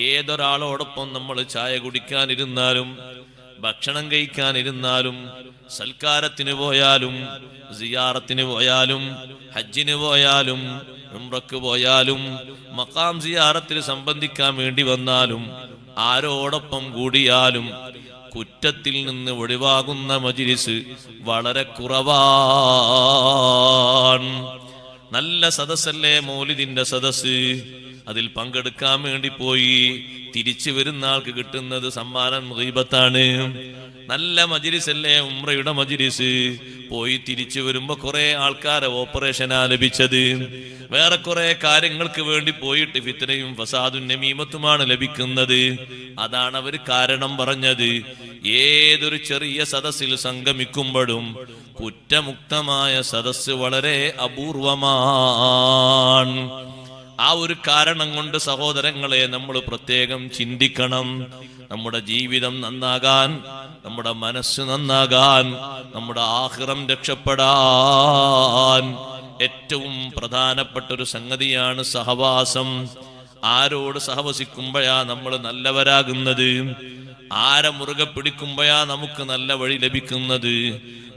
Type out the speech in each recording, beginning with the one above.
ഏതൊരാളോടൊപ്പം നമ്മൾ ചായ കുടിക്കാനിരുന്നാലും ഭക്ഷണം കഴിക്കാനിരുന്നാലും സൽക്കാരത്തിന് പോയാലും സിയാറത്തിന് പോയാലും ഹജ്ജിന് പോയാലും ഉംറക്ക് പോയാലും മഖാം സിയാറത്തിൽ സംബന്ധിക്കാൻ വേണ്ടി വന്നാലും ആരോടൊപ്പം കൂടിയാലും കുറ്റത്തിൽ നിന്ന് ഒഴിവാകുന്ന മജ്‌ലിസ് വളരെ കുറവാണ്. നല്ല സദസ്സല്ലേ മൗലിദിന്റെ സദസ്സ്, അതിൽ പങ്കെടുക്കാൻ വേണ്ടി പോയി തിരിച്ചു വരുന്ന ആൾക്ക് കിട്ടുന്നത് സമ്മാനം ഗീബത്താണ്. നല്ല മജ്‌ലിസല്ലേ ഉംറയുടെ മജ്‌ലിസ്, പോയി തിരിച്ചു വരുമ്പോ കുറെ ആൾക്കാരെ ഓപ്പറേഷനാ ലഭിച്ചത്, വേറെ കുറെ കാര്യങ്ങൾക്ക് വേണ്ടി പോയിട്ട് ഫിത്നയും ഫസാദും നമീമത്തുമാണ് ലഭിക്കുന്നത്. അതാണ് അവർ കാരണം പറഞ്ഞത്. ഏതൊരു ചെറിയ സദസ്സിൽ സംഗമിക്കുമ്പോഴും കുറ്റമുക്തമായ സദസ്സ് വളരെ അപൂർവമാണ്. ആ ഒരു കാരണം കൊണ്ട് സഹോദരങ്ങളെ നമ്മൾ പ്രത്യേകം ചിന്തിക്കണം. നമ്മുടെ ജീവിതം നന്നാകാൻ, നമ്മുടെ മനസ്സ് നന്നാകാൻ, നമ്മുടെ ആഖിറം രക്ഷപ്പെടാൻ ഏറ്റവും പ്രധാനപ്പെട്ട ഒരു സംഗതിയാണ് സഹവാസം. ആരോട് സഹവസിക്കുമ്പോഴാ നമ്മൾ നല്ലവരാകുന്നത്, ആരെ മുറുകെ പിടിക്കുമ്പോഴാ നമുക്ക് നല്ല വഴി ലഭിക്കുന്നത്,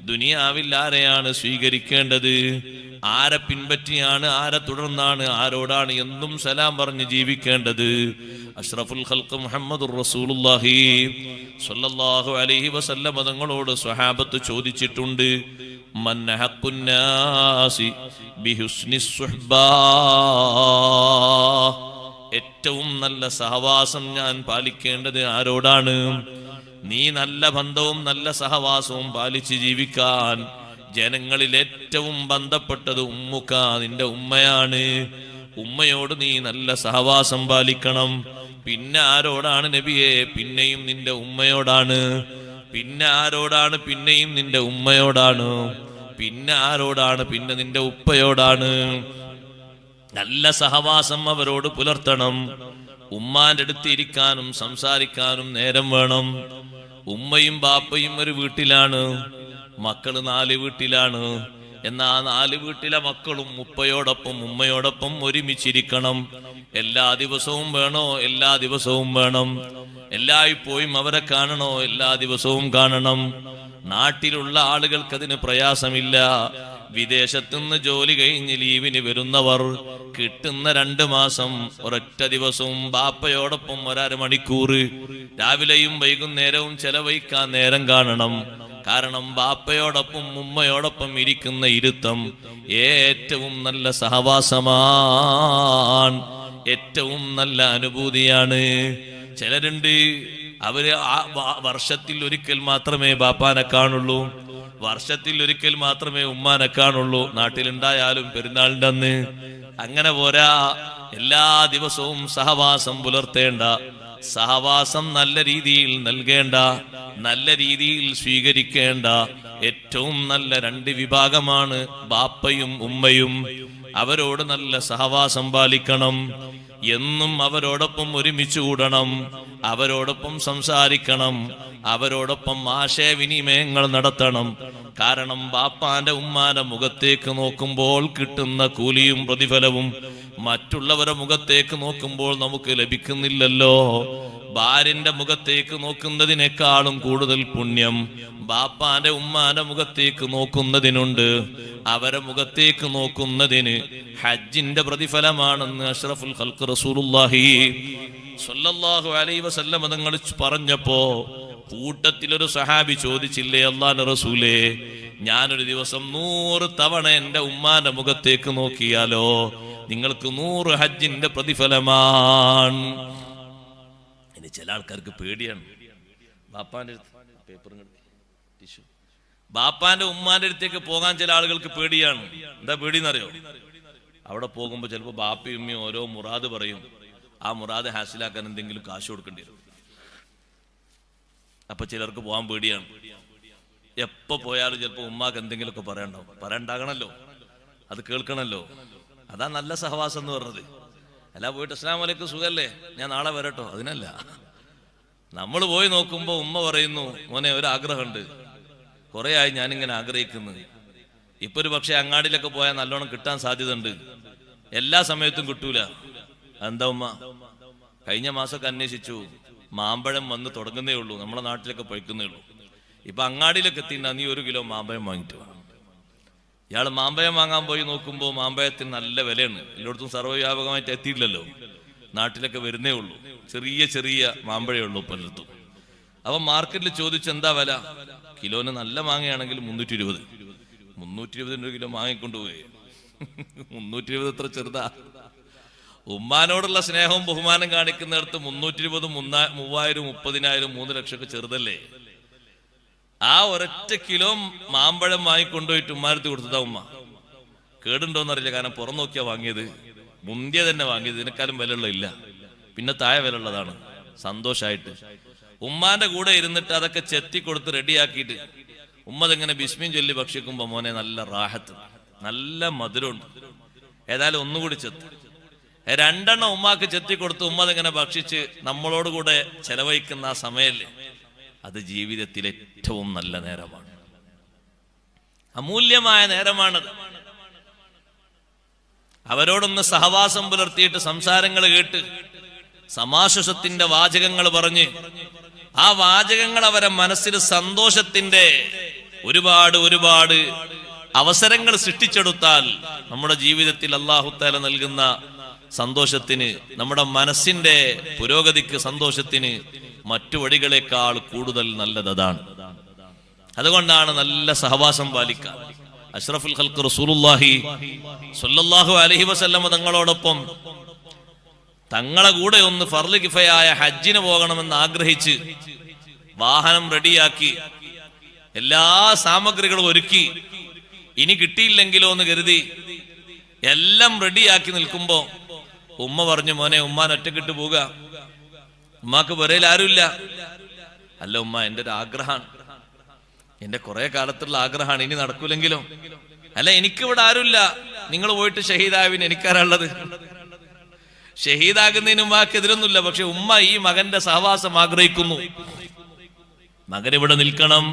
ദുനിയാവിൽ ആരെയാണ് സ്വീകരിക്കേണ്ടത്, ആരെ പിൻപറ്റിയാണ്, ആരെ തുടർന്നാണ്, ആരോടാണ് എന്നും സലാം പറഞ്ഞ് ജീവിക്കേണ്ടത്. അഷ്റഫുൽ ഖൽഖ് മുഹമ്മദുർ റസൂലുള്ളാഹി സ്വല്ലല്ലാഹു അലൈഹി വസല്ലം തങ്ങളോട് സ്വഹാബത്ത് ചോദിച്ചിട്ടുണ്ട്, മൻ ഹഖ്ഖുൻ നാസി ബിഹുസ്നിസ് സുഹ്ബാ, ഏറ്റവും നല്ല സഹവാസം ഞാൻ പാലിക്കേണ്ടത് ആരോടാണ്? നീ നല്ല ബന്ധവും നല്ല സഹവാസവും പാലിച്ച് ജീവിക്കാൻ ജനങ്ങളിൽ ഏറ്റവും ബന്ധപ്പെട്ടത് ഉമ്മുക്ക, നിന്റെ ഉമ്മയാണ്. ഉമ്മയോട് നീ നല്ല സഹവാസം പാലിക്കണം. പിന്നെ ആരോടാണ് നബിയെ? പിന്നെയും നിന്റെ ഉമ്മയോടാണ്. പിന്നെ ആരോടാണ്? പിന്നെയും നിന്റെ ഉമ്മയോടാണ്. പിന്നെ ആരോടാണ്? പിന്നെ നിന്റെ ഉപ്പയോടാണ്. നല്ല സഹവാസം അവരോട് പുലർത്തണം. ഉമ്മാന്റെ അടുത്ത് ഇരിക്കാനും സംസാരിക്കാനും നേരം വേണം. ഉമ്മയും ബാപ്പയും ഒരു വീട്ടിലാണ്, മക്കള് 4 വീട്ടിലാണ്. എന്നാ 4 വീട്ടിലെ മക്കളും ഉപ്പയോടൊപ്പം ഉമ്മയോടൊപ്പം ഒരുമിച്ചിരിക്കണം. എല്ലാ ദിവസവും വേണോ? എല്ലാ ദിവസവും വേണം. എല്ലായ്പ്പോഴും അവരെ കാണണോ? എല്ലാ ദിവസവും കാണണം. നാട്ടിലുള്ള ആളുകൾക്ക് അതിന് പ്രയാസമില്ല. വിദേശത്തുനിന്ന് ജോലി കഴിഞ്ഞ് ലീവിന് വരുന്നവർ കിട്ടുന്ന 2 മാസം ഒരൊറ്റ ദിവസവും ബാപ്പയോടൊപ്പം 1.5 മണിക്കൂർ രാവിലെയും വൈകുന്നേരവും ചെലവഴിക്കാൻ നേരം കാണണം. കാരണം ബാപ്പയോടൊപ്പം ഉമ്മയോടൊപ്പം ഇരിക്കുന്ന ഇരുത്തം ഏറ്റവും നല്ല സഹവാസമാണ്, ഏറ്റവും നല്ല അനുഭൂതിയാണ്. ചിലരുണ്ട്, അവര് വർഷത്തിൽ ഒരിക്കൽ മാത്രമേ ബാപ്പാനെ കാണുള്ളൂ, വർഷത്തിൽ ഒരിക്കൽ മാത്രമേ ഉമ്മാനെ കാണുള്ളൂ. നാട്ടിലുണ്ടായാലും പെരുന്നാളിന്റെ അന്ന്. അങ്ങനെ പോരാ, എല്ലാ ദിവസവും സഹവാസം പുലർത്തേണ്ട, സഹവാസം നല്ല രീതിയിൽ നൽകേണ്ട, നല്ല രീതിയിൽ സ്വീകരിക്കേണ്ട ഏറ്റവും നല്ല 2 വിഭാഗമാണ് ബാപ്പയും ഉമ്മയും. അവരോട് നല്ല സഹവാസം പാലിക്കണം. എന്നും അവരോടൊപ്പം ഒരുമിച്ച് കൂടണം, അവരോടൊപ്പം സംസാരിക്കണം, അവരോടൊപ്പം ആശയവിനിമയങ്ങൾ നടത്തണം. കാരണം ബാപ്പാന്റെ ഉമ്മാന്റെ മുഖത്തേക്ക് നോക്കുമ്പോൾ കിട്ടുന്ന കൂലിയും പ്രതിഫലവും മറ്റുള്ളവരുടെ മുഖത്തേക്ക് നോക്കുമ്പോൾ നമുക്ക് ലഭിക്കുന്നില്ലല്ലോ. ഭാര്യന്റെ മുഖത്തേക്ക് നോക്കുന്നതിനേക്കാളും കൂടുതൽ പുണ്യം ബാപ്പാന്റെ ഉമ്മാന്റെ മുഖത്തേക്ക് നോക്കുന്നതിനുണ്ട്. അവരെ മുഖത്തേക്ക് നോക്കുന്നതിന് ഹജ്ജിന്റെ പ്രതിഫലമാണെന്ന് അഷ്റഫുൽ ഖൽഖ് റസൂലുള്ളാഹി സ്വല്ലല്ലാഹു അലൈഹി വസല്ലം തങ്ങൾ പറഞ്ഞപ്പോ കൂട്ടത്തിലൊരു സഹാബി ചോദിച്ചില്ലേ, അല്ലാഹുവിന്റെ റസൂലേ, ഞാനൊരു ദിവസം 100 തവണ എന്റെ ഉമ്മാന്റെ മുഖത്തേക്ക് നോക്കിയാലോ? നിങ്ങൾക്ക് 100 ഹജ്ജിന്റെ പ്രതിഫലമാണ്. ഇനി ചില ആൾക്കാർക്ക് പേടിയാണ്. ബാപ്പാന്റെ ടിഷ്യൂ ബാപ്പാന്റെ ഉമ്മാന്റെ അടുത്തേക്ക് പോകാൻ ചില ആളുകൾക്ക് പേടിയാണ്. എന്താ പേടിയെന്നറിയോ? അവിടെ പോകുമ്പോ ചിലപ്പോ ബാപ്പയും ഉമ്മയും ഓരോ മുറാദ് പറയും. ആ മുറാദ് ഹാസിലാക്കാൻ എന്തെങ്കിലും കാശ് കൊടുക്കേണ്ടി വരും. അപ്പൊ ചിലർക്ക് പോകാൻ പേടിയാണ്. എപ്പോ പോയാലും ചിലപ്പോ ഉമ്മാക്ക് എന്തെങ്കിലുമൊക്കെ പറയണ്ടാകണല്ലോ, അത് കേൾക്കണല്ലോ. അതാ നല്ല സഹവാസം എന്ന് പറഞ്ഞത്. അല്ല പോയിട്ട് അസ്സലാമു അലൈക്കും സുഖല്ലേ, ഞാൻ നാളെ വരട്ടോ, അതിനല്ല. നമ്മൾ പോയി നോക്കുമ്പോ ഉമ്മ പറയുന്നു, മോനെ ഒരു ആഗ്രഹമുണ്ട്, കുറെ ആയി ഞാനിങ്ങനെ ആഗ്രഹിക്കുന്നു. ഇപ്പൊ ഒരു പക്ഷെ അങ്ങാടിയിലൊക്കെ പോയാൽ നല്ലോണം കിട്ടാൻ സാധ്യത ഉണ്ട്. എല്ലാ സമയത്തും കിട്ടൂല. എന്താ ഉമ്മ? കഴിഞ്ഞ മാസമൊക്കെ അന്വേഷിച്ചു, മാമ്പഴം വന്ന് തുടങ്ങുന്നേ ഉള്ളൂ, നമ്മളെ നാട്ടിലൊക്കെ പഴുക്കുന്നേ ഉള്ളൂ. ഇപ്പൊ അങ്ങാടിയിലൊക്കെ എത്തിണ്ടാ, നീ 1 കിലോ മാമ്പഴം വാങ്ങിട്ട് വാ. ഇയാൾ മാമ്പഴം വാങ്ങാൻ പോയി നോക്കുമ്പോൾ മാമ്പഴത്തിന് നല്ല വിലയാണ്. എല്ലായിടത്തും സർവ്വവ്യാപകമായിട്ട് എത്തിയില്ലല്ലോ, നാട്ടിലൊക്കെ വരുന്നേ ഉള്ളൂ. ചെറിയ ചെറിയ മാമ്പഴേ ഉള്ളൂ പലർത്തും. അപ്പൊ മാർക്കറ്റിൽ ചോദിച്ചു എന്താ വില? കിലോന് നല്ല മാങ്ങയാണെങ്കിൽ 320. 320 കിലോ വാങ്ങിക്കൊണ്ടുപോയി. 320 എത്ര ചെറുതാ. ഉമ്മാനോടുള്ള സ്നേഹവും ബഹുമാനം കാണിക്കുന്നിടത്ത് 320, 3000, 30,000, 3 ലക്ഷമൊക്കെ ചെറുതല്ലേ? ആ ഒരൊറ്റ കിലോ മാമ്പഴം വാങ്ങിക്കൊണ്ടുപോയിട്ട് ഉമ്മാരത്ത് കൊടുത്തതാ ഉമ്മ. കേടുണ്ടോന്നറിയില്ല, കാരണം പുറം നോക്കിയാ വാങ്ങിയത്, മുന്തിയ തന്നെ വാങ്ങിയത്. ഇതിനേക്കാളും വിലയുള്ള ഇല്ല, പിന്നെ താഴെ വിലയുള്ളതാണ്. സന്തോഷായിട്ട് ഉമ്മാന്റെ കൂടെ ഇരുന്നിട്ട് അതൊക്കെ ചെത്തി കൊടുത്ത് റെഡിയാക്കിയിട്ട് ഉമ്മതെങ്ങനെ ബിസ്മിൻ ചൊല്ലി ഭക്ഷിക്കുമ്പോ മോനെ നല്ല റാഹത്ത്, നല്ല മധുരമുണ്ട്. ഏതായാലും ഒന്നുകൂടി ചെത്ത്. 2 എണ്ണം ഉമ്മാക്ക് ചെത്തി കൊടുത്ത് ഉമ്മതെങ്ങനെ ഭക്ഷിച്ച് നമ്മളോട് കൂടെ ചെലവഴിക്കുന്ന ആ സമയല്ലേ, അത് ജീവിതത്തിലെ ഏറ്റവും നല്ല നേരമാണ്, അമൂല്യമായ നേരമാണത്. അവരോടൊന്ന് സഹവാസം പുലർത്തിയിട്ട് സംസാരങ്ങൾ കേട്ട് സമാശ്വസത്തിന്റെ വാചകങ്ങൾ പറഞ്ഞ് ആ വാചകങ്ങൾ അവരെ മനസ്സിൽ സന്തോഷത്തിന്റെ ഒരുപാട് അവസരങ്ങൾ സൃഷ്ടിച്ചെടുത്താൽ നമ്മുടെ ജീവിതത്തിൽ അല്ലാഹു തആല നൽകുന്ന സന്തോഷത്തിന്, നമ്മുടെ മനസ്സിന്റെ പുരോഗതിക്ക്, സന്തോഷത്തിന് മറ്റു വഴികളെക്കാൾ കൂടുതൽ നല്ലത് അതാണ്. അതുകൊണ്ടാണ് നല്ല സഹവാസം പാലിക്കുക. അഷ്റഫുൽ ഖൽഖ് റസൂലുള്ളാഹി സ്വല്ലല്ലാഹു അലൈഹി വസല്ലം തങ്ങളോടൊപ്പം തങ്ങളെ കൂടെ ഒന്ന് ഫർള് കിഫയായ ഹജ്ജിന് പോകണമെന്ന് ആഗ്രഹിച്ച് വാഹനം റെഡിയാക്കി എല്ലാ സാമഗ്രികളും ഒരുക്കി, ഇനി കിട്ടിയില്ലെങ്കിലോ എന്ന് കരുതി എല്ലാം റെഡിയാക്കി നിൽക്കുമ്പോ ഉമ്മ പറഞ്ഞു, മോനെ ഉമ്മാൻ ഒറ്റക്കിട്ട് പോവുക, ഉമ്മാക്ക് പുരയിൽ ആരുമില്ല. അല്ല ഉമ്മ, എൻ്റെ ഒരു ആഗ്രഹമാണ്, എന്റെ കുറെ കാലത്തുള്ള ആഗ്രഹമാണ്, ഇനി നടക്കൂലെങ്കിലോ? അല്ല എനിക്കിവിടെ ആരുമില്ല, നിങ്ങൾ പോയിട്ട് ഷഹീദാവിന് എനിക്കാരുള്ളത്. ഷഹീദാകുന്നതിന് ഉമ്മാക്കെതിരൊന്നുമില്ല, പക്ഷെ ഉമ്മ ഈ മകന്റെ സഹവാസം ആഗ്രഹിക്കുന്നു. മകൻ ഇവിടെ നിൽക്കണം.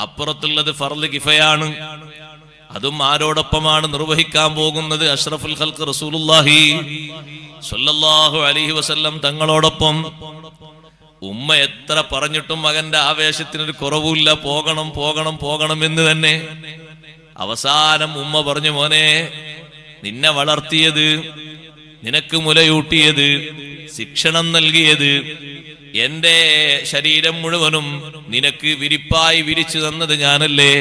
അപ്പുറത്തുള്ളത് ഫർള് കിഫയാണ്, അതും ആരോടൊപ്പമാണ് നിർവഹിക്കാൻ പോകുന്നത്? അഷ്റഫുൽ ഖൽഖ് റസൂലുള്ളാഹി സ്വല്ലല്ലാഹു അലൈഹി വസല്ലം തങ്ങളോടൊപ്പം. ഉമ്മ എത്ര പറഞ്ഞിട്ടും മകന്റെ ആവേശത്തിനൊരു കുറവുമില്ല, പോകണം പോകണം പോകണം എന്ന് തന്നെ. അവസാനം ഉമ്മ പറഞ്ഞു, മോനെ, നിന്നെ വളർത്തിയത്, നിനക്ക് മുലയൂട്ടിയത്, ശിക്ഷണം നൽകിയത്, എന്റെ ശരീരം മുഴുവനും നിനക്ക് വിരിപ്പായി വിരിച്ചു തന്നത് ഞാനല്ലേ?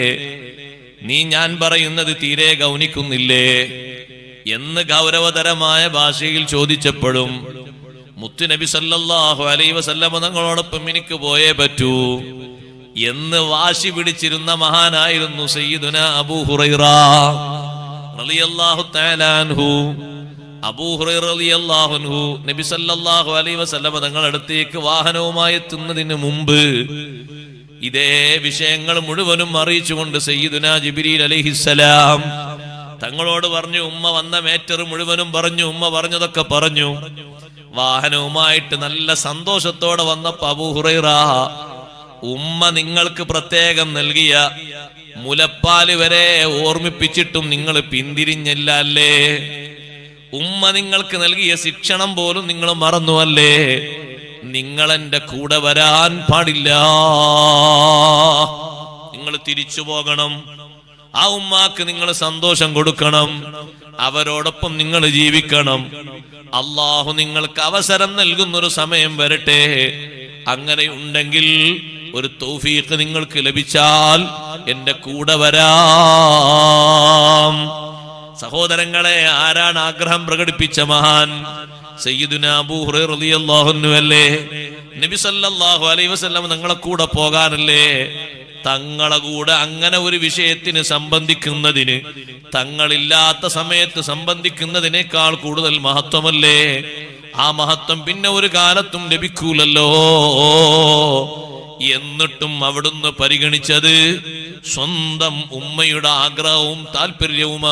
നീ ഞാൻ പറയുന്നത് തീരെ ഗൗനിക്കുന്നില്ലേ എന്ന് ഗൗരവതരമായ ഭാഷയിൽ ചോദിച്ചപ്പോഴും മുത്തുനബി സല്ലല്ലാഹു അലൈഹി വസല്ലം തങ്ങളോടൊപ്പം എനിക്ക് പോയേ പറ്റൂ എന്ന് വാശി പിടിച്ചിരുന്ന മഹാനായിരുന്നു സയ്യിദുനാ അബൂ ഹുറൈറ റളിയല്ലാഹു തആല അൻഹു. അബൂ ഹുറൈറ റളിയല്ലാഹു അൻഹു നബി സല്ലല്ലാഹു അലൈഹി വസല്ലം തങ്ങളുടെ അടുത്തേക്ക് വാഹനവുമായി എത്തുന്നതിന് മുമ്പ് ഇതേ വിഷയങ്ങൾ മുഴുവനും അറിയിച്ചുകൊണ്ട് സയ്യിദുനാ ജിബ്രീൽ അലൈഹിസ്സലാം തങ്ങളോട് പറഞ്ഞു. ഉമ്മ വന്ന മേറ്റർ മുഴുവനും പറഞ്ഞു, ഉമ്മ പറഞ്ഞതൊക്കെ പറഞ്ഞു. വാഹനവുമായിട്ട് നല്ല സന്തോഷത്തോടെ വന്നപ്പോ അബൂ ഹുറൈറ, ഉമ്മ നിങ്ങൾക്ക് പ്രത്യേകം നൽകിയ മുലപ്പാല് വരെ ഓർമ്മിപ്പിച്ചിട്ടും നിങ്ങൾ പിന്തിരിഞ്ഞില്ല അല്ലേ? ഉമ്മ നിങ്ങൾക്ക് നൽകിയ ശിക്ഷണം പോലും നിങ്ങൾ മറന്നു അല്ലേ? നിങ്ങൾ എന്റെ കൂടെ വരാൻ പാടില്ല, നിങ്ങൾ തിരിച്ചു പോകണം. ആ ഉമ്മാക്ക് നിങ്ങൾ സന്തോഷം കൊടുക്കണം, അവരോടൊപ്പം നിങ്ങൾ ജീവിക്കണം. അള്ളാഹു നിങ്ങൾക്ക് അവസരം നൽകുന്നൊരു സമയം വരട്ടെ. അങ്ങനെ ഉണ്ടെങ്കിൽ ഒരു തൗഫീഖ് നിങ്ങൾക്ക് ലഭിച്ചാൽ എന്റെ കൂടെ വരാം. സഹോദരങ്ങളെ, ആരാണ് ആഗ്രഹം പ്രകടിപ്പിച്ച മഹാൻ? സയ്യിദുനാ അബൂ ഹുറൈറ റളിയല്ലാഹു അൻഹു അല്ലേ? നബി സല്ലല്ലാഹു അലൈഹി വസല്ലം തങ്ങളെ കൂടെ പോകാനല്ലേ? തങ്ങളെ കൂടെ അങ്ങനെ ഒരു വിഷയത്തിന് സംബന്ധിക്കുന്നതിന് തങ്ങളില്ലാത്ത സമയത്ത് സംബന്ധിക്കുന്നതിനേക്കാൾ കൂടുതൽ മഹത്വമല്ലേ? ആ മഹത്വം പിന്നെ ഒരു കാലത്തും ലഭിക്കൂലല്ലോ. എന്നിട്ടും അവിടുന്ന് പരിഗണിച്ചത് സ്വന്തം ഉമ്മയുടെ ആഗ്രഹവും താല്പര്യവുമാണ്.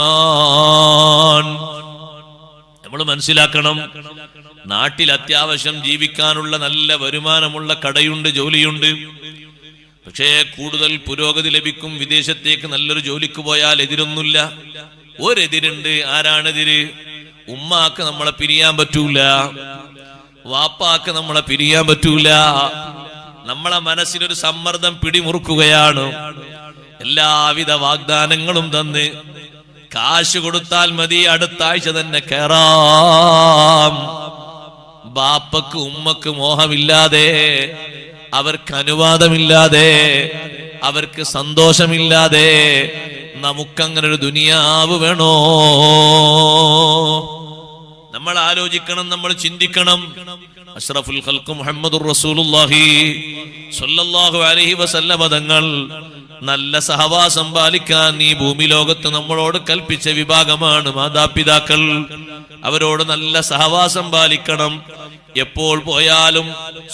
നമ്മൾ മനസ്സിലാക്കണം, നാട്ടിൽ അത്യാവശ്യം ജീവിക്കാനുള്ള നല്ല വരുമാനമുള്ള കടയുണ്ട്, ജോലിയുണ്ട്. പക്ഷേ കൂടുതൽ പുരോഗതി ലഭിക്കും വിദേശത്തേക്ക് നല്ലൊരു ജോലിക്ക് പോയാൽ. എതിരൊന്നുമില്ല, ഒരെതിരുണ്ട്. ആരാണെതിര്? ഉമ്മാക്ക് നമ്മളെ പിരിയാൻ പറ്റൂല, വാപ്പാക്ക് നമ്മളെ പിരിയാൻ പറ്റൂല. നമ്മളെ മനസ്സിലൊരു സമ്മർദ്ദം പിടിമുറുക്കുകയാണ്. എല്ലാവിധ വാഗ്ദാനങ്ങളും തന്ന് കാശ് കൊടുത്താൽ മതി, അടുത്ത ആഴ്ച തന്നെ കേറാം. ബാപ്പക്ക് ഉമ്മക്ക് മോഹമില്ലാതെ, അവർക്ക് അനുവാദമില്ലാതെ, അവർക്ക് സന്തോഷമില്ലാതെ നമുക്കങ്ങനെ ഒരു ദുനിയാവ് വേണോ? നമ്മൾ ആലോചിക്കണം, നമ്മൾ ചിന്തിക്കണം. അഷ്റഫുൽ ഖൽഖ് മുഹമ്മദുർ റസൂലുള്ളാഹി സ്വല്ലല്ലാഹു അലൈഹി വസല്ലമ തങ്ങൾ നല്ല സഹവാസം പാലിക്കാൻ ഈ ഭൂമി ലോകത്ത് നമ്മളോട് കൽപ്പിച്ച വിഭാഗമാണ് മാതാപിതാക്കൾ. അവരോട് നല്ല സഹവാസം പാലിക്കണം. എപ്പോൾ പോയാലും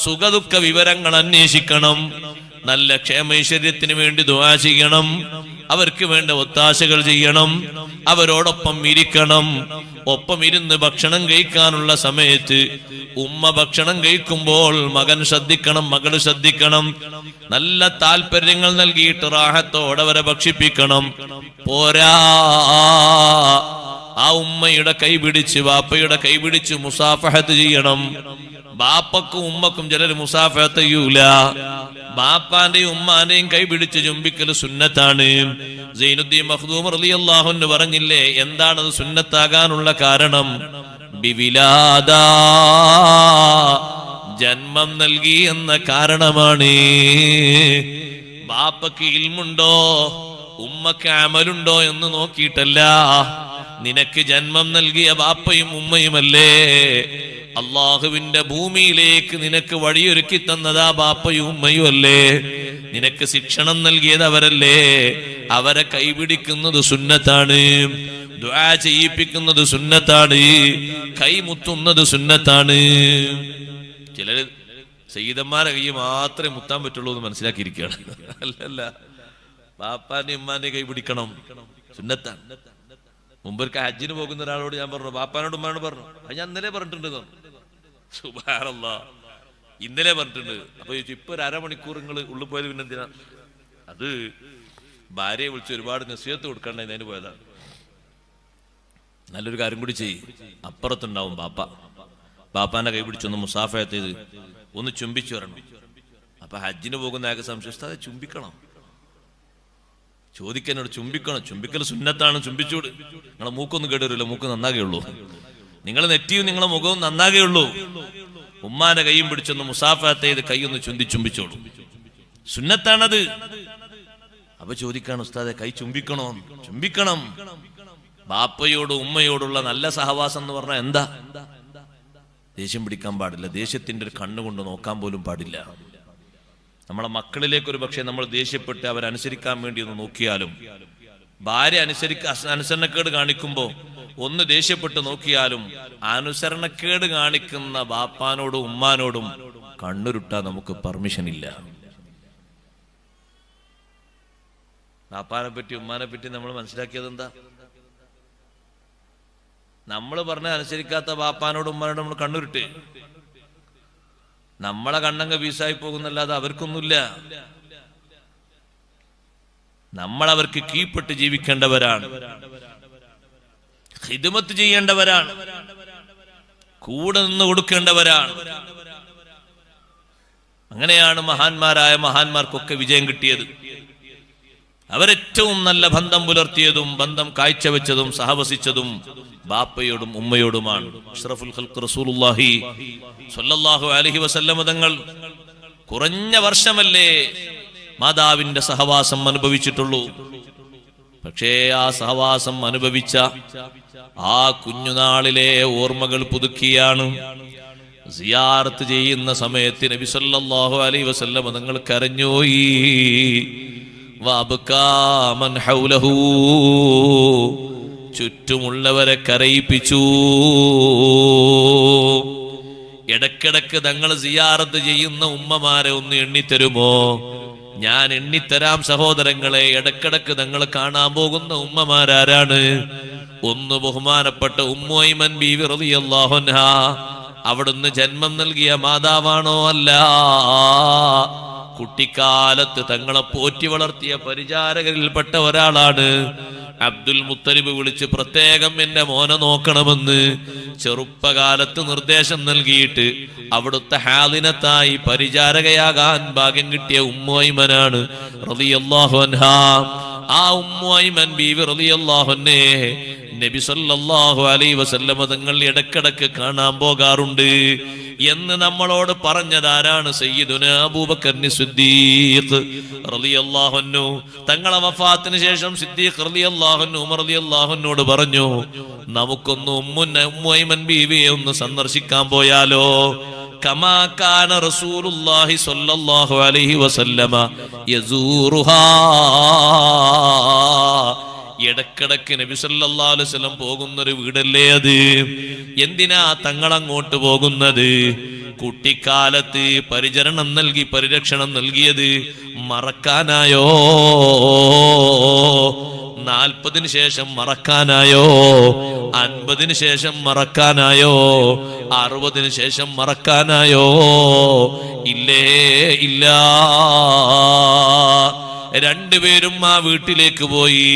സുഖദുഃഖ വിവരങ്ങൾ അന്വേഷിക്കണം. നല്ല ക്ഷേമൈശ്വര്യത്തിന് വേണ്ടി ദുആ ചെയ്യണം. അവർക്ക് വേണ്ട ഒത്താശകൾ ചെയ്യണം. അവരോടൊപ്പം ഇരിക്കണം. ഒപ്പം ഇരുന്ന് ഭക്ഷണം കഴിക്കാനുള്ള സമയത്ത് ഉമ്മ ഭക്ഷണം കഴിക്കുമ്പോൾ മകൻ ശ്രദ്ധിക്കണം, മകള് ശ്രദ്ധിക്കണം. നല്ല താല്പര്യങ്ങൾ നൽകിയിട്ട് റാഹത്തോടെ അവരെ ഭക്ഷിപ്പിക്കണം. പോരാ, ആ ഉമ്മയുടെ കൈപിടിച്ച് വാപ്പയുടെ കൈപിടിച്ച് മുസാഫഹത്ത് ചെയ്യണം. ബാപ്പക്കും ഉമ്മക്കും ചിലർ മുസാഫഹത്ത് ചെയ്യൂല. ബാപ്പാന്റെയും ഉമ്മാന്റെയും കൈപിടിച്ച് ചുംബിക്കൽ സുന്നത്താണ്. സൈനുദ്ദീൻ മഖ്ദൂം റളിയല്ലാഹു അൻഹു പറഞ്ഞില്ലേ, എന്താണത് സുന്നത്താകാനുള്ള കാരണം? ബിവിലാദ, ജന്മം നൽകി എന്ന കാരണമാണ്. ബാപ്പക്ക് ഇൽമുണ്ടോ ഉമ്മക്ക് അമലുണ്ടോ എന്ന് നോക്കിയിട്ടല്ല, നിനക്ക് ജന്മം നൽകിയ ബാപ്പയും ഉമ്മയുമല്ലേ. അള്ളാഹുവിന്റെ ഭൂമിയിലേക്ക് നിനക്ക് വഴിയൊരുക്കി തന്നതാ ബാപ്പയും ഉമ്മയും അല്ലേ. നിനക്ക് ശിക്ഷണം നൽകിയത് അവരല്ലേ. അവരെ കൈപിടിക്കുന്നത് സുന്നത്താണ്, ദുആ ചെയ്യിപ്പിക്കുന്നത് സുന്നത്താണ്, കൈമുത്തുന്നത് സുന്നത്താണ്. ചിലര് സയ്യിദന്മാരെ കൈ മാത്രമേ മുത്താൻ പറ്റുള്ളൂ എന്ന് മനസ്സിലാക്കിയിരിക്കുകയാണ്. അല്ലല്ല, ബാപ്പാന്റെ ഉമ്മാന്റെ കൈ പിടിക്കണം, സുന്നത്താണ്. മുമ്പൊരിക്കൽ ഹജ്ജിന് പോകുന്ന ഒരാളോട് ഞാൻ പറഞ്ഞു, ബാപ്പാനോട് ഉമ്മാനോട് പറഞ്ഞു, അത് ഞാൻ ഇന്നലെ പറഞ്ഞിട്ടുണ്ട്. സുബ്ഹാനല്ലാഹ്, ഇന്നലെ പറഞ്ഞിട്ടുണ്ട്. അപ്പൊ ചോദിച്ചു, ഇപ്പൊ ഒരു അരമണിക്കൂർ നിങ്ങൾ ഉള്ളിൽ പോയത് പിന്നെ എന്തിനാ? അത് ഭാര്യയെ വിളിച്ച് ഒരുപാട് നസീഹത്ത് കൊടുക്കണ്ട, ഇതിന് പോയതാണ്. നല്ലൊരു കാര്യം കൂടി ചെയ്യ്, അപ്പുറത്തുണ്ടാവും ബാപ്പ. ബാപ്പാന്റെ കൈ പിടിച്ചൊന്ന് മുസാഫഹത്ത് ചെയ്ത് ഒന്ന് ചുംബിച്ചു വരണം. അപ്പൊ ഹജ്ജിന് പോകുന്ന ആകെ സംശയം, അത് ചുംബിക്കണം, ചോദിക്കാനോട് ചുംബിക്കണം. ചുംബിക്കൽ സുന്നത്താണ്, ചുംബിച്ചോട്. നിങ്ങളെ മൂക്കൊന്നും കേടുവരില്ല, മൂക്ക് നന്നാകെയുള്ളൂ. നിങ്ങൾ നെറ്റിയും നിങ്ങളെ മുഖവും നന്നാകെയുള്ളൂ. ഉമ്മാന്റെ കൈയും പിടിച്ചൊന്ന് മുസാഫഹത്ത് ചെയ്ത് കൈയൊന്ന് ചുംബിച്ചോളൂ, സുന്നത്താണത്. അപ്പൊ ചോദിക്കാണ്, ഉസ്താദെ കൈ ചുംബിക്കണോ? ചുംബിക്കണം. ബാപ്പയോടും ഉമ്മയോടുള്ള നല്ല സഹവാസം എന്ന് പറഞ്ഞാൽ എന്താ? ദേഷ്യം പിടിക്കാൻ പാടില്ല, ദേഷ്യത്തിന്റെ ഒരു കണ്ണുകൊണ്ട് നോക്കാൻ പോലും പാടില്ല. നമ്മളെ മക്കളിലേക്ക് ഒരു പക്ഷേ നമ്മൾ ദേഷ്യപ്പെട്ട് അവരനുസരിക്കാൻ വേണ്ടി ഒന്ന് നോക്കിയാലും, ഭാര്യ അനുസരണക്കേട് കാണിക്കുമ്പോ ഒന്ന് ദേഷ്യപ്പെട്ട് നോക്കിയാലും, അനുസരണക്കേട് കാണിക്കുന്ന ബാപ്പാനോടും ഉമ്മാനോടും കണ്ണുരുട്ടാൻ നമുക്ക് പെർമിഷൻ ഇല്ല. ബാപ്പാനെ പറ്റി ഉമ്മാനെ പറ്റി നമ്മൾ മനസ്സിലാക്കിയത് എന്താ? നമ്മൾ പറഞ്ഞ അനുസരിക്കാത്ത ബാപ്പാനോടും ഉമ്മാനോടും നമ്മൾ കണ്ണുരുട്ട്, നമ്മളെ കണ്ണങ്ങ വീസായി പോകുന്നല്ലാതെ അവർക്കൊന്നുമില്ല. നമ്മൾ അവർക്ക് കീഴ്പ്പെട്ട് ജീവിക്കേണ്ടവരാണ്, ഖിദ്മത്ത് ചെയ്യേണ്ടവരാണ്, കൂടെ നിന്ന് കൊടുക്കേണ്ടവരാണ്. അങ്ങനെയാണ് മഹാന്മാരായ മഹാന്മാർക്കൊക്കെ വിജയം കിട്ടിയത്. അവരേറ്റവും നല്ല ബന്ധം പുലർത്തിയതും ബന്ധം കാഴ്ചവെച്ചതും സഹവസിച്ചതും ബാപ്പയോടും ഉമ്മയോടുമാണ്. അഷ്റഫുൽ ഖൽഖ് റസൂലുള്ളാഹി സ്വല്ലല്ലാഹു അലൈഹി വസല്ലം തങ്ങൾ കുറഞ്ഞ വർഷമല്ലേ മാതാവിന്റെ സഹവാസം അനുഭവിച്ചിട്ടുള്ളൂ. പക്ഷേ ആ സഹവാസം അനുഭവിച്ച ആ കുഞ്ഞുനാളിലെ ഓർമ്മകൾ പുതുക്കിയാണ് സിയാറത്ത് ചെയ്യുന്ന സമയത്ത് നബി സല്ലല്ലാഹു അലൈഹി വസല്ലം തങ്ങൾ കരഞ്ഞുപോയി. വഅബ്കാ മൻ ഹൗലഹു, ചുറ്റുമുള്ളവരെ കരയിപ്പിച്ചു. ഇടക്കിടക്ക് തങ്ങൾ സിയാറത്ത് ചെയ്യുന്ന ഉമ്മമാരെ ഒന്ന് എണ്ണിത്തരുമോ? ഞാൻ എണ്ണിത്തരാം സഹോദരങ്ങളെ. ഇടക്കിടക്ക് തങ്ങൾ കാണാൻ പോകുന്ന ഉമ്മമാരാരാണ്? ഒന്ന് ബഹുമാനപ്പെട്ട ഉമ്മു ഐമൻ ബീവി റളിയല്ലാഹു അൻഹാ, അവിടുന്ന് ജന്മം നൽകിയ മാതാവാണോ? അല്ല, കുട്ടിക്കാലത്ത് തങ്ങളെ പോറ്റി വളർത്തിയ പരിചാരകരിൽപ്പെട്ട ഒരാളാണ്. അബ്ദുൽ മുത്തലിബ് വിളിച്ച് പ്രത്യേകം എന്റെ മോനെ നോക്കണമെന്ന് ചെറുപ്പകാലത്ത് നിർദ്ദേശം നൽകിയിട്ട് അവിടുത്തെ ഹാദിനത്തായി പരിചാരകയാകാൻ ഭാഗ്യം കിട്ടിയ ഉമ്മു ഐമനാണ് റളിയല്ലാഹു അൻഹാ. ആ ഉമ്മു ഐമൻ ബീവി റളിയല്ലാഹു അൻഹേ നബി സല്ലല്ലാഹു അലൈഹി വസല്ലമ തങ്ങൾ ഇടക്കിടക്ക് കാണാൻ പോകാറുണ്ട് എന്ന് നമ്മളോട് പറഞ്ഞതാരാണ്? സയ്യിദുനാ അബൂബക്കർ സിദ്ദീഖ് റളിയല്ലാഹു അൻഹു. തങ്ങളെ വഫാത്തിന് ശേഷം സിദ്ദീഖ് റളിയല്ലാഹു അൻഹു ഉമർ റളിയല്ലാഹു അൻഹുവോട് പറഞ്ഞു, നമുക്കൊന്ന് ഉമ്മു ഐമൻ ബീവിയെ ഒന്ന് സന്ദർശിക്കാൻ പോയാലോ? കമാ കാന റസൂലുള്ളാഹി സ്വല്ലല്ലാഹു അലൈഹി വസല്ലമ യസൂറുഹാ. ഇടക്കിടക്ക് നബി സല്ലല്ലാഹു അലൈഹി വസല്ലം പോകുന്നൊരു വീടല്ലേ അത്? എന്തിനാ തങ്ങളങ്ങോട്ട് പോകുന്നത്? കുട്ടിക്കാലത്ത് പരിചരണം നൽകി പരിരക്ഷണം നൽകിയത് മറക്കാനായോ? 40 ശേഷം മറക്കാനായോ? 50 ശേഷം മറക്കാനായോ? 60 ശേഷം മറക്കാനായോ? ഇല്ലേ ഇല്ല. രണ്ടുപേരും ആ വീട്ടിലേക്ക് പോയി.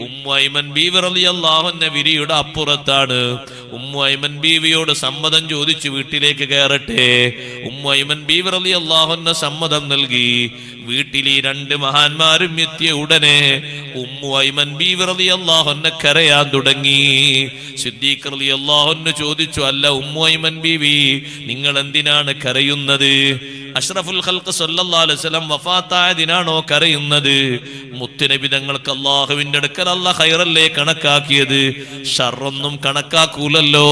ഉമ്മു ഐമൻ ബീവി റളിയല്ലാഹു അൻഹ വിരിയുടെ അപ്പുറത്താണ്. ഉമ്മു ഐമൻ ബീവിയോട് സമ്മതം ചോദിച്ചു വീട്ടിലേക്ക് കയറട്ടെ. ഉമ്മു ഐമൻ ബീവി റളിയല്ലാഹു അൻഹ സമ്മതം നൽകി. വീട്ടിൽ ഈ 2 മഹാന്മാരും എത്തിയ ഉടനെ ഉമ്മു ഐമൻ ബീവി റളിയല്ലാഹു അൻഹ കരയാൻ തുടങ്ങി. സിദ്ദീഖ് റളിയല്ലാഹു അൻഹു ചോദിച്ചു, അല്ല ഉമ്മു ഐമൻ ബീവി, നിങ്ങൾ എന്തിനാണ് കരയുന്നത്? അഷ്റഫുൽ ഖൽഖ് സല്ലല്ലാഹു അലൈഹി വസല്ലം വഫാത്തായ ദിനാണോ കരയുന്നത്? മുത്തുനബി തങ്ങൾക്ക് അല്ലാഹുവിന്റെ അടുക്കൽ അല്ലാഹ് ഖൈറല്ലേ കണക്കാക്കിയത്, ഷർറൊന്നും കണക്കാക്കൂലല്ലോ.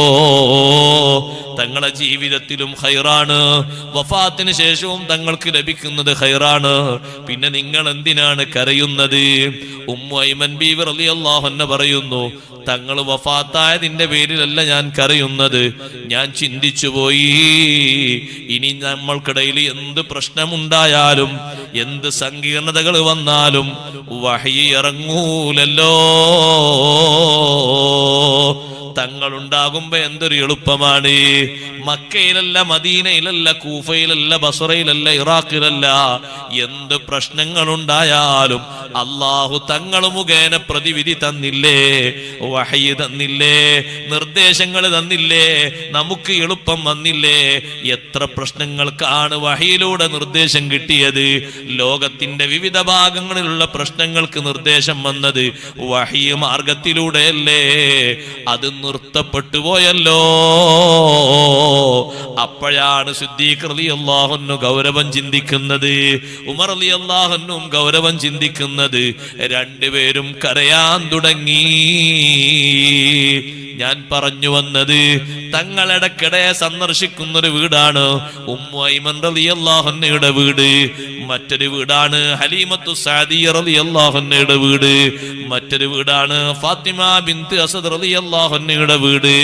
തങ്ങളുടെ ജീവിതത്തിലും ഖൈറാണ്, വഫാത്തിന് ശേഷവും തങ്ങൾക്ക് ലഭിക്കുന്നത് ഖൈറാണ്. പിന്നെ നിങ്ങൾ എന്തിനാണ് കരയുന്നത്? ഉമ്മു ഐമൻ ബീവി റളിയല്ലാഹു അൻഹ പറയുന്നു, തങ്ങൾ വഫാത്തായതിന്റെ പേരിലല്ല ഞാൻ കരയുന്നത്. ഞാൻ ചിന്തിച്ചു പോയി, ഇനി നമ്മൾക്കിടയിൽ എന്ത് പ്രശ്നമുണ്ടായാലും എന്ത് സങ്കീർണതകൾ വന്നാലും വഹ്യ് ഇറങ്ങൂലല്ലോ. തങ്ങളുണ്ടാകുമ്പോ എന്തൊരു എളുപ്പമാണ്. മക്കയിലല്ല, മദീനയിലല്ല, കൂഫയിലല്ല, ബസറയിലല്ല, ഇറാഖിലല്ല, എന്ത് പ്രശ്നങ്ങളുണ്ടായാലും അല്ലാഹു തങ്ങൾ മുഖേന പ്രതിവിധി തന്നില്ലേ, വഹ്യ് തന്നില്ലേ, നിർദ്ദേശങ്ങൾ തന്നില്ലേ, നമുക്ക് എളുപ്പം വന്നില്ലേ. എത്ര പ്രശ്നങ്ങൾക്കാണ് വഹ്യിലൂടെ നിർദ്ദേശം കിട്ടിയത്. ലോകത്തിന്റെ വിവിധ ഭാഗങ്ങളിലുള്ള പ്രശ്നങ്ങൾക്ക് നിർദ്ദേശം വന്നത് വഹ്യ് മാർഗത്തിലൂടെയല്ലേ. അത് നിർത്തപ്പെട്ടു പോയല്ലോ. അപ്പോഴാണ് സിദ്ദീഖ് റളിയല്ലാഹു അൻഹു ഗൗരവം ചിന്തിക്കുന്നത്, ഉമർ റളിയല്ലാഹു അൻഹും ഗൗരവം ചിന്തിക്കുന്നത്. രണ്ടുപേരും കരയാൻ തുടങ്ങി. ഞാൻ പറഞ്ഞു വന്നത്, തങ്ങളിടക്കിടെ സന്ദർശിക്കുന്നൊരു വീടാണ് ഉമ്മു ഐമൻ റളിയല്ലാഹു അൻഹയുടെ വീട്. മറ്റൊരു വീടാണ് ഹലീമത്തു സഅദിയ്യ റളിയല്ലാഹു അൻഹയുടെ വീട്. മറ്റൊരു വീടാണ് ഫാത്തിമ ബിൻത് അസദ് റളിയല്ലാഹു അൻഹയുടെ വീട്.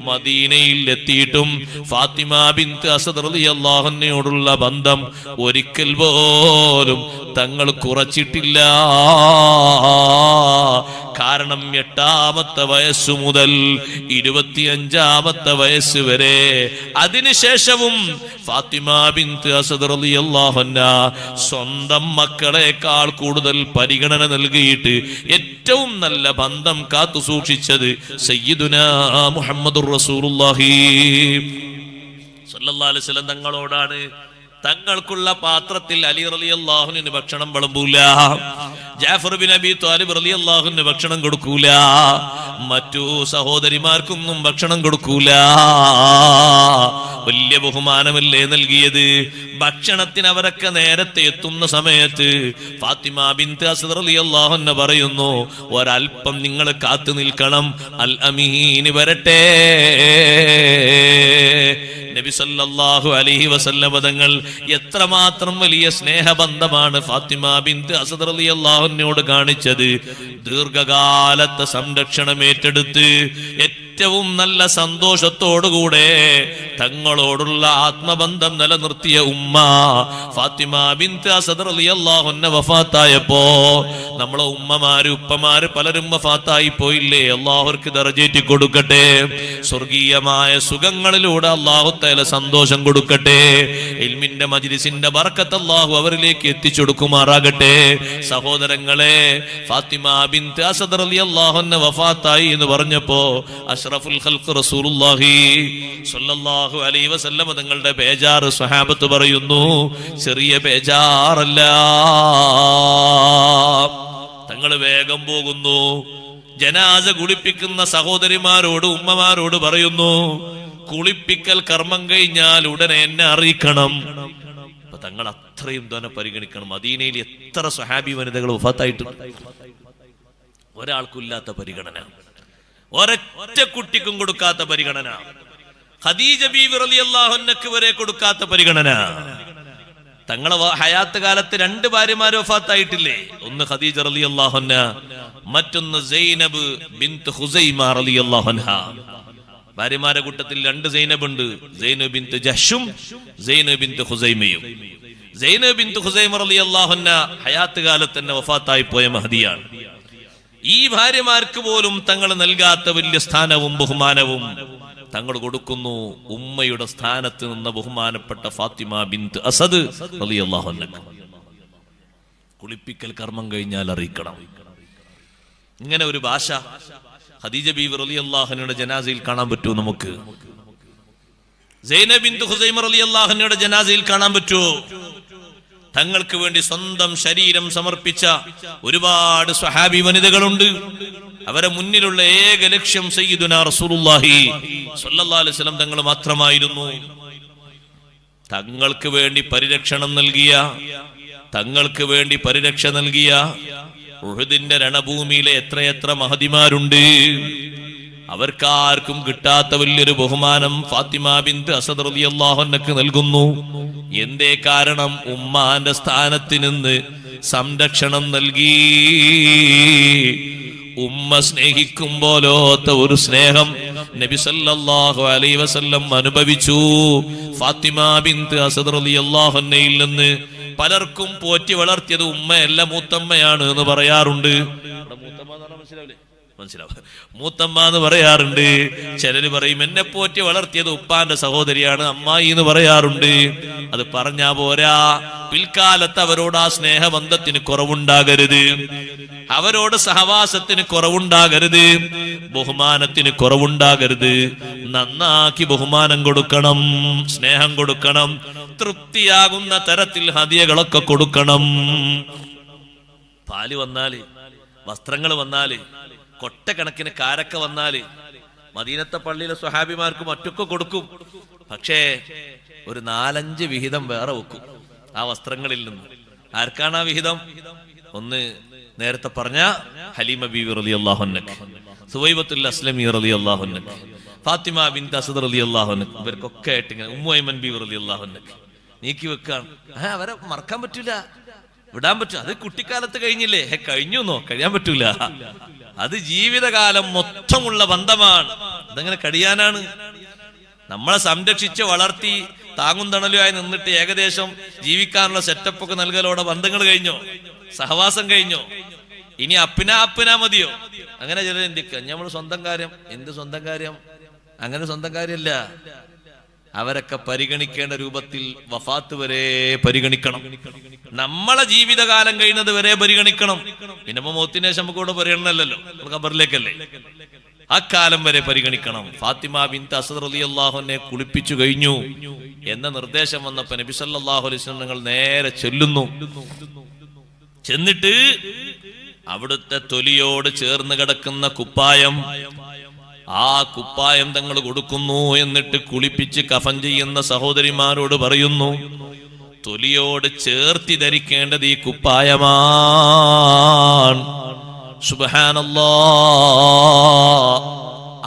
മദീനയിൽ എത്തിയിട്ടും ഫാത്തിമ ബിൻത് അസദ് റളിയല്ലാഹു അൻഹയോടുള്ള ബന്ധം ഒരിക്കൽ പോലും തങ്ങൾ കുറച്ചിട്ടില്ല. കാരണം 8ാമത്തെ വയസ്സു മുതൽ 25ാമത്തെ വയസ്സ് വരെ, അതിനുശേഷവും ഫാത്തിമ ബിൻത് അസദ് റളിയല്ലാഹു അൻഹ സ്വന്തം മക്കളെക്കാൾ കൂടുതൽ പരിഗണന നൽകിയിട്ട് ഏറ്റവും നല്ല ബന്ധം കാത്തു സൂക്ഷിച്ചത് സയ്യിദുനാ മുഹമ്മദുർ റസൂലുള്ളാഹി സ്വല്ലല്ലാഹു അലൈഹി വസല്ലം തങ്ങളോടാണ്. തങ്ങൾക്കുള്ള പാത്രത്തിൽ അലി റളിയല്ലാഹു അൻഹു ഭക്ഷണം വിളമ്പൂല, ജാഫർ ബിൻ അബി ത്വാലിബ് റളിയല്ലാഹു അൻഹു ഭക്ഷണം കൊടുക്കൂല, മറ്റു സഹോദരിമാർക്കൊന്നും ഭക്ഷണം കൊടുക്കൂല. വലിയ ബഹുമാനമല്ലേ നൽകിയത്. ഭക്ഷണത്തിന് അവരൊക്കെ നേരത്തെ എത്തുന്ന സമയത്ത് ഫാത്തിമ ബിൻത് അസദ് റളിയല്ലാഹു അൻഹ പറയുന്നു, ഒരൽപ്പം നിങ്ങൾ കാത്തു നിൽക്കണം, അൽ അമീൻ വരട്ടെ. നബി സല്ലല്ലാഹു അലൈഹി വസല്ലം തങ്ങൾ എത്രമാത്രം വലിയ സ്നേഹബന്ധമാണ് ഫാത്തിമ ബിൻത് അസദ് റളിയല്ലാഹു അൻഹയോട് കാണിച്ചത്. ദീർഘകാലത്തെ സംരക്ഷണം ഏറ്റെടുത്ത് ഏറ്റവും നല്ല സന്തോഷത്തോടുകൂടെ തങ്ങളോടുള്ള ആത്മബന്ധം നിലനിർത്തിയ ഉമ്മ ഫാത്തിമ ബിൻത് അസദ് റളിയല്ലാഹു അൻഹ വഫാത്തായപ്പോ നമ്മളെ ഉമ്മമാര് ഉപ്പമാര് പലരും വഫാത്തായി പോയില്ലേ? അല്ലാഹുവർക്ക് ദറജേറ്റി കൊടുക്കട്ടെ. സ്വർഗീയമായ സുഖങ്ങളിലൂടെ അല്ലാഹു തആല സന്തോഷം കൊടുക്കട്ടെ. ഇൽമിന്റെ മജ്ലിസിന്റെ ബർക്കത്ത് അല്ലാഹു അവരിലേക്ക് എത്തിച്ചു കൊടുക്കുമാറാകട്ടെ. സഹോദരങ്ങളെ, ഫാത്തിമ ബിൻത് അസദ് റളിയല്ലാഹു അൻഹ വഫാത്തായി എന്ന് പറഞ്ഞപ്പോ അഷ്റഫുൽ ഖൽഖ് റസൂലുള്ളാഹി സ്വല്ലല്ലാഹു അലൈഹി വസല്ലം തങ്ങളുടെ ബേജാറ് സ്വഹാബത്ത് പറയുന്നു, ചെറിയ ബേജാറല്ല. തങ്ങൾ വേഗം പോകുന്നു. ജനാസ കുളിപ്പിക്കുന്ന സഹോദരിമാരോട് ഉമ്മമാരോട് പറയുന്നു, കുളിപ്പിക്കൽ കർമ്മം കഴിഞ്ഞാൽ ഉടനെ എന്നെ അറിയിക്കണം. അപ്പൊ തങ്ങൾ അത്രയും തന്നെ പരിഗണിക്കണം. മദീനയിൽ എത്ര സ്വഹാബി വനിതകൾ വഫാത്തായിട്ടുണ്ട്. ഒരാൾക്കില്ലാത്ത പരിഗണന, ഒരൊറ്റ കുട്ടിക്കും കൊടുക്കാത്ത പരിഗണന, ഖദീജ ബീവി റളിയല്ലാഹു അൻഹയ്ക്ക് വരെ കൊടുക്കാത്ത പരിഗണന. തങ്ങളെ ഹയാത്ത് കാലത്ത് 2 ഭാര്യമാര് വഫാത്തായിട്ടില്ലേ? ഒന്ന് ഖദീജ റളിയല്ലാഹു അൻഹ, മറ്റൊന്ന് സൈനബ് ബിൻത് ഖുസൈമ റളിയല്ലാഹു അൻഹ. ഭാര്യമാരുടെ കൂട്ടത്തിൽ 2 സൈനബ് ഉണ്ട്, സൈനബ് ബിൻത് ജഹ്ഷും സൈനബ് ബിൻത് ഖുസൈമയും. സൈനബ് ബിൻത് ഖുസൈമ റളിയല്ലാഹു അൻഹ ഹയാത്ത് കാലത്ത് തന്നെ വഫാത്തായി പോയ മഹദിയാണ്. ഈ ഭാര്യമാർക്ക് പോലും തങ്ങൾ നൽകാത്ത വലിയ സ്ഥാനവും ബഹുമാനവും തങ്ങൾ കൊടുക്കുന്നു ഉമ്മയുടെ സ്ഥാനത്ത് നിന്ന ബഹുമാനപ്പെട്ട ഫാത്തിമ ബിൻത് അസദ് റളിയല്ലാഹു അൻഹ. കുളിപ്പിക്കൽ കർമ്മം കഴിഞ്ഞാൽ അറിയിക്കണം. ഇങ്ങനെ ഒരു ഭാഷ ഖദീജ ബീവി റളിയല്ലാഹു അൻഹയുടെ ജനാസയിൽ കാണാൻ പറ്റുമോ നമുക്ക്? സൈനബ് ബിൻത് ഖുസൈമ റളിയല്ലാഹു അൻഹയുടെ ജനാസയിൽ കാണാൻ പറ്റുമോ? തങ്ങൾക്ക് വേണ്ടി സ്വന്തം ശരീരം സമർപ്പിച്ച ഒരുപാട് സ്വഹാബി വനിതകളുണ്ട്. അവരെ മുന്നിലുള്ള ഏക ലക്ഷ്യം സയ്യിദുനാ റസൂലുള്ളാഹി സ്വല്ലല്ലാഹു അലൈഹി വസല്ലം തങ്ങൾ മാത്രമായിരുന്നു. തങ്ങൾക്ക് വേണ്ടി പരിരക്ഷ നൽകിയ ഉഹുദിന്റെ രണഭൂമിയിലെ എത്രയെത്ര മഹദിമാരുണ്ട്. അവർക്കാർക്കും കിട്ടാത്ത വലിയൊരു ബഹുമാനം ഫാത്തിമ ബിൻത് അസദ് റളിയല്ലാഹു അൻഹയ്ക്ക് നൽകുന്നു. എന്തേ കാരണം? ഉമ്മാന്റെ സ്ഥാനത്ത് നിന്ന് സംരക്ഷണം നൽകി. ഉമ്മ സ്നേഹിക്കും പോലോത്ത ഒരു സ്നേഹം നബി സല്ലല്ലാഹു അലൈഹി വസല്ലം അനുഭവിച്ചു. ഫാത്തിമ ബിൻത് അസദ് റളിയല്ലാഹു അൻഹയിൽ നിന്ന് പലർക്കും പോറ്റി വളർത്തിയത് ഉമ്മയല്ല മൂത്തമ്മയാണ് എന്ന് പറയാറുണ്ട്. മൂത്തമ്മ എന്ന് പറയാറുണ്ട്. ചിലര് പറയും എന്നെ പോറ്റി വളർത്തിയത് ഉപ്പാന്റെ സഹോദരിയാണ്, അമ്മായി എന്ന് പറയാറുണ്ട്. അത് പറഞ്ഞാ പോരാ, പിൽക്കാലത്ത് അവരോട് ആ സ്നേഹബന്ധത്തിന് കുറവുണ്ടാകരുത്, അവരോട് സഹവാസത്തിന് കുറവുണ്ടാകരുത്, ബഹുമാനത്തിന് കുറവുണ്ടാകരുത്. നന്നാക്കി ബഹുമാനം കൊടുക്കണം, സ്നേഹം കൊടുക്കണം, തൃപ്തിയാകുന്ന തരത്തിൽ ഹദിയകളൊക്കെ കൊടുക്കണം. പാല് വന്നാല്, വസ്ത്രങ്ങൾ വന്നാല്, കൊട്ടക്കണക്കിന് കാരക്ക വന്നാല് മദീനത്തെ പള്ളിയിലെ സ്വഹാബിമാർക്ക് മറ്റൊക്കെ കൊടുക്കും. പക്ഷേ ഒരു 4-5 വിഹിതം വേറെ വെക്കും ആ വസ്ത്രങ്ങളിൽ നിന്ന്. ആർക്കാണ് ആ വിഹിതം? ഒന്ന് നേരത്തെ പറഞ്ഞ ഹലീമ ബീവി റളിയല്ലാഹു അൻഹ, സുവൈബത്തുൽ അസ്ലമി റളിയല്ലാഹു അൻഹ, ഫാത്തിമ ബിൻത് അസദ് റളിയല്ലാഹു അൻഹ, ഇവർക്കൊക്കെ ആയിട്ട് ഇങ്ങനെ ഉമ്മു ഐമൻ ബീവി റളിയല്ലാഹു അൻഹ നീക്കി വെക്കാണ്. അവരെ മറക്കാൻ പറ്റൂല, വിടാൻ പറ്റൂ. അത് കുട്ടിക്കാലത്ത് കഴിഞ്ഞില്ലേ? കഴിഞ്ഞുന്നോ? കഴിയാൻ പറ്റൂല. അത് ജീവിതകാലം മൊത്തമുള്ള ബന്ധമാണ്. അതെങ്ങനെ കഴിയാനാണ്? നമ്മളെ സംരക്ഷിച്ച് വളർത്തി താങ്ങും തണലുമായി നിന്നിട്ട് ഏകദേശം ജീവിക്കാനുള്ള സെറ്റപ്പ് ഒക്കെ നൽകലോടെ ബന്ധങ്ങൾ കഴിഞ്ഞോ? സഹവാസം കഴിഞ്ഞോ? ഇനി അപ്പിനാ മതിയോ? അങ്ങനെ ചിലർ ചിന്തിക്കുക, നമ്മൾ സ്വന്തം കാര്യം. എന്ത് സ്വന്തം കാര്യം? അങ്ങനെ സ്വന്തം കാര്യമല്ല. അവരൊക്കെ പരിഗണിക്കേണ്ട രൂപത്തിൽ വഫാത്ത് വരെ പരിഗണിക്കണം. നമ്മളെ ജീവിതകാലം കഴിയുന്നത് വരെ പരിഗണിക്കണം. പിന്നെ മൗത്തിന് ശേഷം നമുക്ക് കൂടെ പരിഗണനല്ലോ, ഖബറിലേക്കല്ലേ. അക്കാലം വരെ പരിഗണിക്കണം. ഫാത്തിമ ബിൻത് അസദ് റളിയല്ലാഹു അൻഹയെ കുളിപ്പിച്ചു കഴിഞ്ഞു എന്ന നിർദ്ദേശം വന്നപ്പോൾ നബി സല്ലല്ലാഹു അലൈഹി വസല്ലം നിങ്ങൾ നേരെ ചെല്ലുന്നു. ചെന്നിട്ട് അവിടുത്തെ തൊലിയോട് ചേർന്ന് കിടക്കുന്ന കുപ്പായം, ആ കുപ്പായം തങ്ങൾ കൊടുക്കുന്നു. എന്നിട്ട് കുളിപ്പിച്ച് കഫൻ ചെയ്യുന്ന സഹോദരിമാരോട് പറയുന്നു, തൊലിയോട് ചേർത്തി ധരിക്കേണ്ടത് ഈ കുപ്പായമാണ്. സുബ്ഹാനല്ലാഹ്.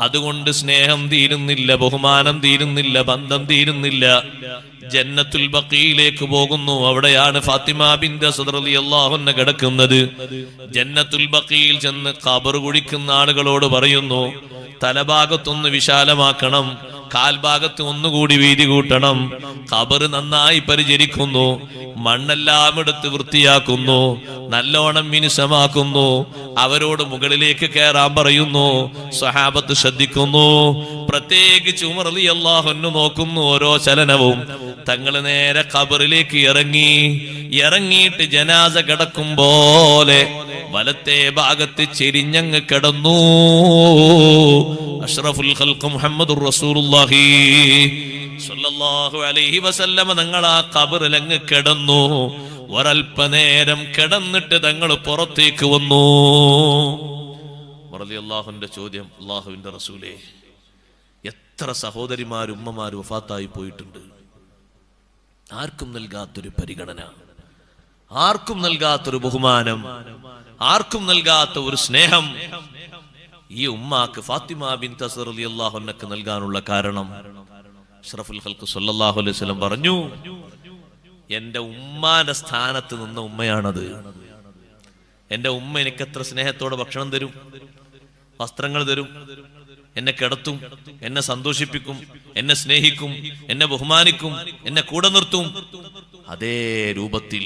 അതുകൊണ്ട് സ്നേഹം തീരുന്നില്ല, ബഹുമാനം തീരുന്നില്ല, ബന്ധം തീരുന്നില്ല. ജന്നത്തുൽ ബഖീയിലേക്ക് പോകുന്നു. അവിടെയാണ് ഫാത്തിമ ബിൻത് അസദ് റളിയല്ലാഹു അൻഹ കിടക്കുന്നത്. ജന്നത്തുൽ ബഖീയിൽ ചെന്ന് ഖബർ കുഴിക്കുന്ന ആളുകളോട് പറയുന്നു, തലഭാഗത്തൊന്ന് വിശാലമാക്കണം, കാൽഭാഗത്ത് ഒന്നുകൂടി വീതി കൂട്ടണം. ഖബർ നന്നായി പരിചരിക്കുന്നു, മണ്ണെല്ലാം എടുത്ത് വൃത്തിയാക്കുന്നു, നല്ലോണം മിനുസമാക്കുന്നു. അവരോട് മുകളിലേക്ക് കയറാൻ പറയുന്നു. സ്വഹാബത്ത് ശ്രദ്ധിക്കുന്നു. പ്രത്യേകിച്ച് ഉമർ റളിയല്ലാഹു അൻഹു നോക്കുന്നു ഓരോ ചലനവും. തങ്ങൾ നേരെ ഖബറിലേക്ക് ഇറങ്ങിയിട്ട് ജനാസ കിടക്കും പോലെ വലത്തെ ഭാഗത്ത് ചെരിഞ്ഞങ്ങ് കിടന്നു. അഷ്റഫുൽ ഖൽഖ് മുഹമ്മദുർ റസൂലുള്ളാഹി സ്വല്ലല്ലാഹു അലൈഹി വസല്ലമ തങ്ങൾ ആ ഖബറിലങ്ങ് കിടന്നു. ഒരൽപ്പനേരം കിടന്നിട്ട് തങ്ങൾ പുറത്തേക്ക് വന്നു. റളിയല്ലാഹുവിന്റെ ചോദ്യം, അല്ലാഹുവിന്റെ റസൂലേ, എത്ര സഹോദരിമാർ ഉമ്മമാർ വഫാത്തായി പോയിട്ടുണ്ട്. ആർക്കും നൽകാത്തൊരു പരിഗണന, ആർക്കും നൽകാത്തൊരു ബഹുമാനം, ആർക്കും നൽകാത്ത ഒരു സ്നേഹം ഈ ഉമ്മാക്ക് ഫാത്തിമ ബിൻത് അസ്ർ റളിയല്ലാഹു അൻഹക്ക് നൽകാനുള്ള കാരണം അഷ്റഫുൽ ഖൽഖ് സ്വല്ലല്ലാഹു അലൈഹി വസല്ലം പറഞ്ഞു, എന്റെ ഉമ്മാന്റെ സ്ഥാനത്ത് നിന്ന ഉമ്മയാണത്. എന്റെ ഉമ്മ എനിക്ക് എത്ര സ്നേഹത്തോടെ ഭക്ഷണം തരും, വസ്ത്രങ്ങൾ തരും, എന്നെ കിടത്തും, എന്നെ സന്തോഷിപ്പിക്കും, എന്നെ സ്നേഹിക്കും, എന്നെ ബഹുമാനിക്കും, എന്നെ കൂടെ നിർത്തും. അതേ രൂപത്തിൽ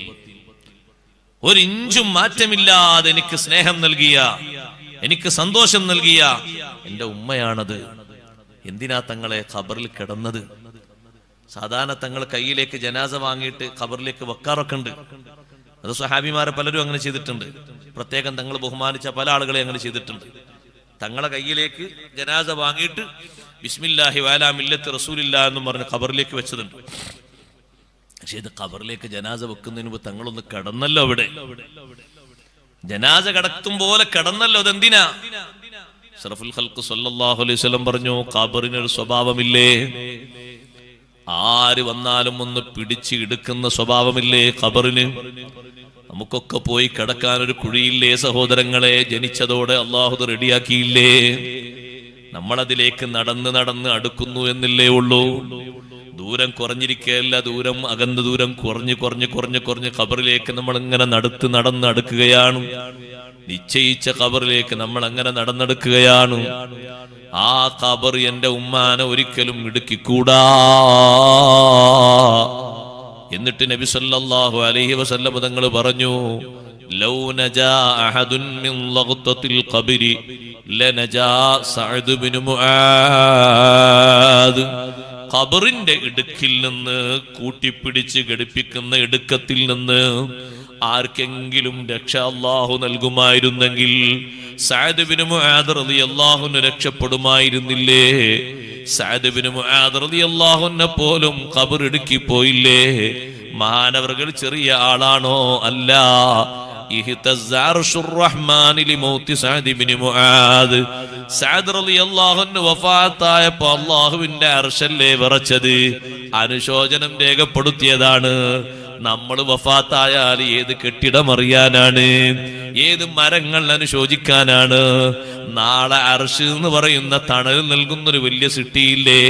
ഒരിഞ്ചും മാറ്റമില്ലാതെ എനിക്ക് സ്നേഹം നൽകിയ, എനിക്ക് സന്തോഷം നൽകിയ എന്റെ ഉമ്മയാണത്. എന്തിനാ തങ്ങളെ ഖബറിൽ കിടന്നത്? സാധാരണ തങ്ങൾ കയ്യിലേക്ക് ജനാസ വാങ്ങിയിട്ട് ഖബറിലേക്ക് വെക്കാറൊക്കെ ഉണ്ട്. അത് സ്വഹാബിമാരെ പലരും അങ്ങനെ ചെയ്തിട്ടുണ്ട്. പ്രത്യേകം തങ്ങൾ ബഹുമാനിച്ച പല ആളുകളെ അങ്ങനെ ചെയ്തിട്ടുണ്ട്. തങ്ങളെ കയ്യിലേക്ക് ജനാസ വാങ്ങിയിട്ട് ബിസ്മില്ലാഹി വഅലാ മില്ലത്തി റസൂലില്ലാ എന്നും പറഞ്ഞ് ഖബറിലേക്ക് വെച്ചതുണ്ട്. പക്ഷെ ഇത് ഖബറിലേക്ക് ജനാസ വെക്കുന്നതിന് മുമ്പ് തങ്ങളൊന്ന് കിടന്നല്ലോ. അവിടെ ജനാസ കിടത്തും പോലെ കിടന്നല്ലോ. അതെന്തിനാ? അഷ്റഫുൽ ഖൽഖ് സ്വല്ലല്ലാഹു അലൈഹി വസല്ലം പറഞ്ഞു, ഖബറിനൊരു സ്വഭാവമില്ലേ? ആര് വന്നാലും ഒന്ന് പിടിച്ച് എടുക്കുന്ന സ്വഭാവമില്ലേ ഖബറിന്? നമുക്കൊക്കെ പോയി കിടക്കാൻ ഒരു കുഴിയില്ലേ സഹോദരങ്ങളെ? ജനിച്ചതോടെ അള്ളാഹു റെഡിയാക്കിയില്ലേ? നമ്മളതിലേക്ക് നടന്ന് നടന്ന് അടുക്കുന്നു എന്നില്ലേ ഉള്ളൂ. ദൂരം കുറഞ്ഞിരിക്കുകയല്ല, ദൂരം അകന്ന ദൂരം കുറഞ്ഞ് കുറഞ്ഞ് കുറഞ്ഞ് കുറഞ്ഞ് ഖബറിലേക്ക് നമ്മൾ ഇങ്ങനെ നടന്ന് അടുക്കുകയാണ്. നിശ്ചയിച്ച ഖബറിലേക്ക് നമ്മൾ അങ്ങനെ നടന്നെടുക്കുകയാണ്. ആ ഖബർ എന്റെ ഉമ്മാനെ ഒരിക്കലും ഇടുക്കിക്കൂടാ. എന്നിട്ട് നബി സല്ലല്ലാഹു അലൈഹി വസല്ലം തങ്ങൾ പറഞ്ഞു, ലൗ നജാ അഹദുൻ മിൻ ലഗ്തത്തിൽ ഖബരി ലനജാ സഅദ് ബിൻ മുആദ്. ഖബറിന്റെ ഇടുക്കിൽ നിന്ന്, കൂട്ടിപ്പിടിച്ച് ഘടിപ്പിക്കുന്ന ഇടുക്കത്തിൽ നിന്ന് ആർക്കെങ്കിലും രക്ഷ അല്ലാഹു നൽകുമായിരുന്നെങ്കിൽ സഅദ് ബിൻ മുആദ് റളിയല്ലാഹു അൻഹു രക്ഷപ്പെടുമായിരുന്നില്ലേ? സഅദ് ബിൻ മുആദ് റളിയല്ലാഹു അൻഹു പോലും ഖബർ ഇടുക്കി പോയില്ലേ? മഹാനവറുകൾ ചെറിയ ആളാണോ? അല്ല. ഇഹ്തസ്സ അർശുർ Rahmani ലിമൗതി Saad bin Muadh. Saad റളിയല്ലാഹു അൻഹു വഫാത്തായപ്പോൾ അല്ലാഹുവിന്റെ അർശല്ലേ വിറച്ചത്? അനുശോചനം രേഖപ്പെടുത്തിയതാണ്. നമ്മൾ വഫാത്തായാൽ ഏത് കെട്ടിടം അറിയാനാണ്? ഏത് മരങ്ങൾ അനുശോചിക്കാനാണ്? നാളെ അർശ് എന്ന് പറയുന്ന തണൽ നൽകുന്നൊരു വലിയ സൃഷ്ടിയില്ലേ?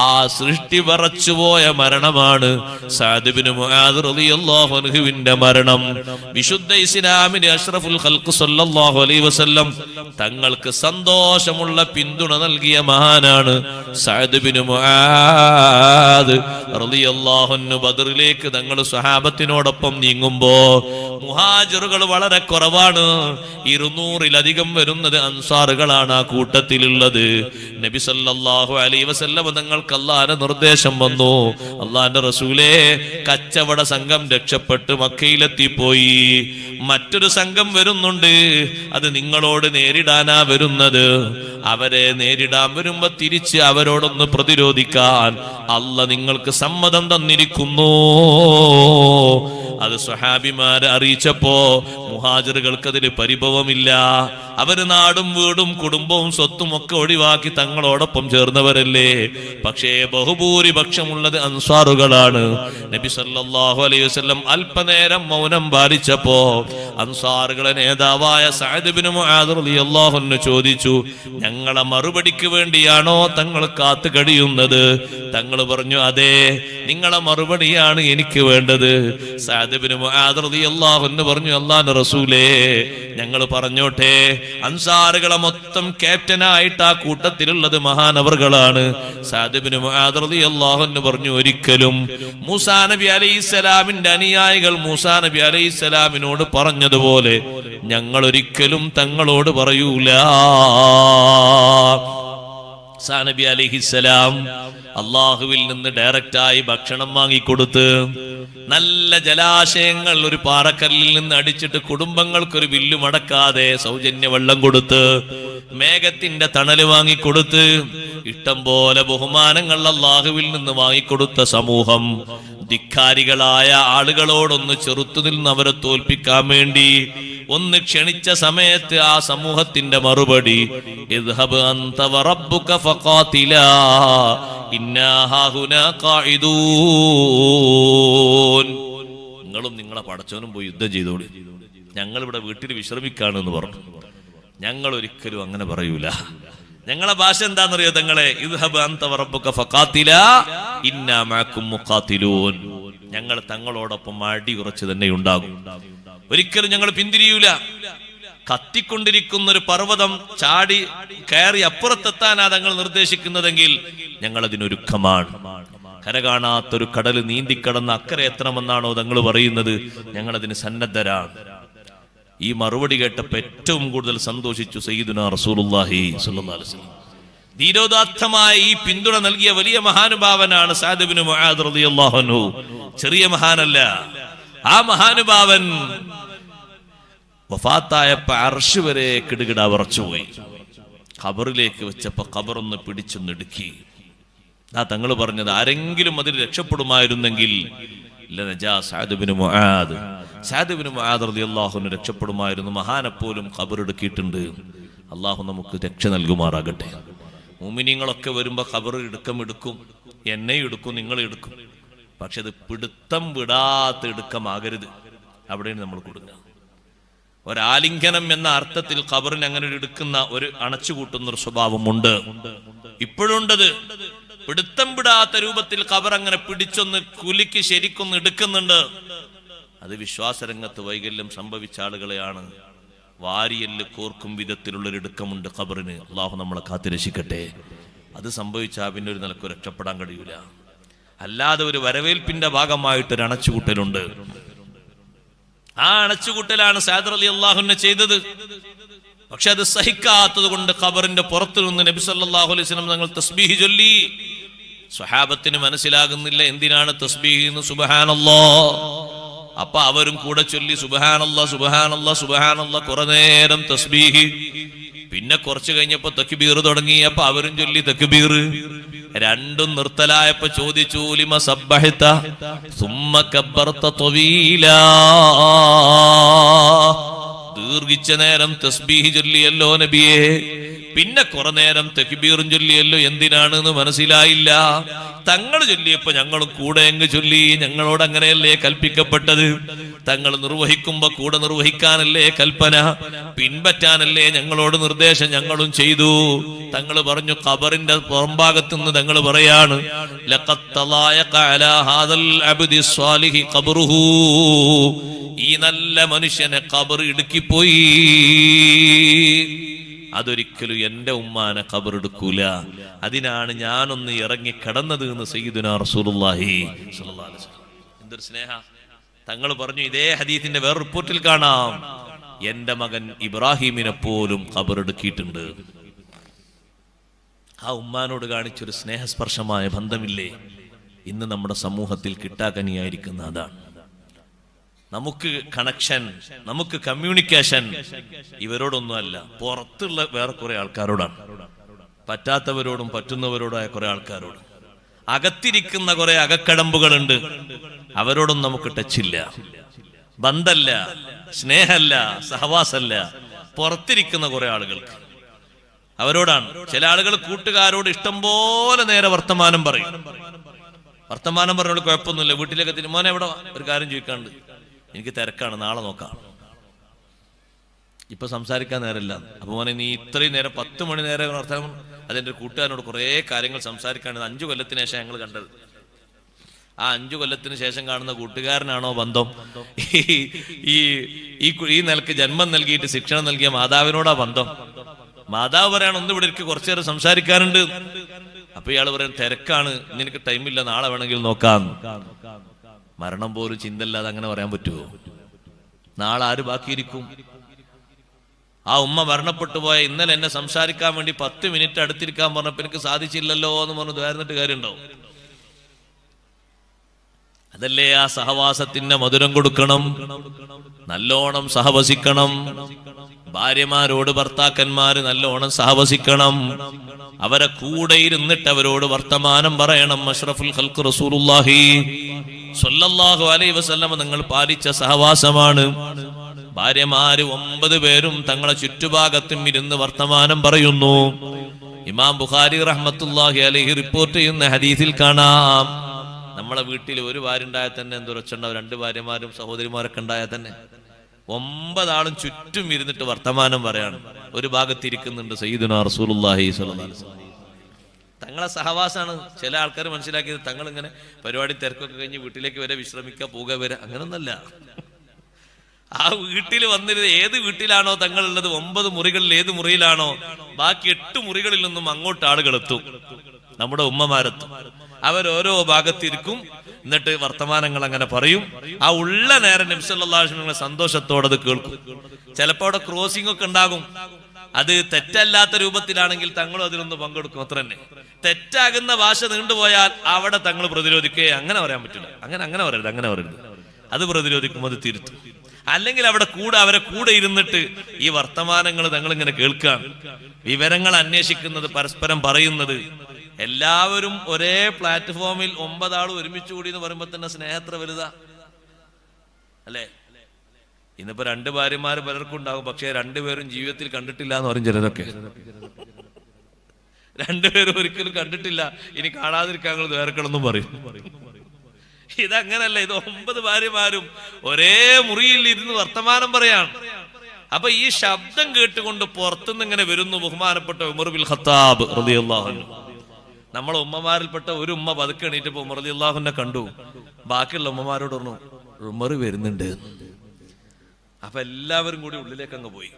ആ സൃഷ്ടി വിറച്ചുപോയ മരണമാണ് സഅദ് ബിൻ മുആദ് റളിയല്ലാഹു അൻഹുവിന്റെ മരണം. വിശുദ്ധ ഇസ്ലാമിന്റെ അഷ്റഫുൽ ഖൽഖ് സ്വല്ലല്ലാഹു അലൈഹി വസല്ലം തങ്ങൾക്ക് സന്തോഷമുള്ള പിന്തുണ നൽകിയ മഹാനാണ് സഅദ് ബിൻ മുആദ് റളിയല്ലാഹു അൻഹു. ബദറിലേക്ക് തങ്ങൾ സ്വഹാബത്തിനോടൊപ്പം നീങ്ങുമ്പോ മുഹാജിറുകൾ വളരെ കുറവാണ്. 200-ലധികം വരുന്നത് അൻസാറുകളാണ് ആ കൂട്ടത്തിലുള്ളത്. നബി സല്ലല്ലാഹു അലൈഹി വസല്ലം തങ്ങൾക്ക് അല്ലാഹുവിന്റെ നിർദ്ദേശം വന്നു, അല്ലാഹുവിന്റെ റസൂലേ, കച്ചവട സംഘം രക്ഷപ്പെട്ട് മക്കയിലെത്തിപ്പോയി. മറ്റൊരു സംഘം വരുന്നുണ്ട്. അത് നിങ്ങളോട് നേരിടാനാ വരുന്നത്. അവരെ നേരിടാൻ വരുമ്പോ തിരിച്ച് അവരോടൊന്ന് പ്രതിരോധിക്കാൻ അല്ലാഹ് നിങ്ങൾക്ക് സമ്മതം തന്നിരിക്കുന്നു. അത് സ്വഹാബിമാരെ അറിയിച്ചപ്പോ മുഹാജിറുകൾക്ക് അതിൽ പരിഭവമില്ല. അവര് നാടും വീടും കുടുംബവും സ്വത്തും ഒക്കെ ഒഴിവാക്കി തങ്ങളോടൊപ്പം ചേർന്നവരല്ലേ. പക്ഷേ ബഹുഭൂരിപക്ഷമുള്ളത് അൻസാറുകളാണ്. നബി സല്ലല്ലാഹു അലൈഹി വസല്ലം അല്പനേരം മൗനം പാലിച്ചപ്പോ അൻസാറുകളെ നേതാവായ സഅദ് ഇബ്നു മുആദ് റളിയല്ലാഹു അൻഹു ചോദിച്ചു, ഞങ്ങളെ മറുപടിക്ക് വേണ്ടിയാണോ തങ്ങൾ കാത്തു കഴിയുന്നത്? തങ്ങൾ പറഞ്ഞു, അതെ, നിങ്ങളെ മറുപടിയാണ് എനിക്ക് വേണ്ടത്. സഅദ് ഇബ്നു മുആദ് റളിയല്ലാഹു അൻഹു പറഞ്ഞു, അല്ലാഹുവിന്റെ റസൂലേ, ഞങ്ങൾ പറഞ്ഞോട്ടെ. അൻസാറുകളെ മൊത്തം ക്യാപ്റ്റനായിട്ട് ആ കൂട്ടത്തിലുള്ളത് മഹാനവറുകളാണ്. സഅദ് ഇബ്നു മുആദ് റളിയല്ലാഹു അൻഹു പറഞ്ഞു, ഒരിക്കലും മൂസാ നബി അലൈഹിസ്സലാമിന്റെ അനുയായികൾ മൂസാ നബി അലൈഹിസ്സലാമിനോട് പറഞ്ഞതുപോലെ ഞങ്ങൾ ഒരിക്കലും തങ്ങളോട് പറയൂല. മൂസാ നബി അലൈഹിസ്സലാം അള്ളാഹുവിൽ നിന്ന് ഡയറക്റ്റായി ഭക്ഷണം വാങ്ങിക്കൊടുത്ത്, നല്ല ജലാശയങ്ങൾ ഒരു പാറക്കല്ലിൽ നിന്ന് അടിച്ചിട്ട് കുടുംബങ്ങൾക്കൊരു വില്ലു മടക്കാതെ സൗജന്യ വെള്ളം കൊടുത്ത്, മേഘത്തിന്റെ തണല് വാങ്ങിക്കൊടുത്ത്, ഇഷ്ടം പോലെ ബഹുമാനങ്ങൾ അള്ളാഹുവിൽ നിന്ന് വാങ്ങിക്കൊടുത്ത സമൂഹം ധിക്കാരികളായ ആളുകളോടൊന്ന് ചെറുത്തു നിന്ന് അവരെ തോൽപ്പിക്കാൻ വേണ്ടി ഒന്ന് ക്ഷണിച്ച സമയത്ത് ആ സമൂഹത്തിന്റെ മറുപടി, ഇദ്ഹബ് അൻത വറബ്ബുക ഫഖാതിലാ ഇന്നാ ഹാഹുനാ ഖാഇദൂൻ. നിങ്ങളും നിങ്ങളെ പടച്ചവനും പോയി യുദ്ധം ചെയ്തോളി, ഞങ്ങൾ ഇവിടെ വീട്ടിൽ വിശ്രമിക്കാണെന്ന് പറഞ്ഞു. ഞങ്ങൾ ഒരിക്കലും അങ്ങനെ പറയൂല. ഞങ്ങളെ ഭാഷ എന്താണെന്നറിയോ തങ്ങളെ? ഇദ്ഹബ് അൻത വറബ്ബുക ഫഖാതിലാ ഇന്നാ മഅകും മുഖാതിലൂൻ. ഞങ്ങൾ തങ്ങളോടൊപ്പം അടി ഉറച്ചു തന്നെ ഉണ്ടാകും, ഒരിക്കലും ഞങ്ങൾ പിന്തിരിയൂല. കത്തിക്കൊണ്ടിരിക്കുന്ന ഒരു പർവ്വതം ചാടി കയറി അപ്പുറത്തെത്താനാ തങ്ങൾ നിർദ്ദേശിക്കുന്നതെങ്കിൽ ഞങ്ങൾ അതിനൊരുക്കമാണ്. കര കാണാത്തൊരു കടൽ നീന്തിക്കടന്ന് അക്കരെ എത്തണമെന്നാണോ തങ്ങൾ പറയുന്നത്? ഞങ്ങൾ അതിന് സന്നദ്ധരാണ്. ഈ മറുപടി കേട്ടപ്പോൾ ഏറ്റവും കൂടുതൽ സന്തോഷിച്ചു സയ്യിദുനാ റസൂലുള്ളാഹി സ്വല്ലല്ലാഹു അലൈഹി വസല്ലം. ധീരോദാത്തമായ ഈ പിന്തുണ നൽകിയ വലിയ മഹാനുഭാവനാണ് സഅദ് ഇബ്നു മുആദ് റളിയല്ലാഹു അൻഹു. ചെറിയ മഹാനല്ല. ആ മഹാനുഭാവൻ വഫാത്തായപ്പോ അർശ് വരെ കിടുകിട വിറച്ചുപോയി. ഖബറിലേക്ക് വെച്ചപ്പോ ഖബറൊന്ന് പിടിച്ചൊന്നിടുക്കി. ആ തങ്ങൾ പറഞ്ഞത്, ആരെങ്കിലും അതിൽ രക്ഷപ്പെടുമായിരുന്നെങ്കിൽ സഅദ് ഇബ്നു മുആദ് റളിയല്ലാഹു അൻഹു രക്ഷപ്പെടുമായിരുന്നു. മഹാനെപ്പോലും ഖബറെടുക്കിയിട്ടുണ്ട്. അള്ളാഹു നമുക്ക് രക്ഷ നൽകുമാറാകട്ടെ. മുഅ്മിനീങ്ങളൊക്കെ വരുമ്പോ ഖബർ എടുക്കും, എന്നെ എടുക്കും, നിങ്ങൾ എടുക്കും. പക്ഷെ അത് പിടുത്തം വിടാത്ത എടുക്കമാകരുത്. അവിടെയാണ് നമ്മൾ കൊടുക്കുക. ഒരാലിംഗനം എന്ന അർത്ഥത്തിൽ ഖബറിന് അങ്ങനെ ഒരു എടുക്കുന്ന ഒരു അണച്ചുകൂട്ടുന്ന ഒരു സ്വഭാവമുണ്ട്, ഇപ്പോഴുണ്ടത്. പിടുത്തം വിടാത്ത രൂപത്തിൽ ഖബർ അങ്ങനെ പിടിച്ചൊന്ന് കുലുക്കി ശരിക്കൊന്ന് എടുക്കുന്നുണ്ട്. അത് വിശ്വാസരംഗത്ത് വൈകല്യം സംഭവിച്ച ആളുകളെയാണ്. വാരിയല് കോർക്കും വിധത്തിലുള്ളൊരു ഇടുക്കമുണ്ട് ഖബറിന്. അള്ളാഹു നമ്മളെ കാത്തുരക്ഷിക്കട്ടെ. അത് സംഭവിച്ചാൽ പിന്നെ ഒരു നിലക്ക് രക്ഷപ്പെടാൻ കഴിയൂല. അല്ലാതെ ഒരു വരവേൽപ്പിന്റെ ഭാഗമായിട്ടൊരു അണച്ചുകൂട്ടലുണ്ട്. ആ അണച്ചുകൂട്ടലാണ് സഅദ് റളിയല്ലാഹു അൻഹു ചെയ്തത്. പക്ഷെ അത് സഹിക്കാത്തത് കൊണ്ട് ഖബറിന്റെ പുറത്തു നിന്ന് നബി സല്ലല്ലാഹു അലൈഹി വസല്ലം തങ്ങൾ തസ്ബീഹ് ചൊല്ലി. സ്വഹാബത്തിന് മനസ്സിലാകുന്നില്ല എന്തിനാണ് തസ്ബീഹ് എന്ന്. സുബ്ഹാനല്ലാഹ്. അപ്പൊ അവരും കൂടെ ചൊല്ലി സുബ്ഹാനല്ലാഹ് സുബ്ഹാനല്ലാഹ് സുബ്ഹാനല്ലാഹ്. കുറെ നേരം തസ്ബീഹ്. പിന്നെ കുറച്ചു കഴിഞ്ഞപ്പോ തക്ബീർ തുടങ്ങി. അപ്പൊ അവരും ചൊല്ലി തക്ബീർ. രണ്ടും നിർത്തലായപ്പോ ചോദിച്ചു, ലിമ സബ്ബഹത സുമ്മ കബ്ബർത തവീലാ. ദീർഘിച്ച നേരം തസ്ബീഹ് ചൊല്ലിയല്ലോ നബിയെ, പിന്നെ കുറെ നേരം തക്ബീറും ചൊല്ലിയല്ലോ, എന്തിനാണെന്ന് മനസ്സിലായില്ല. തങ്ങൾ ചൊല്ലിയപ്പോ ഞങ്ങളും കൂടെ അങ്ങ് ചൊല്ലി. ഞങ്ങളോട് അങ്ങനെയല്ലേ കൽപ്പിക്കപ്പെട്ടത്? തങ്ങൾ നിർവഹിക്കുമ്പോ കൂടെ നിർവഹിക്കാനല്ലേ കൽപ്പന, പിൻപറ്റാനല്ലേ ഞങ്ങളോട് നിർദ്ദേശം. ഞങ്ങളും ചെയ്തു. തങ്ങൾ പറഞ്ഞു, ഖബറിന്റെ പുറംഭാഗത്ത് നിന്ന് തങ്ങൾ പറയാണ്, ലഖദ് തളായഖ അലാ ഹാദൽ അബ്ദി സ്വാലിഹി ഖബ്റുഹു. ഈ നല്ല മനുഷ്യനെ ഖബർ ഇടുക്കിപ്പോയി. അതൊരിക്കലും എന്റെ ഉമ്മാനെ ഖബർ എടുക്കൂല. അതിനാണ് ഞാനൊന്ന് ഇറങ്ങി കിടന്നത് എന്ന് സയ്യിദുനാ റസൂലുള്ളാഹി സ്വല്ലല്ലാഹു അലൈഹി വസല്ലം. എന്തൊരു സ്നേഹ! തങ്ങൾ പറഞ്ഞു, ഇതേ ഹദീസിന്റെ വേറെ റിപ്പോർട്ടിൽ കാണാം, എന്റെ മകൻ ഇബ്രാഹിമിനെ പോലും ഖബർ എടുക്കിയിട്ടുണ്ട്. ആ ഉമ്മാനോട് കാണിച്ചൊരു സ്നേഹസ്പർശമായ ബന്ധമില്ലേ ഇന്ന് നമ്മുടെ സമൂഹത്തിൽ കിട്ടാക്കനിയായിരിക്കുന്ന? അതാണ് നമുക്ക് കണക്ഷൻ, നമുക്ക് കമ്മ്യൂണിക്കേഷൻ. ഇവരോടൊന്നുമല്ല, പുറത്തുള്ള വേറെ കുറെ ആൾക്കാരോടാണ്. പറ്റാത്തവരോടും പറ്റുന്നവരോടായ കുറെ ആൾക്കാരോട്. അകത്തിരിക്കുന്ന കുറെ അകക്കടമ്പുകളുണ്ട്, അവരോടൊന്നും നമുക്ക് ടച്ചില്ല, ബന്ധമല്ല, സ്നേഹമല്ല, സഹവാസമല്ല. പുറത്തിരിക്കുന്ന കുറെ ആളുകൾക്ക് അവരോടാണ്. ചില ആളുകൾ കൂട്ടുകാരോട് ഇഷ്ടം പോലെ നേരെ വർത്തമാനം പറയും. വർത്തമാനം പറഞ്ഞോട് കുഴപ്പമൊന്നുമില്ല. വീട്ടിലേക്ക് എത്തി, മോനെ എവിടെ ഒരു കാര്യം ചോദിക്കാണ്ട്, എനിക്ക് തിരക്കാണ്, നാളെ നോക്കാം, ഇപ്പൊ സംസാരിക്കാൻ നേരമില്ല. അപ്പൊ മോനെ നീ ഇത്രയും നേരം 10 മണി നേരം വർത്തമാനം. അതെന്റെ കൂട്ടുകാരനോട് കുറെ കാര്യങ്ങൾ സംസാരിക്കാണ്. 5 കൊല്ലത്തിന് ശേഷം ഞങ്ങൾ കണ്ടത്. ആ 5 കൊല്ലത്തിന് ശേഷം കാണുന്ന കൂട്ടുകാരനാണോ ബന്ധം? ഈ നിലക്ക് ജന്മം നൽകിയിട്ട് ശിക്ഷണം നൽകിയ മാതാവിനോടാ ബന്ധം? മാതാവ് പറയാണ് ഒന്ന് ഇവിടെ കുറച്ചു നേരം സംസാരിക്കാറുണ്ട്. അപ്പൊ ഇയാൾ പറയാൻ തിരക്കാണ്, നിനക്ക് ടൈമില്ല, നാളെ വേണമെങ്കിൽ നോക്കാം. മരണം പോലും ചിന്തല്ലാതെ അങ്ങനെ പറയാൻ പറ്റുമോ? നാളെ ആര് ബാക്കിയിരിക്കും? ആ ഉമ്മ മരണപ്പെട്ടു പോയ ഇന്നലെ എന്നെ സംസാരിക്കാൻ വേണ്ടി 10 മിനിറ്റ് അടുത്തിരിക്കാൻ പറഞ്ഞപ്പോ എനിക്ക് സാധിച്ചില്ലല്ലോ എന്ന് പറഞ്ഞു ദ്വാരുന്നിട്ട് കാര്യമുണ്ടോ? അതല്ലേ ആ സഹവാസത്തിന്റെ മധുരം കൊടുക്കണം, നല്ലോണം സഹവസിക്കണം. ഭാര്യമാരോട് ഭർത്താക്കന്മാര് നല്ലോണം സഹവസിക്കണം, അവരെ കൂടെ ഇരുന്നിട്ട് അവരോട് വർത്തമാനം പറയണം. അഷ്റഫുൽ ഖൽഖ് റസൂലുള്ളാഹി സ്വല്ലല്ലാഹു അലൈഹി വസല്ലം നിങ്ങൾ പാലിച്ച സഹവാസമാണ്. ഭാര്യമാര് 9 പേരും തങ്ങളെ ചുറ്റുഭാഗത്തും ഇരുന്ന് വർത്തമാനം പറയുന്നു. ഇമാം ബുഖാരി റഹ്മത്തുള്ളാഹി അലൈഹി റിപ്പോർട്ട് ചെയ്യുന്ന ഹദീസിൽ കാണാം, നമ്മളെ വീട്ടിൽ ഒരു ഭാര്യ ഉണ്ടായാൽ തന്നെ എന്തൊരച്ചുണ്ടാവും, 2 ഭാര്യമാരും സഹോദരിമാരൊക്കെ ഉണ്ടായാൽ തന്നെ 9 ആളും ചുറ്റും ഇരുന്നിട്ട് വർത്തമാനം പറയാണ്. ഒരു ഭാഗത്തിരിക്കുന്നുണ്ട് സയ്യിദുനാ റസൂലുള്ളാഹി സ്വല്ലല്ലാഹു അലൈഹി വസല്ലം. തങ്ങളെ സഹവാസാണ്. ചില ആൾക്കാർ മനസ്സിലാക്കിയത് തങ്ങൾ ഇങ്ങനെ പരിപാടി തിരക്കൊക്കെ കഴിഞ്ഞ് വീട്ടിലേക്ക് വരെ വിശ്രമിക്കുക, പോവുക, വരെ, അങ്ങനൊന്നല്ല. ആ വീട്ടിൽ വന്നിരുന്നത് ഏത് വീട്ടിലാണോ തങ്ങളുള്ളത്, 9 മുറികളിൽ ഏത് മുറിയിലാണോ, ബാക്കി 8 മുറികളിൽ നിന്നും അങ്ങോട്ട് ആളുകൾ എത്തും. നമ്മുടെ ഉമ്മമാരെത്തും. അവരോരോ ഭാഗത്തിരിക്കും. എന്നിട്ട് വർത്തമാനങ്ങൾ അങ്ങനെ പറയും. ആ ഉള്ള നേരം നബി സല്ലല്ലാഹു അലൈഹി വസല്ലം സന്തോഷത്തോടെ അത് കേൾക്കും. ചിലപ്പോൾ അവിടെ ക്രോസിംഗ് ഒക്കെ ഉണ്ടാകും. അത് തെറ്റല്ലാത്ത രൂപത്തിലാണെങ്കിൽ തങ്ങളും അതിലൊന്ന് പങ്കെടുക്കും, അത്ര തന്നെ. തെറ്റാകുന്ന ഭാഷ നീണ്ടുപോയാൽ അവിടെ തങ്ങൾ പ്രതിരോധിക്കുകയെ അങ്ങനെ പറയാൻ പറ്റില്ല. അങ്ങനെ പറയരുത്. അത് പ്രതിരോധിക്കും, അത് തിരുത്തും. അല്ലെങ്കിൽ അവരെ കൂടെ ഇരുന്നിട്ട് ഈ വർത്തമാനങ്ങൾ തങ്ങളിങ്ങനെ കേൾക്കാം, വിവരങ്ങൾ അന്വേഷിക്കുന്നത്, പരസ്പരം പറയുന്നത്. എല്ലാവരും ഒരേ പ്ലാറ്റ്ഫോമിൽ 9 ആളും ഒരുമിച്ച് കൂടി എന്ന് പറയുമ്പോ തന്നെ സ്നേഹത്ര വലുതാ അല്ലേ? ഇന്നിപ്പോ 2 ഭാര്യമാര് പലർക്കും ഉണ്ടാകും, പക്ഷെ 2 പേരും ജീവിതത്തിൽ കണ്ടിട്ടില്ല എന്ന് പറയും ചിലരൊക്കെ. 2 പേരും ഒരിക്കലും കണ്ടിട്ടില്ല, ഇനി കാണാതിരിക്കാൻ വേർക്കണമെന്നും പറയും. ഇതങ്ങനല്ല. ഇത് 9 ഭാര്യമാരും ഒരേ മുറിയിൽ ഇരുന്ന് വർത്തമാനം പറയാണ്. അപ്പൊ ഈ ശബ്ദം കേട്ടുകൊണ്ട് പുറത്തുനിന്ന് ഇങ്ങനെ വരുന്നു ബഹുമാനപ്പെട്ട ഉമർ ബിൻ ഖത്താബ് റളിയല്ലാഹു അൻഹു. നമ്മളെ ഉമ്മമാരിൽപ്പെട്ട ഒരു ഉമ്മ പതുക്കെ എണീറ്റപ്പോ ഉമർ റളിയല്ലാഹു അൻഹു കണ്ടു. ബാക്കിയുള്ള ഉമ്മമാരോട് പറഞ്ഞു ഉമർ വരുന്നുണ്ട്. അപ്പൊ എല്ലാവരും കൂടി ഉള്ളിലേക്ക് അങ്ങ് പോയി.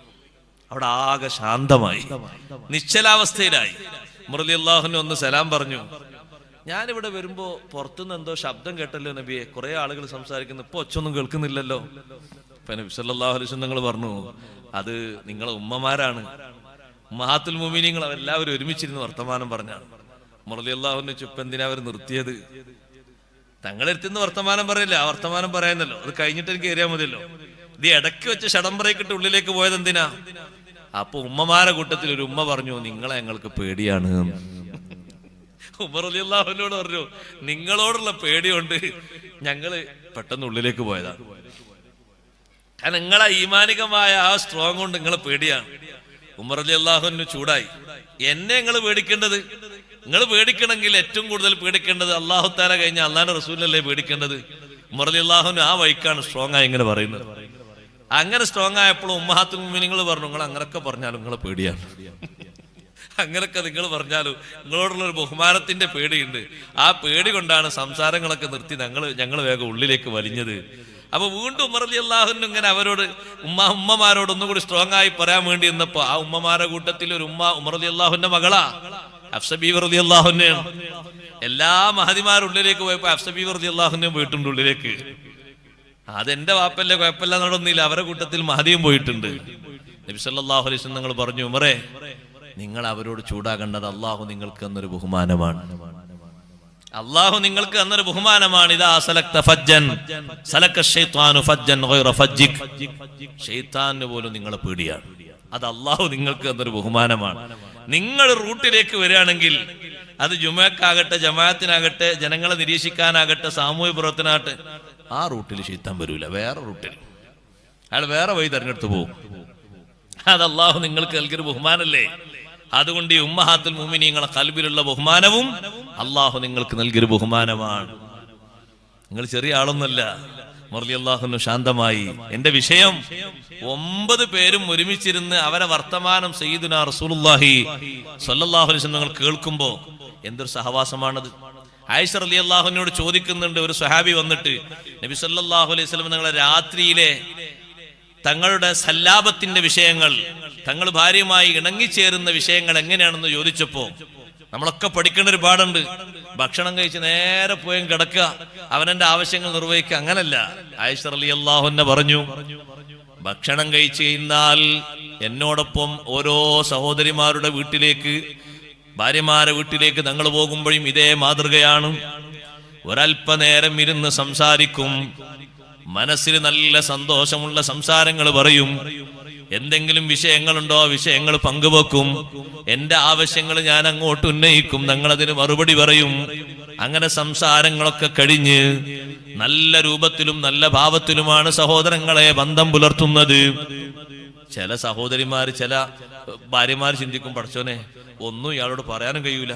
അവിടെ ആകെ ശാന്തമായി, നിശ്ചലാവസ്ഥയിലായി. ഉമർ റളിയല്ലാഹു അൻഹു ഒന്ന് സലാം പറഞ്ഞു. ഞാനിവിടെ വരുമ്പോ പുറത്തുനിന്ന് എന്തോ ശബ്ദം കേട്ടല്ലോ നബിയെ, കുറെ ആളുകൾ സംസാരിക്കുന്നു, ഇപ്പൊ ഒച്ചൊന്നും കേൾക്കുന്നില്ലല്ലോ. അപ്പൊ നബി സല്ലല്ലാഹു അലൈഹി വസല്ലം നിങ്ങൾ പറഞ്ഞു, അത് നിങ്ങളെ ഉമ്മമാരാണ്, ഉമ്മഹാത്തുൽ മുഅ്മിനീങ്ങൾ, അവരെല്ലാവരും ഒരുമിച്ചിരുന്ന് വർത്തമാനം പറഞ്ഞാണ്. ഉമർ റളിയല്ലാഹു അൻഹു ചുപ്പ് എന്തിനാ അവർ നിർത്തിയത്? തങ്ങളെടുത്തുനിന്ന് വർത്തമാനം പറയില്ല, ആ വർത്തമാനം പറയുന്നല്ലോ, അത് കഴിഞ്ഞിട്ട് എനിക്ക് കയറിയാൽ മതിയല്ലോ. ഇത് ഇടയ്ക്ക് വെച്ച് ഷടംബറയിക്കിട്ട് ഉള്ളിലേക്ക് പോയത് എന്തിനാ? അപ്പൊ ഉമ്മമാരെ കൂട്ടത്തിൽ ഒരു ഉമ്മ പറഞ്ഞു, നിങ്ങളെ ഞങ്ങൾക്ക് പേടിയാണ്. ഉമർ റളിയല്ലാഹു അൻഹുവോട് പറഞ്ഞു, നിങ്ങളോടുള്ള പേടിയുണ്ട് ഞങ്ങള് പെട്ടെന്ന് ഉള്ളിലേക്ക് പോയതാണ്. കാരണം നിങ്ങളെ ഈമാനികമായ ആ സ്ട്രോങ് കൊണ്ട് നിങ്ങളെ പേടിയാണ്. ഉമർ റളിയല്ലാഹു അൻഹു ചൂടായി. എന്നെ നിങ്ങൾ പേടിക്കേണ്ടത്, നിങ്ങൾ പേടിക്കണമെങ്കിൽ ഏറ്റവും കൂടുതൽ പേടിക്കേണ്ടത് അല്ലാഹു തആല കഴിഞ്ഞ അല്ലാഹുവിന്റെ റസൂലല്ലേ പേടിക്കേണ്ടത്. ഉമർ റളിയല്ലാഹു അൻഹു ആ വൈക്കാണ് സ്ട്രോങ് ആയി ഇങ്ങനെ പറയുന്നത്. അങ്ങനെ സ്ട്രോങ് ആയപ്പോൾ ഉമ്മഹാത്തുൽ മുഅ്മിനീങ്ങൾ പറഞ്ഞു, നിങ്ങൾ അങ്ങനൊക്കെ പറഞ്ഞാലും നിങ്ങളെ പേടിയാണ്, അങ്ങനൊക്കെ നിങ്ങൾ പറഞ്ഞാലും നിങ്ങളോടുള്ള ഒരു ബഹുമാനത്തിന്റെ പേടിയുണ്ട്. ആ പേടി കൊണ്ടാണ് സംസാരങ്ങളൊക്കെ നിർത്തി ഞങ്ങൾ വേഗം ഉള്ളിലേക്ക് വലിഞ്ഞത്. അപ്പൊ വീണ്ടും ഉമർ റളിയല്ലാഹു അൻഹു ഇങ്ങനെ അവരോട് ഉമ്മമാരോട് ഒന്നുകൂടി സ്ട്രോങ് ആയി പറയാൻ വേണ്ടി എന്നപ്പോ ആ ഉമ്മമാരുടെ കൂട്ടത്തിൽ ഒരു ഉമ്മ ഉമർ റളിയല്ലാഹു അൻഹുവിന്റെ മകളാ, ഹഫ്സ ബീവി റളിയല്ലാഹു അൻഹ. എല്ലാ മഹദിമാരും ഉള്ളിലേക്ക് പോയപ്പോ ഹഫ്സ ബീവി റളിയല്ലാഹു അൻഹ പോയിട്ടുണ്ട് ഉള്ളിലേക്ക്. അതെന്റെ വാപ്പല്ലേ, കുഴപ്പമില്ല നടന്നില്ല, അവരുടെ കൂട്ടത്തിൽ മഹദിയും പോയിട്ടുണ്ട്. നബി സല്ലല്ലാഹു അലൈഹി വസല്ലം നിങ്ങൾ പറഞ്ഞു, ഉമറേ നിങ്ങൾ അവരോട് ചൂടാകേണ്ടത്, അള്ളാഹു നിങ്ങൾക്ക് എന്നൊരു ബഹുമാനമാണ്, അള്ളാഹു നിങ്ങൾക്ക് എന്നൊരു ബഹുമാനമാണ്. ഇദാ സലക്ത ഫജ്ജൻ സലക ശൈത്വാനു ഫജ്ജൻ ഗൈറ ഫജ്ജിക്. ശൈത്താന് പോലും നിങ്ങളെ പേടിയാണ്. അത് അള്ളാഹു നിങ്ങൾക്ക് എന്നൊരു ബഹുമാനമാണ്. നിങ്ങൾ റൂട്ടിലേക്ക് വരികയാണെങ്കിൽ അത് ജുമഅക്കാകട്ടെ, ജമാഅത്തിനാകട്ടെ, ജനങ്ങളെ നിരീക്ഷിക്കാനാകട്ടെ, സാമൂഹ്യ പ്രവർത്തനാകട്ടെ, ആ റൂട്ടിൽ ശൈത്താൻ വരൂല. വേറെ റൂട്ടിൽ അയാൾ വേറെ വഴി തെരഞ്ഞെടുത്ത് പോകും. അത് അള്ളാഹു നിങ്ങൾക്ക് നൽകിയൊരു ബഹുമാനല്ലേ. അതുകൊണ്ട് ഈ ഉമ്മഹാത്തുൽ മുഅ്മിനീങ്ങളെ ഖൽബിലുള്ള ബഹുമാനവും അള്ളാഹു നിങ്ങൾക്ക് നൽകിയൊരു ബഹുമാനമാണ്. നിങ്ങൾ ചെറിയ ആളൊന്നുമല്ല. റളിയല്ലാഹു ശാന്തമായി. എന്റെ വിഷയം 9 പേരും ഒരുമിച്ചിരുന്ന് അവരെ വർത്തമാനം സയ്യിദുനാ റസൂലുള്ളാഹി സ്വല്ലല്ലാഹു അലൈഹി വസല്ലം കേൾക്കുമ്പോ എന്തൊരു സഹവാസമാണത്. ആയിഷ റളിയല്ലാഹുവിനോട് ചോദിക്കുന്നുണ്ട്, ഒരു സ്വഹാബി വന്നിട്ട് നബി സല്ലല്ലാഹു അലൈഹി വസല്ലം നിങ്ങളെ രാത്രിയിലെ തങ്ങളുടെ സല്ലാപത്തിന്റെ വിഷയങ്ങൾ, തങ്ങൾ ഭാര്യയുമായി ഇണങ്ങിച്ചേരുന്ന വിഷയങ്ങൾ എങ്ങനെയാണെന്ന് ചോദിച്ചപ്പോ, നമ്മളൊക്കെ പഠിക്കേണ്ട ഒരു പാടുണ്ട്. ഭക്ഷണം കഴിച്ച് നേരെ പോയും കിടക്കുക, അവനെന്റെ ആവശ്യങ്ങൾ നിർവഹിക്കുക, അങ്ങനല്ല. ആയിഷ റളിയല്ലാഹു അൻഹ പറഞ്ഞു, ഭക്ഷണം കഴിച്ചു കഴിഞ്ഞാൽ എന്നോടൊപ്പം ഓരോ സഹോദരിമാരുടെ വീട്ടിലേക്ക്, ഭാര്യമാരുടെ വീട്ടിലേക്ക് തങ്ങൾ പോകുമ്പോഴും ഇതേ മാതൃകയാണ്. ഒരല്പനേരം ഇരുന്ന് സംസാരിക്കും, മനസ്സിൽ നല്ല സന്തോഷമുള്ള സംസാരങ്ങൾ പറയും, എന്തെങ്കിലും വിഷയങ്ങളുണ്ടോ വിഷയങ്ങൾ പങ്കുവെക്കും, എന്റെ ആവശ്യങ്ങൾ ഞാൻ അങ്ങോട്ട് ഉന്നയിക്കും, ഞങ്ങളതിന് മറുപടി പറയും. അങ്ങനെ സംസാരങ്ങളൊക്കെ കഴിഞ്ഞ് നല്ല രൂപത്തിലും നല്ല ഭാവത്തിലുമാണ് സഹോദരങ്ങളെ ബന്ധം പുലർത്തുന്നത്. ചില സഹോദരിമാര്, ചില ഭാര്യമാർ ചിന്തിക്കും, പഠിച്ചോനെ ഒന്നും ഇയാളോട് പറയാനും കഴിയൂല,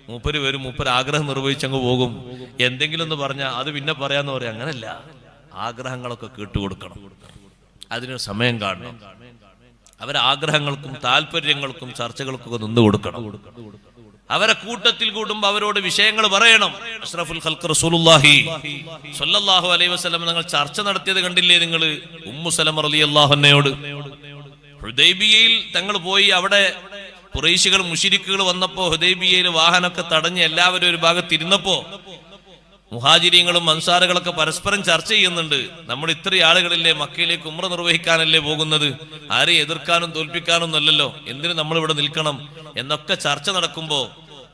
മൂപ്പര് വരും, മൂപ്പര് ആഗ്രഹം നിർവഹിച്ചങ്ങ് പോകും, എന്തെങ്കിലും ഒന്ന് പറഞ്ഞാൽ അത് പിന്നെ പറയാന്ന് പറയാം. അങ്ങനല്ല, ആഗ്രഹങ്ങളൊക്കെ കേട്ടുകൊടുക്കണം, അതിനൊരു സമയം കാണണം. അവരെ ആഗ്രഹങ്ങൾക്കും താല്പര്യങ്ങൾക്കും ചർച്ചകൾക്കും നിന്ന് കൊടുക്കണം. അവരെ കൂട്ടത്തിൽ കൂടുമ്പോ അവരോട് വിഷയങ്ങൾ പറയണം. അഷ്റഫുൽ ഖൽഖ് റസൂലുള്ളാഹി സ്വല്ലല്ലാഹു അലൈഹി വസല്ലം നിങ്ങൾ ചർച്ച നടത്തിയത് കണ്ടില്ലേ നിങ്ങൾ ഉമ്മു സലമ റളിയല്ലാഹു അൻഹയോട്? ഹുദൈബിയയിൽ തങ്ങൾ പോയി, അവിടെ ഖുറൈശികൾ മുശ്രിക്കുകൾ വന്നപ്പോ ഹുദൈബിയയിൽ വാഹനമൊക്കെ തടഞ്ഞ് എല്ലാവരും ഒരു ഭാഗത്ത് ഇരുന്നപ്പോ മുഹാജിരീങ്ങളും അൻസാറുകളൊക്കെ പരസ്പരം ചർച്ച ചെയ്യുന്നുണ്ട്. നമ്മൾ ഇത്രയും ആളുകളില്ലേ മക്കയിലേക്ക് ഉംറ നിർവഹിക്കാനല്ലേ പോകുന്നത്, ആരെയും എതിർക്കാനും തോൽപ്പിക്കാനും അല്ലല്ലോ, എന്തിനു നമ്മൾ ഇവിടെ നിൽക്കണം എന്നൊക്കെ ചർച്ച നടക്കുമ്പോ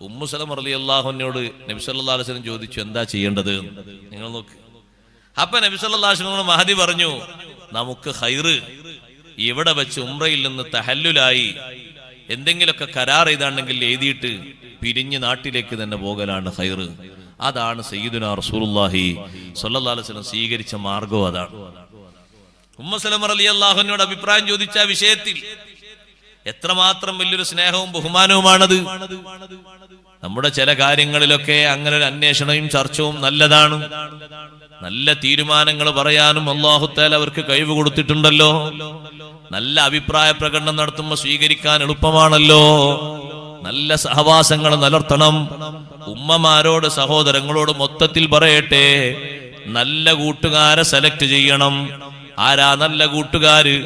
ഉമ്മു സലമ റളിയല്ലാഹു അൻഹയോട് നബി സല്ലല്ലാഹു അലൈഹി വസല്ലം ചോദിച്ചു, എന്താ ചെയ്യേണ്ടത്? നിങ്ങൾ നോക്ക്. അപ്പൊ നബി സല്ലല്ലാഹു അലൈഹി വസല്ലം മഹദി പറഞ്ഞു, നമുക്ക് ഖൈറ് ഇവിടെ വെച്ച് ഉംറയിൽ നിന്ന് തഹല്ലുലായി എന്തെങ്കിലുമൊക്കെ കരാർ ചെയ്താണെങ്കിൽ എഴുതിയിട്ട് പിരിഞ്ഞ് നാട്ടിലേക്ക് തന്നെ പോകലാണ് ഖൈറ്. അതാണ് സയ്യിദുനാ റസൂലുള്ളാഹി സ്വല്ലല്ലാഹു അലൈഹി വസല്ലം സ്വീകരിച്ച മാർഗം. അതാണ്. ഉമ്മു സലമ റളിയല്ലാഹു അൻഹയോട് അഭിപ്രായം ചോദിച്ച വിഷയത്തിൽ എത്രമാത്രം വലിയൊരു സ്നേഹവും ബഹുമാനവുമാണത്. നമ്മുടെ ചില കാര്യങ്ങളിലൊക്കെ അങ്ങനെ ഒരു അന്വേഷണവും ചർച്ചവും നല്ലതാണ്. നല്ല തീരുമാനങ്ങൾ പറയാനും അല്ലാഹു തആല അവർക്ക് കഴിവ് കൊടുത്തിട്ടുണ്ടല്ലോ. നല്ല അഭിപ്രായ പ്രകടനം നടത്തുമ്പോൾ സ്വീകരിക്കാൻ എളുപ്പമാണല്ലോ. നല്ല സഹവാസങ്ങൾ നിലർത്തണം. ഉമ്മമാരോട് സഹോദരങ്ങളോട് മൊത്തത്തിൽ പറയട്ടെ, നല്ല കൂട്ടുകാരെ സെലക്ട് ചെയ്യണം. ആരാ നല്ല കൂട്ടുകാര്?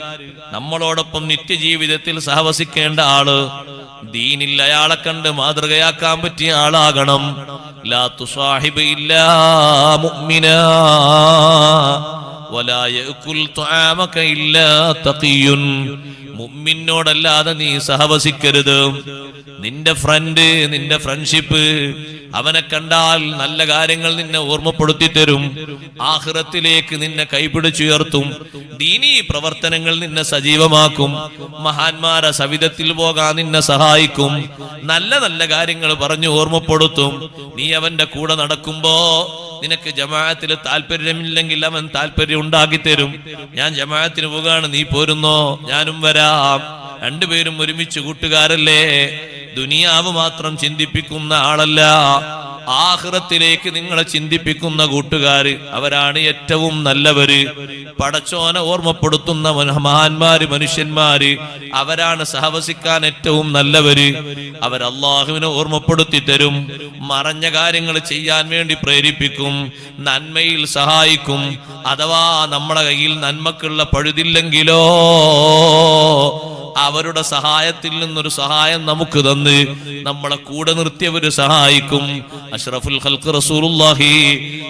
നമ്മളോടൊപ്പം നിത്യജീവിതത്തിൽ സഹവസിക്കേണ്ട ആള്, ദീനിൽ അയാളെ കണ്ട് മാതൃകയാക്കാൻ പറ്റിയ ആളാകണം. ലാ തുസാഹിബ് ഇല്ലാ മുഅ്മിനാ വലാ യഅകുൽ തുആമക ഇല്ലാ തഖിയുൻ. മുഅ്മിനോടല്ലാതെ നീ സഹവസിക്കരുത്. നിന്റെ ഫ്രണ്ട്, നിന്റെ ഫ്രണ്ട്ഷിപ്പ്, അവനെ കണ്ടാൽ നല്ല കാര്യങ്ങൾ നിന്നെ ഓർമ്മപ്പെടുത്തി തരും, ആഖിറത്തിലേക്ക് നിന്നെ കൈപിടിച്ചുയർത്തും, ദീനീ പ്രവർത്തനങ്ങൾ നിന്നെ സജീവമാക്കും, മഹാന്മാരെ സവിധത്തിൽ പോകാൻ നിന്നെ സഹായിക്കും, നല്ല നല്ല കാര്യങ്ങൾ പറഞ്ഞു ഓർമ്മപ്പെടുത്തും. നീ അവന്റെ കൂടെ നടക്കുമ്പോ നിനക്ക് ജമാഅത്തിൽ താല്പര്യമില്ലെങ്കിൽ അവൻ താല്പര്യം ഉണ്ടാക്കി തരും. ഞാൻ ജമാഅത്തിന് പോകാണ്, നീ പോരുന്നോ? ഞാനും വരാം. രണ്ടുപേരും ഒരുമിച്ച് കൂട്ടുകാരല്ലേ. ദുനിയാവ് മാത്രം ചിന്തിപ്പിക്കുന്ന ആളല്ല, ആഖിറത്തിലേക്ക് നിങ്ങളെ ചിന്തിപ്പിക്കുന്ന കൂട്ടുകാര്, അവരാണ് ഏറ്റവും നല്ലവര്. പടച്ചോനെ ഓർമ്മപ്പെടുത്തുന്ന മഹാന്മാര്, മനുഷ്യന്മാര്, അവരാണ് സഹവസിക്കാൻ ഏറ്റവും നല്ലവര്. അവർ അള്ളാഹുവിനെ ഓർമ്മപ്പെടുത്തി തരും, മറഞ്ഞ കാര്യങ്ങൾ ചെയ്യാൻ വേണ്ടി പ്രേരിപ്പിക്കും, നന്മയിൽ സഹായിക്കും. അഥവാ നമ്മളെ കയ്യിൽ നന്മക്കുള്ള പഴുതില്ലെങ്കിലോ അവരുടെ സഹായത്തിൽ നിന്നൊരു സഹായം നമുക്ക് തന്ന് നമ്മളെ കൂടെ നിർത്തിയവര് സഹായിക്കും. അഷ്റഫുൽ ഖൽഖ് റസൂലുള്ളാഹി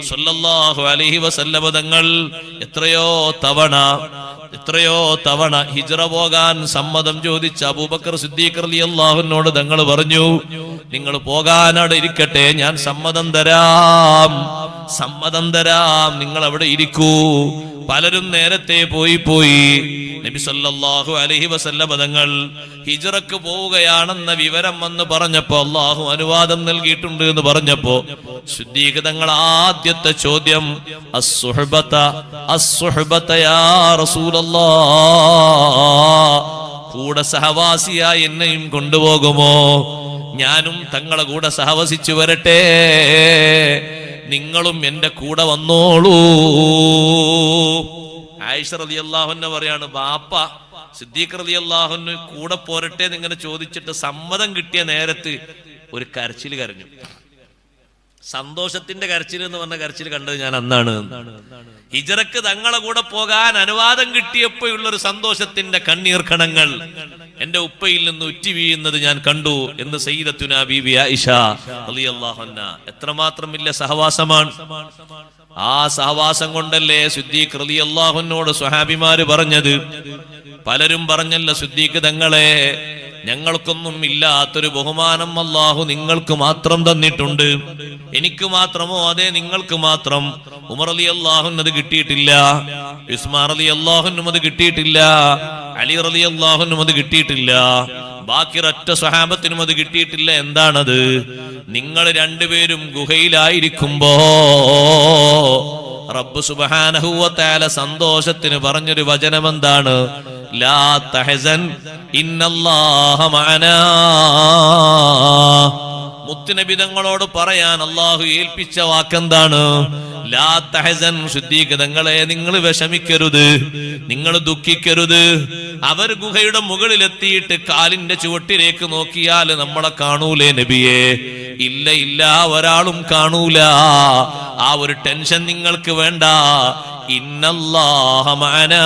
സ്വല്ലല്ലാഹു അലൈഹി വസല്ലം തങ്ങൾ എത്രയോ തവണ ഹിജ്റ പോകാൻ സമ്മതം ചോദിച്ച അബൂബക്കർ സിദ്ദീഖ് റളിയല്ലാഹു അൻഹുവോട് തങ്ങൾ പറഞ്ഞു, നിങ്ങൾ പോകാനവിടെ ഇരിക്കട്ടെ, ഞാൻ സമ്മതം തരാം, നിങ്ങൾ അവിടെ ഇരിക്കൂ. പലരും നേരത്തെ പോയി. നബി സല്ലല്ലാഹു അലൈഹി വസല്ലം തങ്ങൾ ഹിജ്റക്ക് പോവുകയാണെന്ന വിവരം വന്ന് പറഞ്ഞപ്പോ, അല്ലാഹു അനുവാദം നൽകിയിട്ടുണ്ട് എന്ന് പറഞ്ഞപ്പോ, സിദ്ദീഖ് തങ്ങൾ ആദ്യത്തെ ചോദ്യം അസ്സുഹബത യാ റസൂലല്ലാഹ്, കൂടെ സഹവാസിയായി എന്നെയും കൊണ്ടുപോകുമോ? ഞാനും തങ്ങളെ കൂടെ സഹവസിച്ചു വരട്ടെ, നിങ്ങളും എന്റെ കൂടെ വന്നോളൂ. ആയിഷ റളിയല്ലാഹു അൻഹ പറയാണ്, ബാപ്പ സിദ്ദീഖ് റളിയല്ലാഹു അൻഹു കൂടെ പോരട്ടെ എന്നിങ്ങനെ ചോദിച്ചിട്ട് സമ്മതം കിട്ടിയ നേരത്ത് ഒരു കരച്ചിൽ കരഞ്ഞു. സന്തോഷത്തിന്റെ കരച്ചിൽ എന്ന് പറഞ്ഞ കരച്ചിൽ കണ്ടത് ഞാൻ അന്നാണ്. ഹിജ്റക്ക് തങ്ങളെ കൂടെ പോകാൻ അനുവാദം കിട്ടിയപ്പോഴുള്ളൊരു സന്തോഷത്തിന്റെ കണ്ണീർ കണങ്ങൾ എന്റെ ഉപ്പയിൽ നിന്ന് ഉറ്റി വീഴുന്നത് ഞാൻ കണ്ടു എന്ന് സയ്യിദത്തുനാ ബീബി ആയിഷ റളിയല്ലാഹു അൻഹ. എത്രമാത്രം വലിയ സഹവാസമാണ്! ആ സഹവാസം കൊണ്ടല്ലേ സിദ്ദീഖ് റളിയല്ലാഹു അൻഹുവോട് സ്വഹാബിമാര് പറഞ്ഞത്. പലരും പറഞ്ഞല്ല, സിദ്ദീഖ് തങ്ങളെ, ഞങ്ങൾക്കൊന്നും ഇല്ലാത്തൊരു ബഹുമാനം അല്ലാഹു നിങ്ങൾക്ക് മാത്രം തന്നിട്ടുണ്ട്. എനിക്ക് മാത്രമോ? അതെ, നിങ്ങൾക്ക് മാത്രം. ഉമർ റളിയല്ലാഹു അൻഹു അത് കിട്ടിയിട്ടില്ല, ഉസ്മാൻ റളിയല്ലാഹു അൻഹു അത് കിട്ടിയിട്ടില്ല, അലി റളിയല്ലാഹു അൻഹു അത് കിട്ടിയിട്ടില്ല, ബാക്കി ഒറ്റ സ്വഹാബത്തിനും അത് കിട്ടിയിട്ടില്ല. എന്താണത്? നിങ്ങൾ രണ്ടുപേരും ഗുഹയിലായിരിക്കുമ്പോ റബ്ബ് സുബ്ഹാനഹു വ തആല സന്തോഷത്തിന് പറഞ്ഞൊരു വചനം എന്താണ്? ലാ തഹസൻ ഇന്നല്ലാഹ മഅനാ. മുത്തുനബി തങ്ങളോട് പറയാൻ അല്ലാഹു ഏൽപ്പിച്ച വാക്കെന്താണ്? ലാ തഹസൻ, സിദ്ദീഖ് തങ്ങളെ, നിങ്ങൾ വിഷമിക്കരുത്, നിങ്ങൾ ദുഃഖിക്കരുത്. അവർ ഗുഹയുടെ മുകളിലെത്തിയിട്ട് കാലിന്റെ ചുവട്ടിലേക്ക് നോക്കിയാൽ നമ്മളെ കാണൂലേ നബിയെ? ഇല്ല ഇല്ല, ഒരാളും കാണൂല. ആ ഒരു ടെൻഷൻ നിങ്ങൾക്ക് വേണ്ട. ഇന്നല്ലാഹ മഅനാ,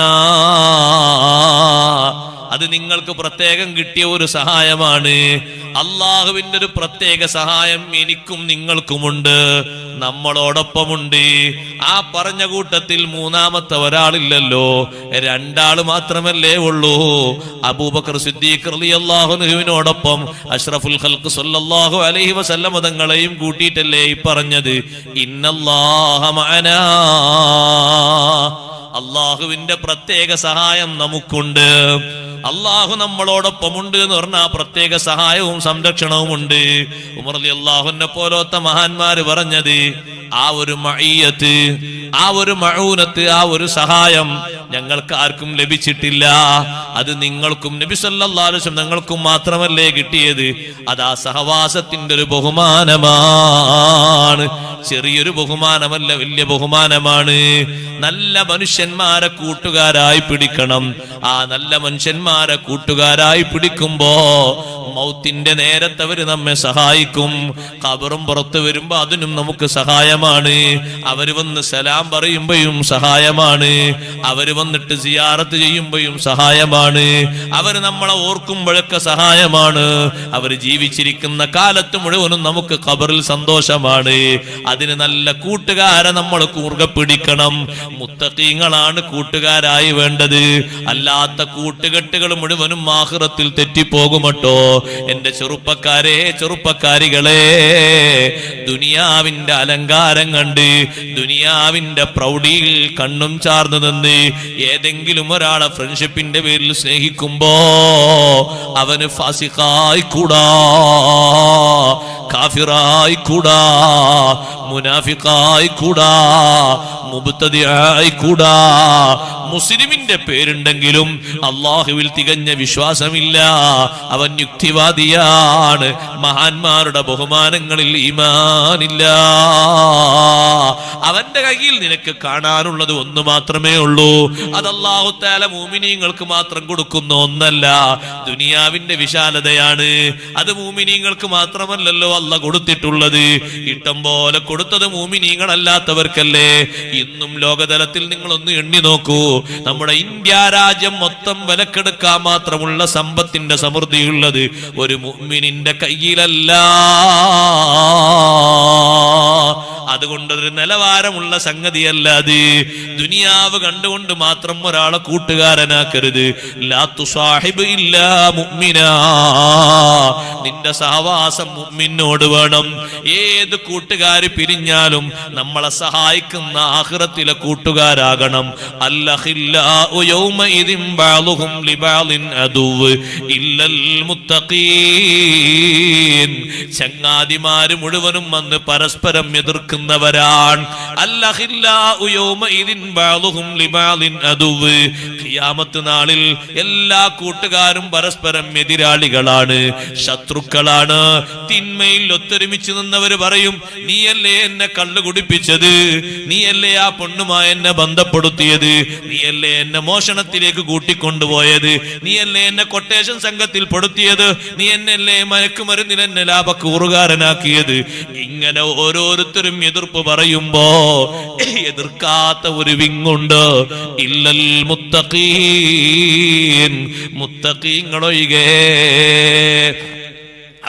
അത് നിങ്ങൾക്ക് പ്രത്യേകം കിട്ടിയ ഒരു സഹായമാണ്. അള്ളാഹുവിന്റെ ഒരു പ്രത്യേക സഹായം എനിക്കും നിങ്ങൾക്കുമുണ്ട്, നമ്മളോടൊപ്പമുണ്ട്. ആ പറഞ്ഞ കൂട്ടത്തിൽ മൂന്നാമത്തെ ഒരാളില്ലല്ലോ, രണ്ടാള് മാത്രമല്ലേ ഉള്ളൂ. അബൂബക്കർ സിദ്ദീഖ് റളിയല്ലാഹു അൻഹുവിനോടൊപ്പം അഷ്റഫുൽ ഖൽഖ് സ്വല്ലല്ലാഹു അലൈഹി വസല്ലം തങ്ങളെയും കൂട്ടിയിട്ടല്ലേ ഈ പറഞ്ഞത് ഇന്നല്ലാഹ മഅനാ. അള്ളാഹുവിന്റെ പ്രത്യേക സഹായം നമുക്കുണ്ട്. അള്ളാഹു നമ്മളോടൊപ്പമുണ്ട് എന്ന് പറഞ്ഞാൽ പ്രത്യേക സഹായവും സംരക്ഷണവും ഉണ്ട്. ഉമർ റളിയല്ലാഹു അൻഹു പോലത്തെ മഹാന്മാര് പറഞ്ഞത്, ആ ഒരു മഈയത്ത്, ആ ഒരു മഊനത്ത്, ആ ഒരു സഹായം ഞങ്ങൾക്ക് ആർക്കും ലഭിച്ചിട്ടില്ല. അത് നിങ്ങൾക്കും നബി സല്ലല്ലാഹു അലൈഹി വസല്ലം ഞങ്ങൾക്കും മാത്രമല്ലേ കിട്ടിയത്. അത് ആ സഹവാസത്തിന്റെ ഒരു ബഹുമാനമാണ്. ചെറിയൊരു ബഹുമാനമല്ല, വലിയ ബഹുമാനമാണ്. നല്ല മനുഷ്യന്മാരെ കൂട്ടുകാരായി പിടിക്കണം. ആ നല്ല മനുഷ്യന്മാരെ കൂട്ടുകാരായി പിടിക്കുമ്പോ മൗത്തിന്റെ നേരത്തെ അവര് നമ്മെ സഹായിക്കും. ഖബറും പുറത്തു വരുമ്പോ അതിനും നമുക്ക് സഹായമാണ്. അവര് വന്ന് സലാം പറയുമ്പോഴും സഹായമാണ്. അവര് വന്നിട്ട് സിയാറത്ത് ചെയ്യുമ്പോഴും സഹായമാണ്. അവര് നമ്മളെ ഓർക്കുമ്പോഴൊക്കെ സഹായമാണ്. അവര് ജീവിച്ചിരിക്കുന്ന കാലത്ത് മുഴുവനും നമുക്ക് ഖബറിൽ സന്തോഷമാണ്. അതിന് നല്ല കൂട്ടുകാരെ നമ്മൾ കൂർഗ പിടിക്കണം. മുത്തഖീങ്ങളാണ് കൂട്ടുകാരായി വേണ്ടത്. അല്ലാത്ത കൂട്ടുകെട്ടുകൾ മുഴുവനും ആഖിറത്തിൽ തെറ്റിപ്പോകുമട്ടോ. എന്റെ ചെറുപ്പക്കാരെ, ചെറുപ്പക്കാരികളെ, ദുനിയാവിന്റെ അലങ്കാരം കണ്ട് ദുനിയാവിന്റെ പ്രൗഢിയിൽ കണ്ണും ചാർന്നു നിന്ന് ഏതെങ്കിലും ഒരാളെ ഫ്രണ്ട്ഷിപ്പിന്റെ പേരിൽ സ്നേഹിക്കുമ്പോ അവന് ഫാസിഖായി കൂടാ, കാഫിറായി കൂടാ, മുനാഫിഖായി കൂടാ, മുബ്തദിആയി കൂടാ. മുസ്ലിമിന്റെ പേരുണ്ടെങ്കിലും അള്ളാഹുവിൽ തികഞ്ഞ വിശ്വാസമില്ല, അവൻ യുക്തിവാദിയാണ്. മഹാന്മാരുടെ ബഹുമാനങ്ങളിൽ ഈമാനില്ല. അവന്റെ കയ്യിൽ നിനക്ക് കാണാനുള്ളത് ഒന്ന് മാത്രമേ ഉള്ളൂ. അത് അല്ലാഹു തആല മുഅ്മിനീങ്ങൾക്ക് മാത്രം കൊടുക്കുന്ന ഒന്നല്ല, ദുനിയാവിന്റെ വിശാലതയാണ്. അത് മുഅ്മിനീങ്ങൾക്ക് മാത്രമല്ലല്ലോ അല്ലാഹു കൊടുത്തിട്ടുള്ളത്. ഇഷ്ടം പോലെ കൊടുത്തത് മുഅ്മിനീങ്ങളല്ലാത്തവർക്കല്ലേ. ഇന്നും ലോകതലത്തിൽ നിങ്ങളൊന്ന് എണ്ണി നോക്കൂ. നമ്മുടെ ഇന്ത്യ രാജ്യം മൊത്തം വിലക്കെടുക്കാൻ മാത്രമുള്ള സമ്പത്തിന്റെ സമൃദ്ധിയുള്ളത് ഒരു മുഅ്മിനിന്റെ കയ്യിലല്ല. അതുകൊണ്ടൊരു നിലവാരമുള്ള സംഗതിയല്ല അത്. ദുനിയാവ് കണ്ടുകൊണ്ട് മാത്രം ഒരാളെ കൂട്ടുകാരനാക്കരുത്. ലാ തുസാഹിബ് ഇല്ലാ മുഅ്മിനാ, നിന്റെ സഹവാസം മുഅ്മിനോട് വേണം. ഏത് കൂട്ടുകാര് പിരിഞ്ഞാലും നമ്മളെ സഹായിക്കുന്ന ആഖിറത്തിലെ കൂട്ടുകാരാകണം. അൽഅഖില്ലാഉ യൗമഇദിൻ ബഅളുഹും ലിബഅളിൻ അദുവ് ഇല്ലൽ മുത്തഖീൻ. ചങ്ങാതിമാര് മുഴുവനും വന്ന് പരസ്പരം എതിർക്കുന്നവരാണ്. അല്ലഖില്ലാഉ യൗമഇദിൻ ബഅദുഹും ലിബഅദിൻ അദുവ്. ഖിയാമത്ത് നാളിൽ എല്ലാ കൂട്ടുകാരും പരസ്പരം എതിരാളികളാണ്, ശത്രുക്കളാണ്. തിന്മയിൽ ഒത്തൊരുമിച്ച് നിന്നവര് പറയും, നീയല്ലേ എന്നെ കള്ളു കുടിപ്പിച്ചത്, നീയല്ലേ ആ പൊണ്ണുമായി എന്നെ ബന്ധപ്പെടുത്തിയത്, നീയല്ലേ എന്നെ മോഷണത്തിലേക്ക് കൂട്ടിക്കൊണ്ടുപോയത്, നീയല്ലേ എന്നെ കൊട്ടേഷൻ സംഘത്തിൽ പെടുത്തിയത്, നീ എന്നല്ലേ മയക്കുമരുന്നിൽ എന്നെ ലാഭക്കൂറുകാരനാക്കിയത്. ഇങ്ങനെ ഓരോരുത്തരും എതിർപ്പ് പറയുമ്പോ എതിർക്കാത്ത ഒരു വിങ്ങുണ്ട്, ഇല്ലൽ മുത്തഖീൻ, മുത്തഖീങ്ങളൊഴികെ.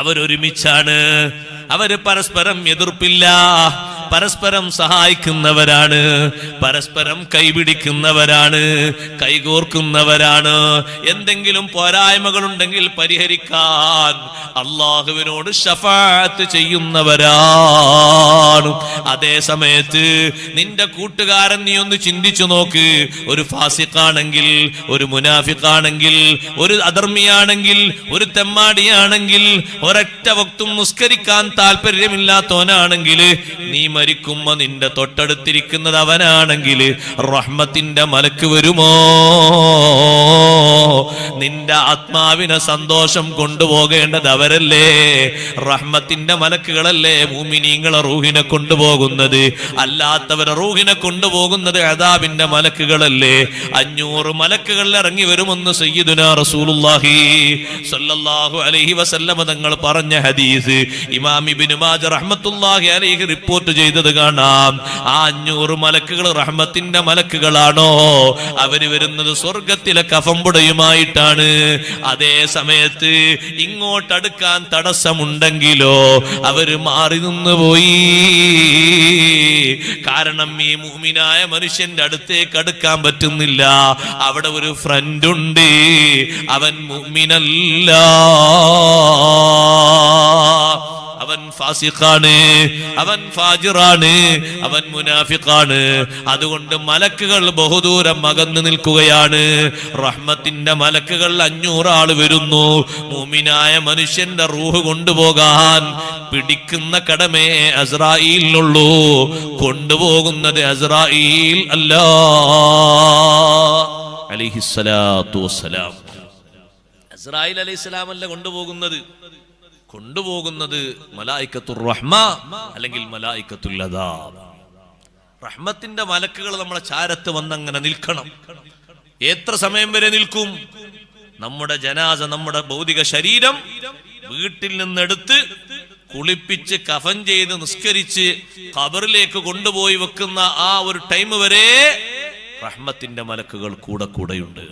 അവരൊരുമിച്ചാണ്, അവര് പരസ്പരം എതിർപ്പില്ല, പരസ്പരം സഹായിക്കുന്നവരാണ്, പരസ്പരം കൈപിടിക്കുന്നവരാണ്, കൈകോർക്കുന്നവരാണ്. എന്തെങ്കിലും പോരായ്മകളുണ്ടെങ്കിൽ പരിഹരിക്കാൻ അള്ളാഹുവിനോട് ശഫാഅത്ത് ചെയ്യുന്നവരാണ്. അതേ സമയത്ത് നിന്റെ കൂട്ടുകാരൻ നീ ഒന്ന് ചിന്തിച്ചു നോക്ക്. ഒരു ഫാസിഖാണെങ്കിൽ, ഒരു മുനാഫിഖാണെങ്കിൽ, ഒരു അധർമ്മിയാണെങ്കിൽ, ഒരു തെമ്മാടിയാണെങ്കിൽ, ഒരൊറ്റ വക്തും നിസ്കരിക്കാൻ താല്പര്യമില്ലാത്തവനാണെങ്കിൽ, നീ മരിക്കുമ്പോ നിന്റെ തൊട്ടടുത്തിരിക്കുന്നത് അവനാണെങ്കിൽ റഹ്മത്തിന്റെ മലക്ക് വരുമോ? നിന്റെ ആത്മാവിനെ സന്തോഷം കൊണ്ടുപോകേണ്ടത് അവരല്ലേ? റഹ്മത്തിന്റെ മലക്കുകളല്ലേ മുഅ്മിനീങ്ങളെ റൂഹിനെ കൊണ്ടുപോകുന്നത്? അല്ലാത്തവരെ റൂഹിനെ കൊണ്ടുപോകുന്നത് അദാബിന്റെ മലക്കുകളല്ലേ? 500 മലക്കുകൾ ഇറങ്ങി വരുമെന്ന് സയ്യിദുനാ റസൂലുള്ളാഹി സ്വല്ലല്ലാഹു അലൈഹി വസല്ലമ തങ്ങൾ പറഞ്ഞ ഹദീസ് ഇമാം ഇബ്നു മാജ റഹ്മത്തുള്ളാഹി അലൈഹി റിപ്പോർട്ട് ചെയ്തത് കാണാം. ആ 500 മലക്കുകൾ റഹ്മത്തിന്റെ മലക്കുകളാണോ? അവര് വരുന്നത് സ്വർഗത്തിലെ കഫംപുടയുമായിട്ടാണ്. അതേ സമയത്ത് ഇങ്ങോട്ടടുക്കാൻ തടസ്സമുണ്ടെങ്കിലോ അവര് മാറി നിന്ന് പോയി. കാരണം ഈ മുഅ്മിനായ മനുഷ്യന്റെ അടുത്തേക്ക് അടുക്കാൻ പറ്റുന്നില്ല. അവിടെ ഒരു ഫ്രണ്ട് ഉണ്ട്, അവൻ മുഅ്മിനല്ല, അവൻ ഫാസിഖാണ്, അവൻ ഫാജിറാണ്, അവൻ മുനാഫിഖാണ്. അതുകൊണ്ട് മലക്കുകൾ ബഹുദൂരം അകന്നു നിൽക്കുകയാണ്. റഹ്മത്തിന്റെ മലക്കുകൾ 500 ആള് വരുന്നു. മുഅ്മിനായ മനുഷ്യന്റെ റൂഹ് കൊണ്ടുപോകാൻ പിടിക്കുന്ന കടമേ അസ്രായീലിനുള്ളൂ, കൊണ്ടുപോകുന്നത് അസ്രായീൽ അല്ല അലൈഹിസ്സലാത്തു വസ്സലാം. അസ്രായീൽ അലൈഹിസ്സലാം അല്ല കൊണ്ടുപോകുന്നത് മലായിക്കത്തുർ റഹ്മ അല്ലെങ്കിൽ മലായിക്കത്തുൽ അദാബ്. റഹ്മത്തിന്റെ മലക്കുകൾ നമ്മളെ ചാരത്ത് വന്നങ്ങനെ നിൽക്കണം. എത്ര സമയം വരെ നിൽക്കും? നമ്മുടെ ജനാസ, നമ്മുടെ ഭൗതിക ശരീരം വീട്ടിൽ നിന്നെടുത്ത് കുളിപ്പിച്ച് കഫൻ ചെയ്ത് നിസ്കരിച്ച് ഖബറിലേക്ക് കൊണ്ടുപോയി വെക്കുന്ന ആ ഒരു ടൈം വരെ റഹ്മത്തിന്റെ മലക്കുകൾ കൂടെയുണ്ട്.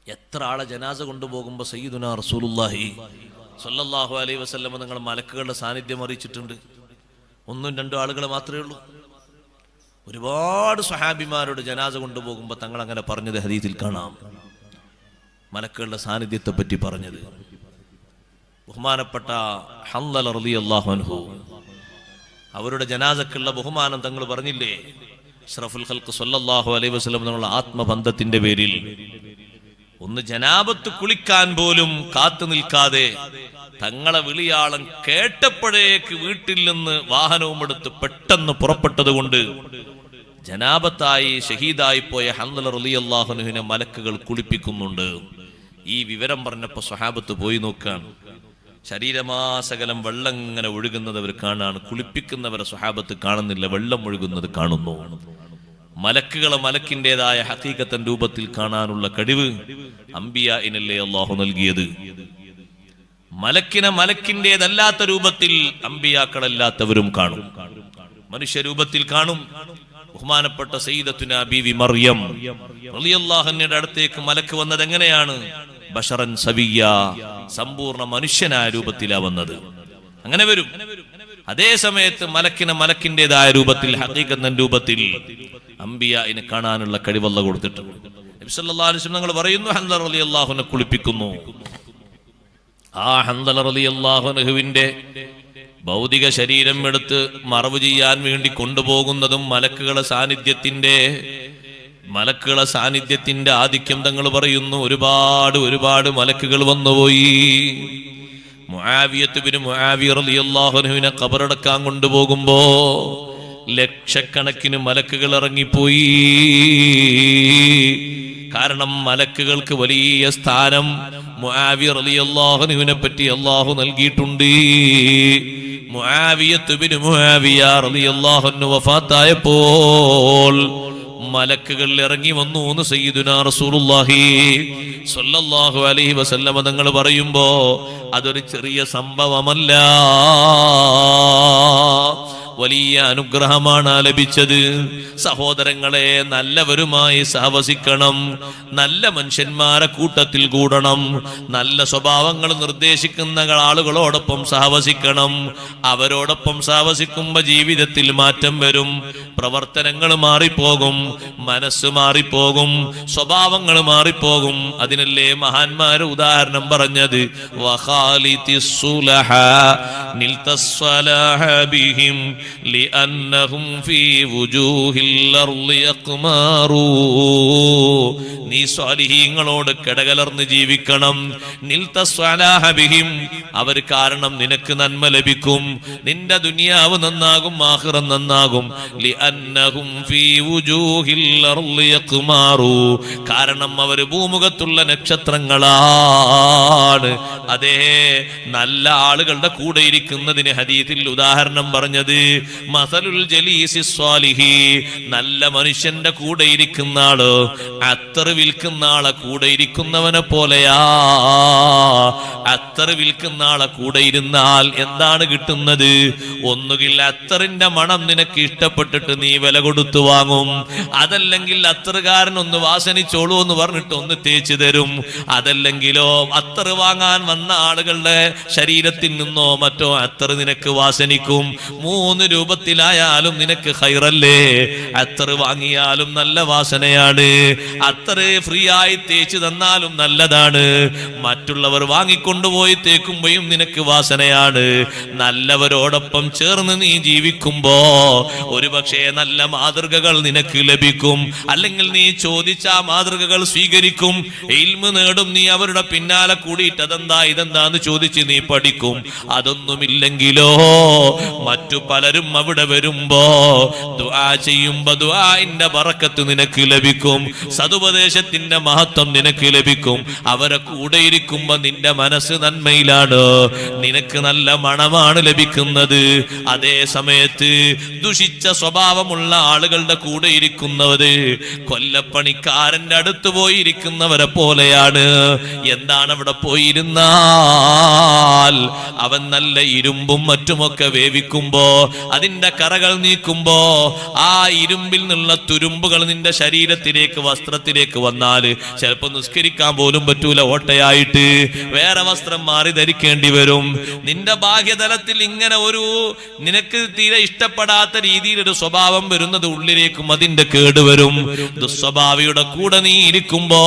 എത്ര ആളെ ജനാസ കൊണ്ടുപോകുമ്പോ സയ്യിദുനാ റസൂലുള്ളാഹി സ്വല്ലല്ലാഹു അലൈഹി വസല്ലം നിങ്ങൾ മലക്കുകളുടെ സാന്നിധ്യം അറിയിച്ചിട്ടുണ്ട്. 1-2 ആളുകൾ മാത്രമേ ഉള്ളൂ. ഒരുപാട് സ്വഹാബിമാരുടെ ജനാസ കൊണ്ടുപോകുമ്പോ തങ്ങൾ അങ്ങനെ പറഞ്ഞത് ഹദീസിൽ കാണാം. മലക്കുകളുടെ സാന്നിധ്യത്തെ പറ്റി പറഞ്ഞത് ബഹുമാനപ്പെട്ട ഹൻദല റളിയല്ലാഹു അൻഹു, അവരുടെ ജനാസക്കുള്ള ബഹുമാനം തങ്ങൾ പറഞ്ഞില്ലേ? അഷ്റഫുൽ ഖൽഖ് സ്വല്ലല്ലാഹു അലൈഹി വസല്ലം തങ്ങളുടെ ആത്മബന്ധത്തിന്റെ പേരിൽ ഒന്ന് ജനാബത്ത് കുളിക്കാൻ പോലും കാത്തു നിൽക്കാതെ തങ്ങളെ വിളിയാളം കേട്ടപ്പോഴേക്ക് വീട്ടിൽ നിന്ന് വാഹനവും എടുത്ത് പെട്ടെന്ന് പുറപ്പെട്ടത് കൊണ്ട് ജനാബത്തായി ഷഹീദായി പോയ ഹൻദല റളിയല്ലാഹു അൻഹുവിനെ മലക്കുകൾ കുളിപ്പിക്കുന്നുണ്ട്. ഈ വിവരം പറഞ്ഞപ്പോ സ്വഹാബത്ത് പോയി നോക്കാണ്. ശരീരമാസകലം വെള്ളം ഇങ്ങനെ ഒഴുകുന്നത് അവർ കാണാണ്. കുളിപ്പിക്കുന്നവരെ സ്വഹാബത്ത് കാണുന്നില്ല, വെള്ളം ഒഴുകുന്നത് കാണുന്നു. മലക്കുകളെ മലക്കിൻ്റെതായ ഹഖീഖത്തൻ രൂപത്തിൽ കാണാനുള്ള കഴിവ് അംബിയാഇനല്ലേ അല്ലാഹു നൽകിയത്. മലക്കിനെ മലക്കിൻ്റെതല്ലാത്ത രൂപത്തിൽ അംബിയാക്കളല്ലാത്തവരും കാണും, മനുഷ്യരൂപത്തിൽ കാണും. ബഹുമാനപ്പെട്ട സയ്യിദത്തുനാ ബീവി മറിയം റളിയല്ലാഹു അൻഹയുടെ അടുത്തേക്ക് മലക്ക് വന്നത് എങ്ങനെയാണ്? ബശറൻ സവിയ്യ, സമ്പൂർണ്ണ മനുഷ്യനായ രൂപത്തിലാ വന്നത്. അങ്ങനെ വരും. അതേ സമയത്ത് മലക്കിനെ മലക്കിൻ്റെതായ രൂപത്തിൽ ഹഖീഖത്തൻ രൂപത്തിൽ അംബിയാഇനെ കാണാനുള്ള കഴിവ് അല്ലാഹു കൊടുത്തിട്ടുണ്ട്. നബി സല്ലല്ലാഹു അലൈഹി വസല്ലം പറയുന്നു, ഹൻദല റളിയല്ലാഹു അൻഹു കുളിപ്പിക്കുന്നു. ആ ഹൻദല റളിയല്ലാഹു അൻഹുവിന്റെ ഭൗതിക ശരീരം എടുത്ത് മറവ് ചെയ്യാൻ വേണ്ടി കൊണ്ടുപോകുന്നതും മലക്കുകളെ സാന്നിധ്യത്തിന്റെ ആധിക്യം തങ്ങൾ പറയുന്നു. ഒരുപാട് മലക്കുകൾ വന്നുപോയി. മുആവിയത്ത് ബിൻ മുആവിയ റളിയല്ലാഹു അൻഹുവിനെ ഖബറടക്കാൻ കൊണ്ടുപോകുമ്പോ ലക്ഷക്കണക്കിന് മലക്കുകൾ ഇറങ്ങിപ്പോയി. കാരണം മലക്കുകൾക്ക് വലിയ സ്ഥാനം മുആവിയ റളിയല്ലാഹു അൻഹുവിനെ പറ്റി അല്ലാഹു നൽകിയിട്ടുണ്ട്. മുആവിയത്ത് ബിൻ മുആവിയ റളിയല്ലാഹു അൻഹു വഫാത്തായപ്പോൾ മലക്കുകൾ ഇറങ്ങി വന്നു എന്ന് സയ്യിദുനാ റസൂലുള്ളാഹി സ്വല്ലല്ലാഹു അലൈഹി വസല്ലമ തങ്ങൾ പറയുമ്പോ അതൊരു ചെറിയ സംഭവമല്ല, വലിയ അനുഗ്രഹമാണ് ലഭിച്ചത്. സഹോദരങ്ങളെ, നല്ലവരുമായി സഹവസിക്കണം, നല്ല മനുഷ്യന്മാരെ കൂട്ടത്തിൽ കൂടണം, നല്ല സ്വഭാവങ്ങൾ നിർദ്ദേശിക്കുന്ന ആളുകളോടൊപ്പം സഹവസിക്കണം. അവരോടൊപ്പം സഹവസിക്കുമ്പോ ജീവിതത്തിൽ മാറ്റം വരും, പ്രവർത്തനങ്ങൾ മാറിപ്പോകും, മനസ്സ് മാറിപ്പോകും, സ്വഭാവങ്ങൾ മാറിപ്പോകും. അതിനല്ലേ മഹാന്മാര് ഉദാഹരണം പറഞ്ഞത്, لأنهم في وجوه الأرض يقمارون. നീ സ്വാലിഹീങ്ങളോട് കിടകലർന്ന് ജീവിക്കണം. നിൽത സ്വലാഹ ബിഹിം, അവർ കാരണം നിനക്ക് നന്മ ലഭിക്കും, നിന്റെ ദുനിയാവ് നന്നാകും, ആഖിറം നന്നാകും. ലിഅന്നഹും ഫീ വുജൂഹിൽ അർളി യഖ്മാറൂ, കാരണം അവർ ഭൂമുഖത്തുള്ള നക്ഷത്രങ്ങളാണ്. അതേ, നല്ല ആളുകളുടെ കൂടെ ഇരിക്കുന്നതിന് ഹദീസിൽ ഉദാഹരണം പറഞ്ഞത് മസലുൽ ജലീസി സ്വാലിഹി, നല്ല മനുഷ്യന്റെ കൂടെ ഇരിക്കുന്ന ആള് അത്തർ വിൽക്കുന്ന ആളെ കൂടെ ഇരിക്കുന്നവനെ പോലെയാ. അത്തർ വിൽക്കുന്ന ആളെ കൂടെ ഇരുന്നാൽ എന്താണ് കിട്ടുന്നത്? ഒന്നുകിൽ അത്തറിന്റെ മണം നിനക്ക് ഇഷ്ടപ്പെട്ടിട്ട് നീ വില കൊടുത്തു വാങ്ങും, അതല്ലെങ്കിൽ അത്തറുകാരൻ ഒന്ന് വാസനിച്ചോളൂ എന്ന് പറഞ്ഞിട്ട് ഒന്ന് തേച്ചു തരും, അതല്ലെങ്കിലോ അത്തർ വാങ്ങാൻ വന്ന ആളുകളുടെ ശരീരത്തിൽ നിന്നോ മറ്റോ അത്തർ നിനക്ക് വാസനിക്കും. 3 രൂപത്തിലായാലും നിനക്ക് ഖൈറല്ലേ. അത്തർ വാങ്ങിയാലും നല്ല വാസനയാണ്, അത്തർ ഫ്രീ ആയി തേച്ച് തന്നാലും നല്ലതാണ്, മറ്റുള്ളവർ വാങ്ങിക്കൊണ്ടുപോയി തേക്കുമ്പോഴും നിനക്ക് വാസനയാണ്. നല്ലവരോടൊപ്പം ചേർന്ന് നീ ജീവിക്കുമ്പോ ഒരുപക്ഷെ നല്ല മാതൃകകൾ നിനക്ക് ലഭിക്കും, അല്ലെങ്കിൽ നീ ചോദിച്ച മാതൃകകൾ സ്വീകരിക്കും, ഇൽമ് നേടും. നീ അവരുടെ പിന്നാലെ കൂടിയിട്ട് അതെന്താ ഇതെന്താന്ന് ചോദിച്ച് നീ പഠിക്കും. അതൊന്നുമില്ലെങ്കിലോ മറ്റു പലരും അവിടെ വരുമ്പോ ദുആ ചെയ്യുമ്പോ ദുആഇന്റെ ബറക്കത്ത് നിനക്ക് ലഭിക്കും, സതുപദേശത്തിന്റെ മഹത്വം നിനക്ക് ലഭിക്കും. അവരെ കൂടെ ഇരിക്കുമ്പോ നിന്റെ മനസ്സ് നന്മയിലാണ്, നിനക്ക് നല്ല മണമാണ് ലഭിക്കുന്നത്. അതേ സമയത്ത് ദുഷിച്ച സ്വഭാവമുള്ള ആളുകളുടെ കൂടെ ഇരിക്കുന്നവര് കൊല്ലപ്പണിക്കാരന്റെ അടുത്ത് പോയിരിക്കുന്നവരെ പോലെയാണ്. എന്താണ് അവിടെ പോയിരുന്നാൽ അവൻ നല്ല ഇരുമ്പും മറ്റുമൊക്കെ വേവിക്കുമ്പോ അതിന്റെ കറകൾ നീക്കുമ്പോ ആ ഇരുമ്പിൽ നിന്നുള്ള തുരുമ്പുകൾ നിന്റെ ശരീരത്തിലേക്ക് വസ്ത്രത്തിലേക്ക് വന്നാല് ചിലപ്പോ നിസ്കരിക്കാൻ പോലും പറ്റൂല, ഓട്ടയായിട്ട് വേറെ വസ്ത്രം മാറി ധരിക്കേണ്ടി വരും. നിന്റെ ബാഹ്യതലത്തിൽ ഇങ്ങനെ ഒരു നിനക്ക് തീരെ ഇഷ്ടപ്പെടാത്ത രീതിയിൽ ഒരു സ്വഭാവം വരുന്നത് ഉള്ളിലേക്കും അതിന്റെ കേടുവരും. ദുസ്വഭാവിയുടെ കൂടെ നീ ഇരിക്കുമ്പോ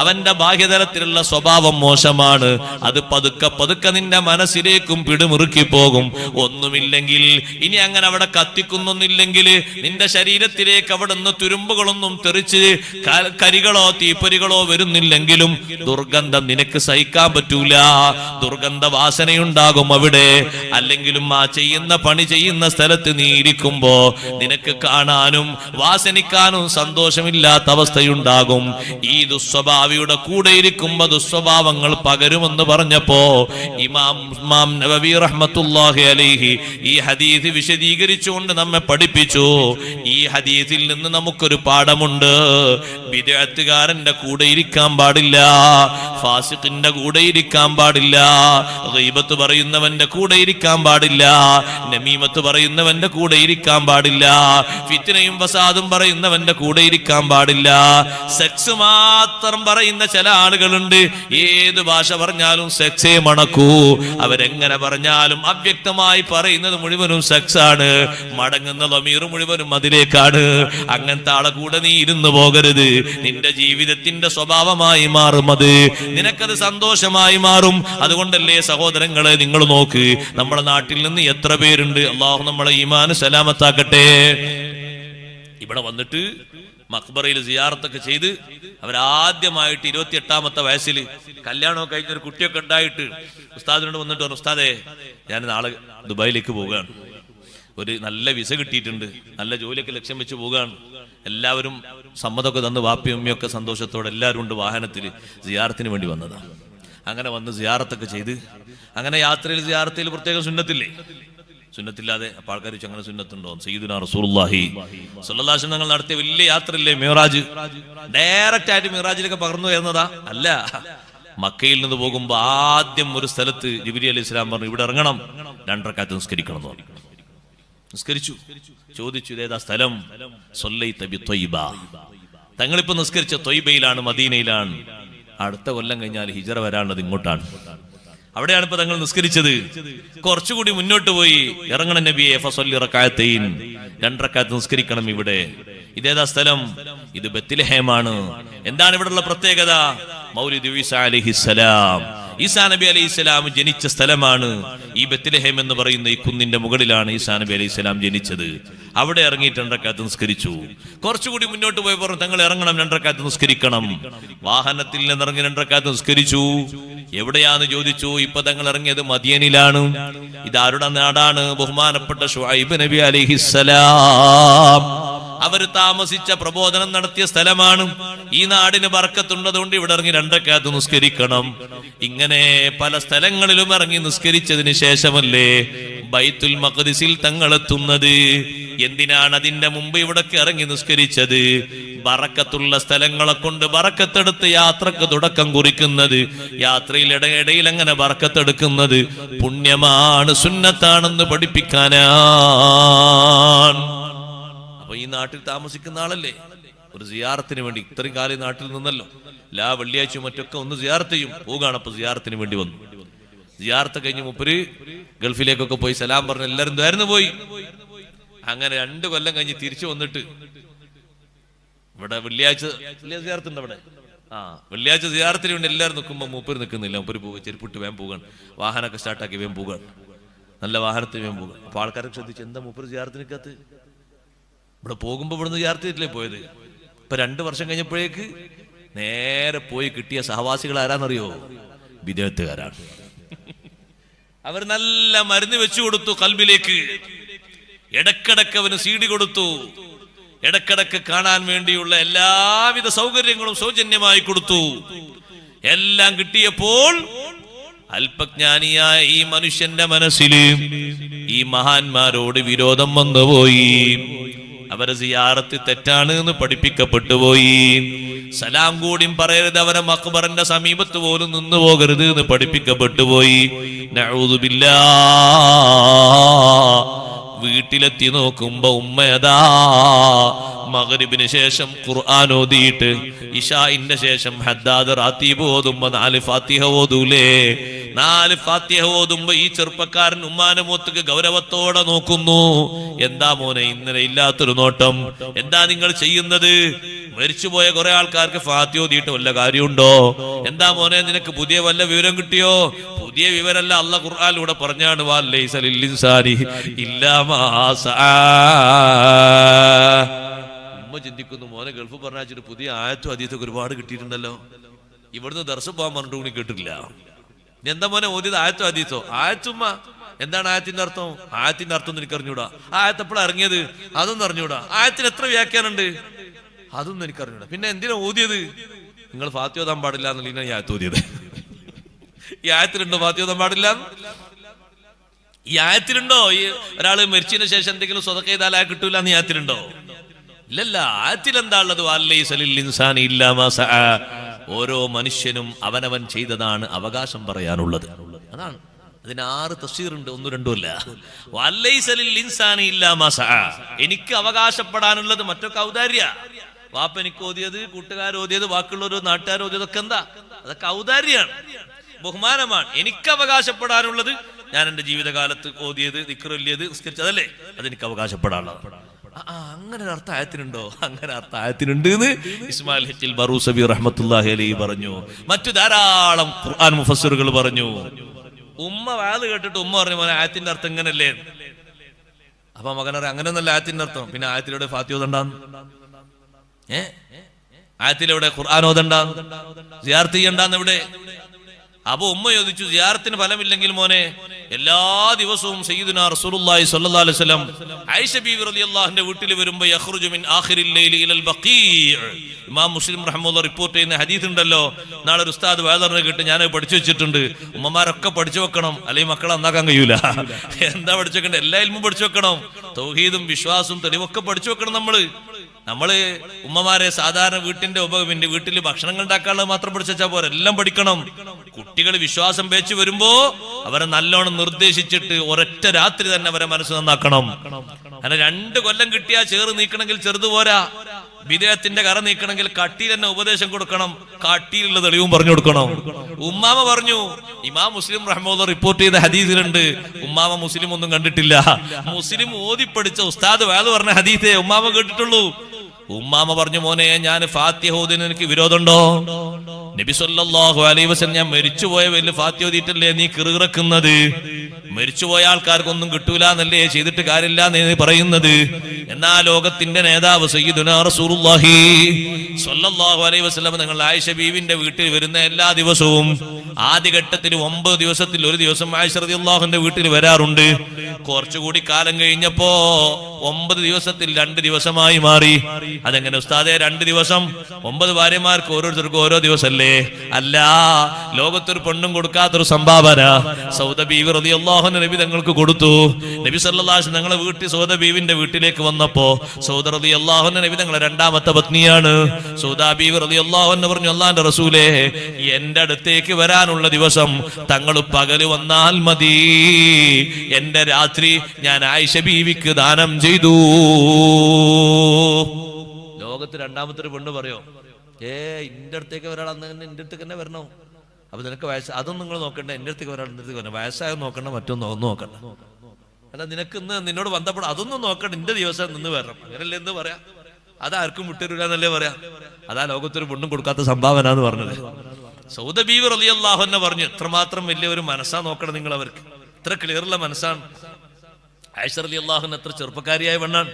അവന്റെ ബാഹ്യതലത്തിലുള്ള സ്വഭാവം മോശമാണ്, അത് പതുക്കെ പതുക്കെ നിന്റെ മനസ്സിലേക്കും പിടിമുറുക്കി പോകും. ഒന്നുമില്ലെങ്കിൽ ഇനി അങ്ങനെ അവിടെ കത്തിക്കുന്നൊന്നില്ലെങ്കിൽ നിന്റെ ശരീരത്തിലേക്ക് അവിടെ നിന്ന് തുരുമ്പുകളൊന്നും തെറിച്ച് കരികളോ തീപ്പൊരികളോ വരുന്നില്ലെങ്കിലും ദുർഗന്ധം നിനക്ക് സഹിക്കാൻ പറ്റൂല, ദുർഗന്ധ വാസനയുണ്ടാകും അവിടെ. അല്ലെങ്കിലും ആ ചെയ്യുന്ന പണി ചെയ്യുന്ന സ്ഥലത്ത് നീ ഇരിക്കുമ്പോ നിനക്ക് കാണാനും വാസനിക്കാനും സന്തോഷമില്ലാത്ത അവസ്ഥയുണ്ടാകും. ഈ ദുസ്വഭാവിയുടെ കൂടെ ഇരിക്കുമ്പോ ദുസ്വഭാവങ്ങൾ പകരുമെന്ന് പറഞ്ഞപ്പോ ഇമാം നവവി റഹ്മത്തുള്ളാഹി അലൈഹി ഈ ഹദീസ് വിശദീകരിച്ചുകൊണ്ട് നമ്മെ പഠിപ്പിച്ചു. ഈ ഹദീസിൽ നിന്ന് നമുക്കൊരു പാഠമുണ്ട്. ബിദ്അത്തുകാരന്റെ കൂടെ ഇരിക്കാൻ പാടില്ല, ഫാസിഖിന്റെ കൂടെ ഇരിക്കാൻ പാടില്ല, ഗീബത്ത് പറയുന്നവന്റെ കൂടെ ഇരിക്കാൻ പാടില്ല, നമീമത്ത് പറയുന്നവന്റെ കൂടെ ഇരിക്കാൻ പാടില്ല, ഫിത്നയും ഫസാദും പറയുന്നവന്റെ കൂടെ ഇരിക്കാൻ പാടില്ല. സെക്സ് മാത്രം പറയുന്ന ചില ആളുകളുണ്ട്, ഏത് ഭാഷ പറഞ്ഞാലും സെക്സേ മണക്കൂ, അവരെങ്ങനെ പറഞ്ഞാലും അവ്യക്തമായി പറയുന്നത് മുഴുവനും സെക്സ് ആണ്, മടങ്ങുന്ന ളമീർ മുഴുവനും അതിലേക്കാണ്. അങ്ങനത്തെ ആളെ കൂടെ നീ ഇരുന്ന് പോകരുത്. നിന്റെ ജീവിതത്തിന്റെ സ്വഭാവമായി മാറും അത്, നിനക്കത് സന്തോഷമായി മാറും. അതുകൊണ്ടല്ലേ സഹോദരങ്ങളെ, നിങ്ങൾ നോക്ക്, നമ്മുടെ നാട്ടിൽ നിന്ന് എത്ര പേരുണ്ട്. അള്ളാഹു നമ്മളെ ഈമാന് സലാമത്താക്കട്ടെ. ഇവിടെ വന്നിട്ട് മഖ്ബറയിൽ സിയാറത്തൊക്കെ ചെയ്ത് അവരാദ്യമായിട്ട് 28ാമത്തെ വയസ്സിൽ കല്യാണമൊക്കെ കഴിഞ്ഞൊരു കുട്ടിയൊക്കെ ഉണ്ടായിട്ട് ഉസ്താദിനോട് വന്നിട്ട് പറഞ്ഞു, ഉസ്താദേ ഞാൻ നാളെ ദുബായിലേക്ക് പോവുകയാണ്, ഒരു നല്ല വിസ കിട്ടിയിട്ടുണ്ട്, നല്ല ജോലിയൊക്കെ ലക്ഷ്യം വെച്ച് പോവുകയാണ്. എല്ലാവരും സമ്മതമൊക്കെ തന്ന് വാപ്പിയും ഉമ്മയൊക്കെ സന്തോഷത്തോടെ എല്ലാവരും ഉണ്ട് വാഹനത്തിൽ സിയാറത്തിന് വേണ്ടി വന്നതാണ്. അങ്ങനെ വന്ന് സിയാറത്തൊക്കെ ചെയ്ത് അങ്ങനെ യാത്രയിൽ സിയാറത്തിൽ പ്രത്യേകം സുന്നത്തില്ലേ? സുന്നത്തില്ലാതെ അപ്പൊ ആൾക്കാർ വെച്ച് അങ്ങനെ സുന്നത്തുണ്ടോ? സയ്യിദുനാ റസൂലുള്ളാഹി സ്വല്ലല്ലാഹു അലൈഹി വസല്ലം തങ്ങൾ നടത്തിയ വലിയ യാത്രയില്ലേ മിഅ്റാജ്? ഡയറക്റ്റ് ആയിട്ട് മിഅ്റാജിലേക്ക് പകർന്നു വരുന്നതാ? അല്ല. മക്കയിൽ നിന്ന് പോകുമ്പോ ആദ്യം ഒരു സ്ഥലത്ത് ജിബ്രീൽ അലൈഹിസ്സലാം പറഞ്ഞു, ഇവിടെ ഇറങ്ങണം, 2 റക്അത്ത് നിസ്കരിക്കണം എന്ന് പറഞ്ഞു. നിസ്കരിച്ചു. ചോദിച്ചു, ഇതേതാ സ്ഥലം? സ്വല്ലൈത ബിത്വയ്ബ. തങ്ങളിപ്പോ നിസ്കരിച്ച ത്വയ്ബയിലാണ്, മദീനയിലാണ്. അടുത്ത കൊല്ലം കഴിഞ്ഞാൽ ഹിജറ വരാനുള്ളത് ഇങ്ങോട്ടാണ്. അവിടെയാണ് ഇപ്പൊ തങ്ങൾ നിസ്കരിച്ചത്. കുറച്ചുകൂടി മുന്നോട്ട് പോയി, ഇറങ്ങണം നബിയെ, ഫസ്വല്ലി റക്അത്തൈൻ, 2 റക്അത്ത് നിസ്കരിക്കണം ഇവിടെ. ഇതേതാ സ്ഥലം? ഇത് ബത്ലഹേമാണ്. എന്താണ് ഇവിടെയുള്ള പ്രത്യേകത? മൗലിദ് ഈസാ അലൈഹിസ്സലാം, ഈസാ നബി അലൈഹിസ്സലാം ജനിച്ച സ്ഥലമാണ്. ഈ ബത്ലഹേം എന്ന് പറയുന്ന ഈ കുന്നിന്റെ മുകളിലാണ് ഈസാ നബി അലൈഹിസ്സലാം ജനിച്ചത്. അവിടെ ഇറങ്ങിയിട്ട് 2 റക്അത്ത് നിസ്കരിച്ചു. കുറച്ചുകൂടി മുന്നോട്ട് പോയി പറഞ്ഞു, തങ്ങൾ ഇറങ്ങണം, 2 റക്അത്ത് നിസ്കരിക്കണം. വാഹനത്തിൽ നിന്നിറങ്ങി 2 റക്അത്ത് നിസ്കരിച്ചു. എവിടെയാന്ന് ചോദിച്ചു. ഇപ്പൊ തങ്ങൾ ഇറങ്ങിയത് മദിയനിലാണ്. ഇതാരുടെ നാടാണ്? ബഹുമാനപ്പെട്ട ശുഐബ് നബി അലൈഹിസ്സലാം അവര് താമസിച്ച പ്രബോധനം നടത്തിയ സ്ഥലമാണ്. ഈ നാടിന് ബർക്കത്തുള്ളതുകൊണ്ട് ഇവിടെ ഇറങ്ങി 2 റക്അത്ത് നിസ്കരിക്കണം. ഇങ്ങനെ പല സ്ഥലങ്ങളിലും ഇറങ്ങി നിസ്കരിച്ചതിന് ശേഷമല്ലേ ബൈത്തുൽ മഖ്ദിസിൽ തങ്ങളെത്തുന്നത്. എന്തിനാണ് അതിന്റെ മുമ്പ് ഇവിടൊക്കെ ഇറങ്ങി നിസ്കരിച്ചത്? ബറക്കത്തുള്ള സ്ഥലങ്ങളെ കൊണ്ട് ബറക്കത്തെടുത്ത് യാത്രക്ക് തുടക്കം കുറിക്കുന്നത്, യാത്രയിൽ ഇടയിൽ അങ്ങനെ ബറക്കത്തെടുക്കുന്നത് പുണ്യമാണ്, സുന്നത്താണെന്ന് പഠിപ്പിക്കാനാണ്. അപ്പൊ ഈ നാട്ടിൽ താമസിക്കുന്ന ആളല്ലേ, ഒരു സിയാറത്തിന് വേണ്ടി ഇത്രയും കാലം നാട്ടിൽ നിന്നല്ലോ, എല്ലാ വെള്ളിയാഴ്ചയും മറ്റൊക്കെ ഒന്ന് സിയാറത്ത് ചെയ്യും, പോവുകയാണ്. അപ്പൊ സിയാറത്തിന് വേണ്ടി വന്നു. സിയാറത്ത് കഴിഞ്ഞ് മൂപ്പര് ഗൾഫിലേക്കൊക്കെ പോയി സലാം പറഞ്ഞ് എല്ലാവരും ദ്വാരന്ന് പോയി. അങ്ങനെ 2 കൊല്ലം കഴിഞ്ഞ് തിരിച്ചു വന്നിട്ട് ഇവിടെ വെള്ളിയാഴ്ച സിയാറത്തുണ്ട് അവിടെ. വെള്ളിയാഴ്ച സിയാറത്തിന് വേണ്ടി എല്ലാവരും നിൽക്കുമ്പോൾ മൂപ്പര് നിൽക്കുന്നില്ല. മൂപ്പര് പോകുക, ചെരുപ്പിട്ട് വേഗം പോകാണ്, വാഹനമൊക്കെ സ്റ്റാർട്ടാക്കി വേഗം പോകാണ്, നല്ല വാഹനത്തിൽ വേഗം പോകാൻ. അപ്പൊ ആൾക്കാരൊക്കെ ശ്രദ്ധിച്ചു, എന്താ മൂപ്പര് സിയാറത്തിന് നിൽക്കാത്ത? ഇവിടെ പോകുമ്പോ ഇവിടുന്ന് സിയാറത്തിലേ പോയത്. ഇപ്പൊ 2 വർഷം കഴിഞ്ഞപ്പോഴേക്ക് നേരെ പോയി കിട്ടിയ സഹവാസികൾ ആരാന്നറിയോ? വിദേഹത്തുകാരാണ്. അവർ നല്ല മരുന്ന് വെച്ചു കൊടുത്തു കൽബിലേക്ക്. ഇടക്കിടക്ക് അവന് CD കൊടുത്തു. ഇടക്കിടക്ക് കാണാൻ വേണ്ടിയുള്ള എല്ലാവിധ സൗകര്യങ്ങളും സൗജന്യമായി കൊടുത്തു. എല്ലാം കിട്ടിയപ്പോൾ അല്പജ്ഞാനിയായ ഈ മനുഷ്യന്റെ മനസ്സിൽ ഈ മഹാന്മാരോട് വിരോധം വന്നുപോയി. അവരെ സിയാറത്ത് തെറ്റാണ് എന്ന് പഠിപ്പിക്കപ്പെട്ടു പോയി. സലാം കൂടിയും പറയരുത്, അവരെ മഖ്ബറിന്റെ സമീപത്ത് പോലും നിന്നു പോകരുത് എന്ന് പഠിപ്പിക്കപ്പെട്ടു പോയി. നഊദു ബില്ലാഹ്. വീട്ടിലെത്തി നോക്കുമ്പോ ഉമ്മയതാ മഗ്രിബിന് ശേഷം ഖുർആൻ ഓതിയിട്ട് ഇശാഇന്റെ ശേഷം ഹദ്ദാദ് റാത്തീബ് ഓതുമ്പോ 4 ഫാത്തിഹ ഓതൂലേ? 4 ഫാത്തിഹ ഓതുമ്പോ ഈ ചെറുപ്പക്കാരൻ ഉമ്മാന്റെ മുഖത്തേക്ക് ഗൗരവത്തോടെ നോക്കുന്നു. എന്താ മോനെ ഇന്നലെ ഇല്ലാത്തൊരു നോട്ടം? എന്താ നിങ്ങൾ ചെയ്യുന്നത്? മരിച്ചുപോയ കുറെ ആൾക്കാർക്ക് ഫാത്തിഹ ഓതിയിട്ട് വല്ല കാര്യമുണ്ടോ? എന്താ മോനെ നിനക്ക് പുതിയ വല്ല വിവരം കിട്ടിയോ? പുതിയ വിവരല്ല, അല്ലാഹ് ഖുർആനിലൂടെ പറഞ്ഞാണ്, വലൈസ ലിൽ ഇൻസാനി ഇല്ലാ മാ സആ. ഉമ്മ ചിന്തിക്കുന്നു, മോനെ ഗൾഫ് പറഞ്ഞാച്ചിട്ട് പുതിയ ആയത്തും ഹദീസും ഒരുപാട് കിട്ടിയിട്ടുണ്ടല്ലോ, ഇവിടുന്ന് ദർസ് പോകാൻ പറഞ്ഞിട്ട് കൂടി കേട്ടിട്ടില്ല. എന്താ മോനെ ഓതിയത്? ആയത്തോ ഹദീസോ? ആയത്തുമ്മ. എന്താണ് ആയത്തിന്റെ അർത്ഥം? ആയത്തിന്റെ അർത്ഥം എനിക്ക് അറിഞ്ഞൂടാ. ആയത്ത് എപ്പോഴാണ് ഇറങ്ങിയത്? അതൊന്നും അറിഞ്ഞൂടാ. ആയത്തിന് എത്ര വ്യാഖ്യാനുണ്ട്? അതൊന്നും എനിക്കറിഞ്ഞൂടാ. പിന്നെ എന്തിനാ ഓതിയത്? നിങ്ങൾ ഫാത്തിഹ ഓതാൻ പാടില്ല എന്നുള്ള ഈ ആയത്ത് ഓതിയത്. ഈ ആയത്തിലുണ്ടോ ഫാത്തിഹ ഓതാൻ പാടില്ല? ഈ ആയത്തിലുണ്ടോ ഈ ഒരാള് മരിച്ചതിന് ശേഷം എന്തെങ്കിലും സ്വതക്ക ചെയ്താൽ ആ കിട്ടൂല എന്ന് ഈ ആയത്തിലുണ്ടോ? ഇല്ലല്ല. ആയത്തിൽ എന്താ ഉള്ളത്? വലൈസ ലിൽ ഇൻസാനി ഇല്ലാ മാ സആ. ഓരോ മനുഷ്യനും അവനവൻ ചെയ്തതാണ് അവകാശം പറയാനുള്ളത്. അതാണ്. അതിന് 6 തഫ്സീറുണ്ട്, 1 2 അല്ല. വലൈസ ലിൽ ഇൻസാനി ഇല്ലാ മാ സആ. എനിക്ക് അവകാശപ്പെടാനുള്ളത് മറ്റൊക്കെ ഔദാര്യ. വാപ്പ എനിക്ക് ഓതിയത്, കൂട്ടുകാർ ഓതിയത്, ബാക്കിയുള്ളവർ നാട്ടുകാർ ഓതിയതൊക്കെ എന്താ? അതൊക്കെ ഔദാര്യാണ്, ബഹുമാനമാണ്. എനിക്ക് അവകാശപ്പെടാനുള്ളത് ഞാൻ എന്റെ ജീവിതകാലത്ത് ഓതിയത്, ദിക്ർ ചൊല്ലിയത്, നിസ്കരിച്ചതല്ലേ, അതെനിക്ക് അവകാശപ്പെടാനുള്ളത്. അങ്ങനെ ഒരു അർത്ഥം ആയത്തിനുണ്ടോ? അങ്ങനെ അർത്ഥം ആയത്തിനുണ്ട് എന്ന് ഇസ്മായിൽ ഹജ്ജിൽ ബറൂസബി റഹ്മത്തുള്ളാഹി അലൈഹി പറഞ്ഞു. മറ്റു ധാരാളം ഖുർആൻ മുഫസ്സിറുകൾ പറഞ്ഞു. ഉമ്മ വാത് കേട്ടിട്ട് ഉമ്മ പറഞ്ഞു, മോനെ ആയത്തിന്റെ അർത്ഥം ഇങ്ങനല്ലേ? അപ്പൊ മകൻ പറയാം, അങ്ങനെയൊന്നല്ല ആയത്തിന്റെ അർത്ഥം. പിന്നെ ആയത്തിലൂടെ ഫാത്തിഹ ഓതണ്ടാന്ന്. ആയത്തിലെവിടെ ഖുർആൻ ഓതണ്ട, സിയാറത്ത് ചെയ്യണ്ടെന്ന് എവിടെ? അപ്പൊ ഉമ്മ ചോദിച്ചു, സിയാറത്തിന് ഫലമില്ലെങ്കിൽ മോനെ എല്ലാ ദിവസവും സയ്യിദുനാ റസൂലുള്ളാഹി സ്വല്ലല്ലാഹു അലൈഹി വസല്ലം ആയിഷ ബീവി റളിയല്ലാഹുവിന്റെ വീട്ടിൽ വരുമ്പോൾ യഖ്റുജു മിൻ ആഖിറിൽ ലൈലി ഇലൽ ബഖീ'. ഇമാം മുസ്ലിം റഹ്മത്തുള്ളാഹി റിപ്പോർട്ട് ചെയ്യുന്ന ഹദീസ് ഉണ്ടല്ലോ, നാളെ ഒരു ഉസ്താദ് വേദന കേട്ട് ഞാൻ പഠിച്ചു വെച്ചിട്ടുണ്ട്. ഉമ്മമാരൊക്കെ പഠിച്ചു വെക്കണം, അല്ലെങ്കിൽ മക്കളെ നന്നാക്കാൻ കഴിയൂല. എന്താ പഠിച്ചു വെക്കണ്ടേ? എല്ലാ ഇൽമും പഠിച്ചു വെക്കണം. തൗഹീദും വിശ്വാസവും തെളിവൊക്കെ പഠിച്ചു വെക്കണം. നമ്മള് ഉമ്മമാരെ സാധാരണ വീട്ടിൽ ഭക്ഷണങ്ങൾ ഉണ്ടാക്കാനുള്ളത് മാത്രം പഠിച്ചാൽ പോരാ, എല്ലാം പഠിക്കണം. കുട്ടികൾ വിശ്വാസം പേച്ചു വരുമ്പോ അവരെ നല്ലോണം നിർദ്ദേശിച്ചിട്ട് ഒരൊറ്റ രാത്രി തന്നെ അവരെ മനസ്സ് നന്നാക്കണം. അങ്ങനെ 2 കൊല്ലം കിട്ടിയാ ചേറ് നീക്കണമെങ്കിൽ ചെറുത് പോരാ. വിദേഹത്തിന്റെ കറ നീക്കണമെങ്കിൽ കട്ടിയിൽ തന്നെ ഉപദേശം കൊടുക്കണം, കട്ടിയിലുള്ള തെളിവും പറഞ്ഞു കൊടുക്കണം. ഉമ്മാമ പറഞ്ഞു, ഇമാം മുസ്ലിം റഹ്മത്തുള്ളാഹി റിപ്പോർട്ട് ചെയ്ത ഹദീസിലുണ്ട്. ഉമ്മാമ മുസ്ലിം ഒന്നും കണ്ടിട്ടില്ല, മുസ്ലിം ഓതിപ്പടിച്ച ഉസ്താദ് വേദ പറഞ്ഞ ഹദീസേ ഉമ്മാമ കേട്ടിട്ടുള്ളൂ. ഉമ്മാമ പറഞ്ഞു, മോനെ ഞാൻ ഫാത്തിഹ ഓതിന് എനിക്ക് വിരോധമുണ്ടോ? നബി സല്ലല്ലാഹു അലൈഹി വസല്ലം ഞാൻ മരിച്ചുപോയ വലിയ ഫാത്തിഹ ഓതിയിട്ടല്ലേ നീ കിറുകിറക്കുന്നത്? മരിച്ചുപോയ ആൾക്കാർക്കൊന്നും കിട്ടൂല എന്നല്ലേ, ചെയ്തിട്ട് കാര്യമില്ല എന്ന് പറയുന്നത്. എന്നാ ലോകത്തിന്റെ നേതാവ് സയ്യിദുനാ റസൂലുള്ളാഹി സ്വല്ലല്ലാഹു അലൈഹി വസല്ലം നിങ്ങൾ ആയിഷ ബീവിന്റെ വീട്ടിൽ വരുന്ന എല്ലാ ദിവസവും ആദ്യഘട്ടത്തിൽ 9 ദിവസത്തിൽ ഒരു ദിവസം ആയിഷ റളിയല്ലാഹുവിന്റെ വീട്ടിൽ വരാറുണ്ട്. കുറച്ചുകൂടി കാലം കഴിഞ്ഞപ്പോ 9 ദിവസത്തിൽ 2 ദിവസമായി മാറി. അതെങ്ങനെ ഉസ്താദേ 2 ദിവസം? 9 ഭാര്യമാർക്ക് ഓരോരുത്തർക്കും ഓരോ ദിവസമല്ലേ? അല്ല, ലോകത്തൊരു പെണ്ണും കൊടുക്കാത്തൊരു സംഭാവന സൗദ ബീവി റളിയല്ലാഹു അൻഹ നബി തങ്ങൾക്ക് കൊടുത്തു. നബി സല്ലല്ലാഹു അലൈഹി വസല്ലം ഞങ്ങളെ വീട്ടിൽ സൗദ ബീവിന്റെ വീട്ടിലേക്ക് വന്നപ്പോ സൗദ റളിയല്ലാഹു അൻഹ നബി തങ്ങളെ 2ാമത്തെ പത്നിയാണ്. സൗദ ബീവി റളിയല്ലാഹു അൻഹ പറഞ്ഞു, അല്ലാഹുവിന്റെ റസൂലേ, എന്റെ അടുത്തേക്ക് വരാനുള്ള ദിവസം തങ്ങൾ പകല് വന്നാൽ മതി, എന്റെ രാത്രി ഞാൻ ആയിഷ ബീവിക്ക് ദാനം ചെയ്തു. ലോകത്ത് 2ാമത്തെ ഒരു പെണ്ണ് പറയോ, എന്റെ അടുത്തേക്ക് ഒരാളന്ന് എന്റെ അടുത്തേക്ക് തന്നെ വരണോ? അപ്പൊ നിനക്ക് വയസ്സ് അതൊന്നും നിങ്ങൾ നോക്കണ്ട, എന്റെ അടുത്തേക്ക് ഒരാൾ എന്റെ അടുത്തേക്ക് വരണം, വയസ്സായ നോക്കണ്ട, മറ്റൊന്നും നോക്കണ്ട. അല്ല, നിനക്ക് ഇന്ന് നിന്നോട് ബന്ധപ്പെടാം, അതൊന്നും നോക്കണ്ട, എന്റെ ദിവസം നിന്ന് വരണം, അങ്ങനല്ലേ എന്ന് പറയാം. അതാർക്കും വിട്ടരൂല എന്നല്ലേ പറയാ. അതാ ലോകത്തൊരു പെണ്ണും കൊടുക്കാത്ത സംഭാവന എന്ന് പറഞ്ഞത്. സൗദ ബീവി റളിയല്ലാഹു അൻഹ പറഞ്ഞു, എത്രമാത്രം വലിയ ഒരു മനസ്സാ നോക്കണം നിങ്ങൾ, അവർക്ക് എത്ര ക്ലിയറുള്ള മനസ്സാണ്. ആയിഷ റളിയല്ലാഹു അൻഹ എത്ര ചെറുപ്പക്കാരിയായ പെണ്ണാണ്.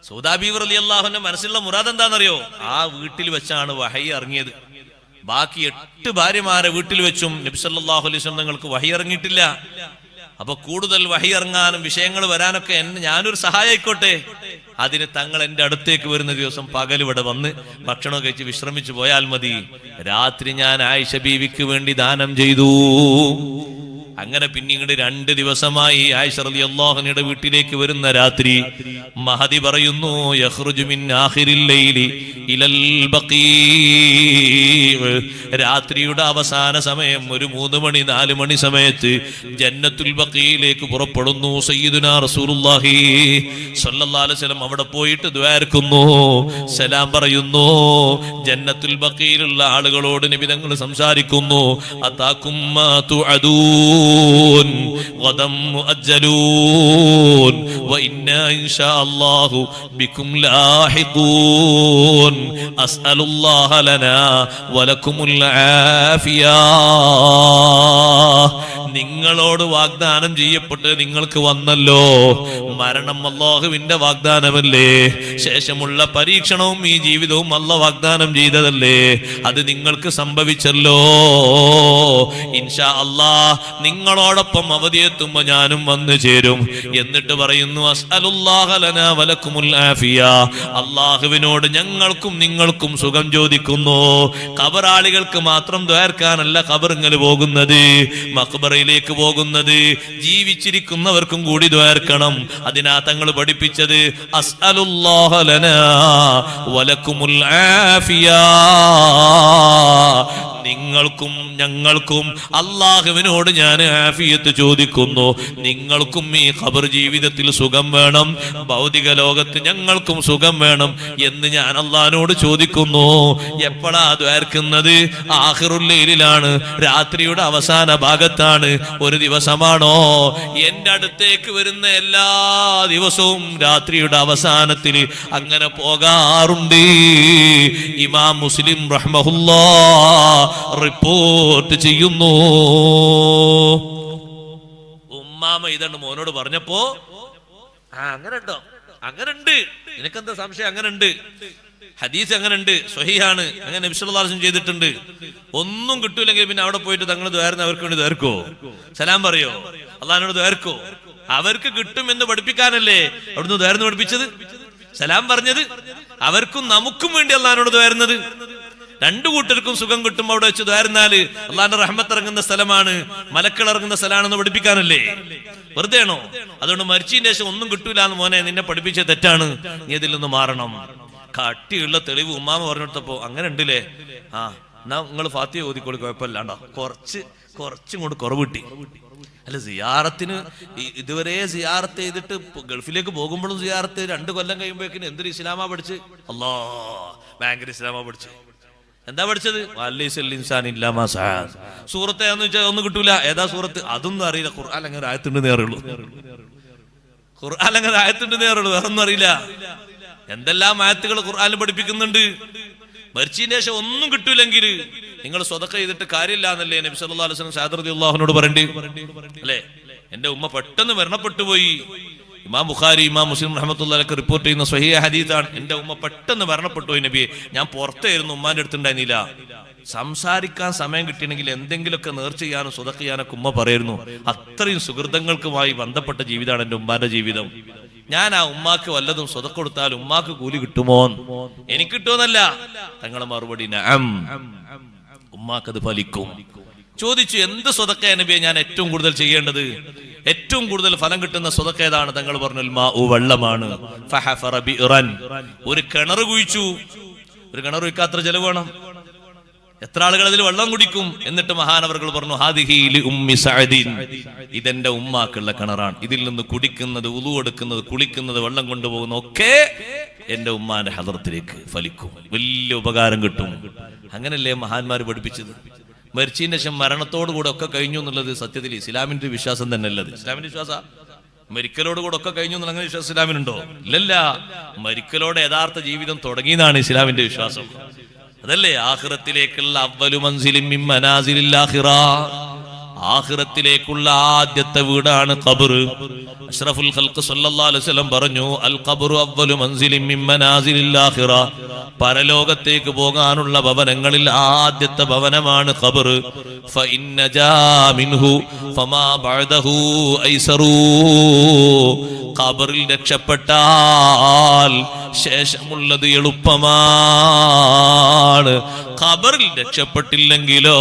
സൗദ ബീവി റളിയല്ലാഹു അൻഹ മനസ്സിലുള്ള മുറാദ് എന്താണെന്നറിയോ? ആ വീട്ടിൽ വെച്ചാണ് വഹയി ഇറങ്ങിയത്. ബാക്കി 8 ഭാര്യമാരെ വീട്ടിൽ വെച്ചും നബി സല്ലല്ലാഹു അലൈഹി വസല്ലം തങ്ങൾക്ക് വഹയി ഇറങ്ങിയിട്ടില്ല. അപ്പൊ കൂടുതൽ വഹി ഇറങ്ങാനും വിഷയങ്ങൾ വരാനൊക്കെ ഞാനൊരു സഹായിക്കോട്ടെ, അതിന് തങ്ങൾ എന്റെ അടുത്തേക്ക് വരുന്ന ദിവസം പകൽ ഇവിടെ വന്ന് ഭക്ഷണം കഴിച്ച് വിശ്രമിച്ചു പോയാൽ മതി, രാത്രി ഞാൻ ആയിഷ ബീവിക്ക് വേണ്ടി ദാനം ചെയ്തു. അങ്ങനെ പിന്നീട് 2 ദിവസമായി ആയിഷ റളിയല്ലാഹു അൻഹയുടെ വീട്ടിലേക്ക് വരുന്ന രാത്രി മഹദി പറയുന്നു, യഖ്റുജു മിൻ ആഖിറിൽ ലൈലി ഇലൽ ബഖീ'. രാത്രിയുടെ അവസാന സമയം ഒരു 3 മണി 4 മണി സമയത്ത് ജന്നത്തുൽ ബഖീയിലേക്ക് പുറപ്പെടുന്നു സയ്യിദുനാ റസൂലുള്ളാഹി സ്വല്ലല്ലാഹു അലൈഹി വസല്ലം. അവിടെ പോയിട്ട് ദുആർക്കുന്നു, സലാം പറയുന്നു. ജന്നത്തുൽ ബഖീയിലുള്ള ആളുകളോട് നബി തങ്ങൾ സംസാരിക്കുന്നു, അതാകും മാ തുഅദൂൻ غدا مؤجلون وإنا إن شاء الله بكم لاحقون أسأل الله لنا ولكم العافية. നിങ്ങളോട് വാഗ്ദാനം ചെയ്യപ്പെട്ട് നിങ്ങൾക്ക് വന്നല്ലോ, മരണം അല്ലാഹുവിന്റെ വാഗ്ദാനമല്ലേ, ശേഷമുള്ള പരീക്ഷണവും ഈ ജീവിതവും അല്ലാഹു വാഗ്ദാനം ചെയ്തതല്ലേ, അത് നിങ്ങൾക്ക് സംഭവിച്ചല്ലോ. ഇൻഷാ അല്ലാഹ് നിങ്ങളോടൊപ്പം അവധിയെത്തുമ്പോ ഞാനും വന്നു ചേരും. എന്നിട്ട് പറയുന്നു, അസ്അലുല്ലാഹ ലനാ വലക്കുമുൽ ആഫിയ, അല്ലാഹുവിനോട് ഞങ്ങൾക്കും നിങ്ങൾക്കും സുഖം ചോദിക്കുന്നു. ഖബറാളികൾക്ക് മാത്രം ദ്വാർക്കാനല്ല ഖബറിങ്ങൽ പോകുന്നത്, മഖ്ബറയിലേക്ക് പോകുന്നത് ജീവിച്ചിരിക്കുന്നവർക്കും കൂടി ദ്വാർക്കണം. അതിനാ തങ്ങൾ പഠിപ്പിച്ചത് അസ്അലുല്ലാഹ ലനാ വലക്കുമുൽ ആഫിയ, നിങ്ങൾക്കും ഞങ്ങൾക്കും അല്ലാഹുവിനോട് ഞാൻ ആഫിയത്ത് ചോദിക്കുന്നു. നിങ്ങൾക്കും ഈ ഖബർ ജീവിതത്തിൽ സുഖം വേണം, ഭൗതിക ലോകത്ത് ഞങ്ങൾക്കും സുഖം വേണം എന്ന് ഞാൻ അല്ലാഹുവിനോട് ചോദിക്കുന്നു. എപ്പോഴാ ദ്വാർക്കുന്നത്? ആഖിറുൽ ലൈലിലാണ്, രാത്രിയുടെ അവസാന ഭാഗത്താണ്. ഒരു ദിവസമാണോ? എന്റെ അടുത്തേക്ക് വരുന്ന എല്ലാ ദിവസവും രാത്രിയുടെ അവസാനത്തിൽ അങ്ങനെ പോകാറുണ്ട്. ഇമാം മുസ്ലിം റഹ്മഹുല്ലാഹ് റിപ്പോർട്ട് ചെയ്യുന്നു. ഉമ്മാമ ഇതാണ് മോനോട് പറഞ്ഞപ്പോ, അങ്ങനെ ഉണ്ടോ? അങ്ങനെ ഉണ്ട്, നിനക്കെന്താ സംശയം? അങ്ങനെ ഉണ്ട്. ഹദീസ് അങ്ങനെ ഉണ്ട്, സ്വഹീഹാണ്. അങ്ങനെ നബി സല്ലല്ലാഹു അലൈഹി വസല്ലം ചെയ്തിട്ടുണ്ട്. ഒന്നും കിട്ടൂലെങ്കിൽ പിന്നെ അവിടെ പോയിട്ട് തങ്ങൾ ദ്വാരുന്ന അവർക്ക് വേണ്ടി ദ്വാർക്കോ, സലാം പറയോ, അള്ളാഹിനോട് ദ്വാർക്കോ? അവർക്ക് കിട്ടും എന്ന് പഠിപ്പിക്കാനല്ലേ അവിടുന്ന് ദ്വാരുന്ന് പഠിപ്പിച്ചത്, സലാം പറഞ്ഞത്. അവർക്കും നമുക്കും വേണ്ടി അള്ളാഹിനോട് ദ്വാരുന്നത്. രണ്ടു കൂട്ടർക്കും സുഖം കിട്ടും അവിടെ വെച്ച് ദ്വാരുന്നാല് അള്ളാഹിന്റെ റഹ്മത്ത് ഇറങ്ങുന്ന സ്ഥലമാണ്, മലക്കൾ ഇറങ്ങുന്ന സ്ഥലമാണെന്ന് പഠിപ്പിക്കാനല്ലേ? വെറുതെ ആണോ? അതുകൊണ്ട് മരിച്ചതിന് ശേഷം ഒന്നും കിട്ടൂല എന്ന് മോനെ നിന്നെ പഠിപ്പിച്ച തെറ്റാണ്, നീ ഇതിൽ നിന്ന് മാറണം. കട്ടിയുള്ള തെളിവ് ഉമ്മാമ പറഞ്ഞെടുത്തപ്പോ അങ്ങനെ ഉണ്ടല്ലേ, ആ എന്നാ നിങ്ങൾ ഫാത്തിഹ ഓതിക്കോളി, കുഴപ്പമില്ലാണ്ടോ, കുറച്ചും കൊണ്ട് കുറവ് കിട്ടി. അല്ല, സിയാറത്തിന് ഇതുവരെ സിയാറത്ത് ചെയ്തിട്ട് ഗൾഫിലേക്ക് പോകുമ്പോഴും സിയാറത്ത് 2 കൊല്ലം കഴിയുമ്പോഴേക്കിന് എന്തൊരു ഇസ്ലാമാ പഠിച്ച്, അല്ലാ ഭയങ്കര ഇസ്ലാമാ പഠിച്ച്. എന്താ പഠിച്ചത്? സൂറത്തെ എന്ന് വെച്ചാൽ ഒന്നും കിട്ടൂല. ഏതാ സൂറത്ത്? അതൊന്നും അറിയില്ല. ഖുർആൻ അങ്ങനെ ആയത്തുണ്ടെന്നേ അറിയുള്ളൂ, ഖുർആൻ അങ്ങനെ ആയത്തുണ്ടെന്നേ അറിയുള്ളൂ, വേറൊന്നും അറിയില്ല. എന്തെല്ലാം ആയത്തുകൾ ഖുർആനിൽ പഠിപ്പിക്കുന്നുണ്ട്. മരിച്ചതിന് ശേഷം ഒന്നും കിട്ടൂലെങ്കിൽ നിങ്ങൾ സ്വതക്ക ചെയ്തിട്ട് കാര്യമില്ല എന്നല്ലേ നബി സല്ലല്ലാഹു അലൈഹി വസല്ലം സഅദ് റളിയല്ലാഹുവിനോട് പറയണ്ടേ അല്ലേ? എന്റെ ഉമ്മ പെട്ടെന്ന് മരണപ്പെട്ടു പോയി. ഇമാം ബുഖാരി, ഇമാം മുസ്ലിം റഹ്മത്തുള്ളാഹി അലൈഹി റിപ്പോർട്ട് ചെയ്യുന്ന സ്വഹീഹ ഹദീസാണ്. എന്റെ ഉമ്മ പെട്ടെന്ന് മരണപ്പെട്ടു പോയി നബിയെ, ഞാൻ പുറത്തായിരുന്നു, ഉമ്മാന്റെ അടുത്തുണ്ടായിരുന്നില്ല. സംസാരിക്കാൻ സമയം കിട്ടിയെങ്കിൽ എന്തെങ്കിലുമൊക്കെ നേർച്ച ചെയ്യാനും സ്വതക്ക ചെയ്യാനൊക്കെ ഉമ്മ പറയായിരുന്നു. അത്രയും സുഹൃതങ്ങൾക്കുമായി ബന്ധപ്പെട്ട ജീവിതമാണ് എന്റെ ഉമ്മാന്റെ ജീവിതം. ഞാൻ ആ ഉമ്മാക്ക് വല്ലതും സ്വതക്ക കൊടുത്താൽ ഉമ്മാക്ക് കൂലി കിട്ടുമോ? എനിക്ക് കിട്ടുമെന്നല്ല, തങ്ങളെ മറുപടി നഅം, ഉമ്മാക്കത് ഫലിക്കും. ചോദിച്ചു, എന്ത് സ്വതക്ക നബിയെ ഞാൻ ഏറ്റവും കൂടുതൽ ചെയ്യേണ്ടത്? ഏറ്റവും കൂടുതൽ ഫലം കിട്ടുന്ന സ്വതക്ക ഏതാണ്? തങ്ങൾ പറഞ്ഞു മാഉ, വെള്ളമാണ്. ഫഹഫറ ബിറൻ, ഒരു കിണർ കുഴിച്ചു. ഒരു കിണർ കുഴിക്കാത്ര ചെലവ് വേണം. എത്ര ആളുകൾ അതിൽ വെള്ളം കുടിക്കും? എന്നിട്ട് മഹാനവർകൾ പറഞ്ഞു ഹാദിഹി ലി ഉമ്മി സഅദിൻ, ഇതെന്റെ ഉമ്മാക്കുള്ള കിണറാണ്. ഇതിൽ നിന്ന് കുടിക്കുന്നത്, ഉളു എടുക്കുന്നത്, കുളിക്കുന്നത്, വെള്ളം കൊണ്ടുപോകുന്ന ഒക്കെ എന്റെ ഉമ്മാന്റെ ഹദറത്തിലേക്ക് ഫലിക്കും, വലിയ ഉപകാരം കിട്ടും. അങ്ങനല്ലേ മഹാന്മാര് പഠിപ്പിച്ചത്? മരിച്ചതിന് ശേഷം മരണത്തോടുകൂടെ ഒക്കെ കഴിഞ്ഞു എന്നുള്ളത് സത്യത്തിൽ ഇസ്ലാമിന്റെ വിശ്വാസം തന്നെ അല്ലത്. ഇസ്ലാമിന്റെ വിശ്വാസം മരിക്കലോടുകൂടെ ഒക്കെ കഴിഞ്ഞു എന്നുള്ള അങ്ങനെ വിശ്വാസം ഇസ്ലാമിനുണ്ടോ? ഇല്ലല്ല. മരിക്കലോടെ യഥാർത്ഥ ജീവിതം തുടങ്ങിയതാണ് ഇസ്ലാമിന്റെ വിശ്വാസം. അതല്ലേ ആഖിറത്തിലേക്കുള്ള അവ്വലു മൻസിലിൻ മിൻ മനാസിലിൽ ആഖിറ, ആഖിറത്തിലേക്കുള്ള ആദ്യത്തെ വീടാണ് ഖബർ. അഷ്റഫുൽ ഖൽഖ് സല്ലല്ലാഹു അലൈഹി വസല്ലം പറഞ്ഞു അൽ ഖബ്റു അവ്വലു മൻസിലിൻ മിൻ മനാസിലിൽ ആഖിറ, പരലോകത്തേക്ക് പോകാനുള്ള ഭവനങ്ങളിൽ ആദ്യത്തെ ഭവനമാണ് ഖബർ. ഫഇൻ നജാ മിൻഹു ഫമാ ബഅദഹു ഐസറു, ഖബറിൽ രക്ഷപ്പെട്ടാൽ ശേഷമുള്ളത് എളുപ്പമാണ്. ഖബറിൽ രക്ഷപ്പെട്ടില്ലെങ്കിലോ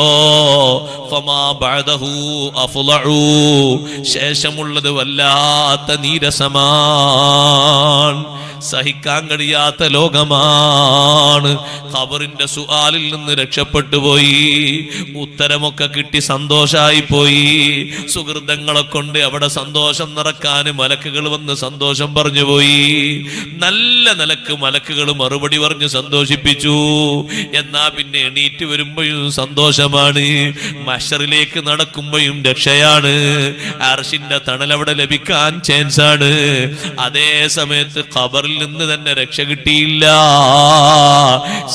ഫമാ ബഅദഹു അഫ്ളഉ, ശേഷമുള്ളത് വല്ലാത്ത നീരസമാണ്, സഹിക്കാൻ കഴിയാത്ത ലോകമാണ്. ഖബറിന്റെ സുആലിൽ നിന്ന് രക്ഷപ്പെട്ടു പോയി, ഉത്തരമൊക്കെ കിട്ടി സന്തോഷായി പോയി. സുഹൃതങ്ങളെ കൊണ്ട് അവിടെ സന്തോഷം നിറക്കാൻ മലക്കുകൾ വന്ന് സന്തോഷം പറഞ്ഞു പോയി. നല്ല നിലക്ക് മലക്കുകൾ മറുപടി പറഞ്ഞ് സന്തോഷിപ്പിച്ചു. എന്നാ പിന്നെ എണീറ്റ് വരുമ്പോഴും സന്തോഷമാണ്, മഹ്ശറിലേക്ക് നടക്കുമ്പോഴും രക്ഷയാണ്, അർശിന്റെ തണലവിടെ ലഭിക്കാൻ ചാൻസ് ആണ്. അതേ സമയത്ത് ഖബറിൽ നിന്ന് തന്നെ രക്ഷ കിട്ടിയില്ല,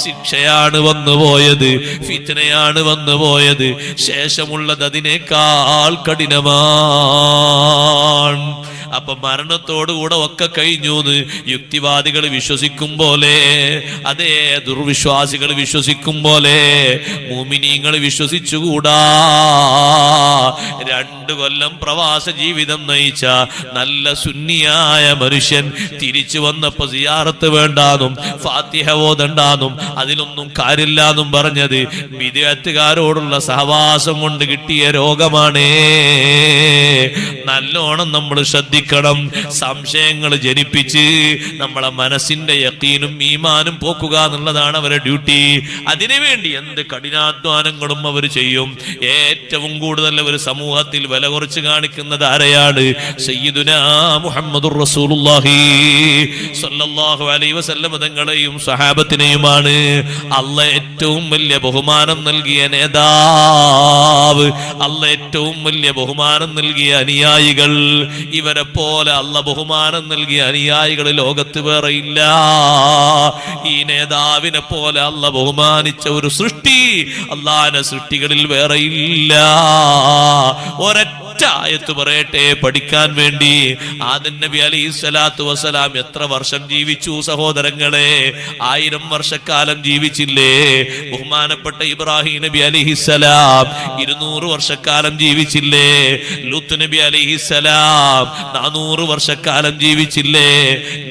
ശിക്ഷയാണ് വന്നുപോയത്, ഫിത്നയാണ് വന്നുപോയത്. ശേഷമുള്ളത് അതിനേക്കാൾ കഠിനമാണ്. അപ്പൊ മരണത്തോടുകൂടെ ഒക്കെ കഴിഞ്ഞു എന്ന് യുക്തിവാദികൾ വിശ്വസിക്കും പോലെ, അതേ ദുർവിശ്വാസികൾ വിശ്വസിക്കും പോലെ മുഅ്മിനീങ്ങൾ വിശ്വസിച്ചുകൂടാ. 2 കൊല്ലം പ്രവാസ ജീവിതം നയിച്ച നല്ല സുന്നിയായ മനുഷ്യൻ തിരിച്ചു വന്നപ്പോ സിയാറത്ത് വേണ്ടാന്നും ഫാത്തിഹ ഓതണ്ടാന്നും അതിലൊന്നും കാര്യമില്ലാന്നും പറഞ്ഞത് ബിദ്അത്തുകാരോടുള്ള സഹവാസം കൊണ്ട് കിട്ടിയ രോഗമാണേ. നല്ലോണം നമ്മൾ ശ്രദ്ധിക്കണം. സംശയങ്ങൾ ജനിപ്പിച്ച് നമ്മളെ മനസ്സിന്റെ യഖീനും ഈമാനും പോക്കുക എന്നുള്ളതാണ് അവരുടെ ഡ്യൂട്ടി. അതിനുവേണ്ടി എന്ത് കഠിനാധ്വാനങ്ങളും അവർ ചെയ്യും. ഏറ്റവും കൂടുതൽ അവർ സമൂഹത്തിൽ വില കുറച്ച് കാണിക്കുന്നത് ആരെയാണ്? സയ്യിദുനാ മുഹമ്മദുർ റസൂലുള്ളാഹി സ്വല്ലല്ലാഹു അലൈഹി വസല്ലം തങ്ങളെയും സ്വഹാബത്തിനെയുമാണ്. അല്ലാഹ് ഏറ്റവും വലിയ ബഹുമാനം നൽകിയ നേതാവ്, അല്ലാഹ് ഏറ്റവും വലിയ ബഹുമാനം നൽകിയ അനുയായികൾ, ഇവരെ പോലെ അല്ലാഹ് ബഹുമാനം നൽകിയ അനുയായികൾ ലോകത്ത് വേറെ ഇല്ല. ഈ നേതാവിനെ പോലെ അല്ലാഹ് ബഹുമാനിച്ച ഒരു സൃഷ്ടി അല്ലാഹുവിന്റെ സൃഷ്ടികളിൽ വേറെ ഇല്ല. ഒരൊറ്റ ഒരൊറ്റ ആയത്ത് പറയട്ടെ പഠിക്കാൻ വേണ്ടി. ആദം നബി അലൈഹിസ്സലാത്തു വസ്സലാം എത്ര വർഷം ജീവിച്ചു സഹോദരങ്ങളെ? 1000 വർഷക്കാലം ജീവിച്ചില്ലേ? ബഹുമാനപ്പെട്ട ഇബ്രാഹിം നബി അലൈഹിസ്സലാം 200 വർഷക്കാലം ജീവിച്ചില്ലേ? ലൂത്ത് നബി അലൈഹിസ്സലാം 400 വർഷക്കാലം ജീവിച്ചില്ലേ?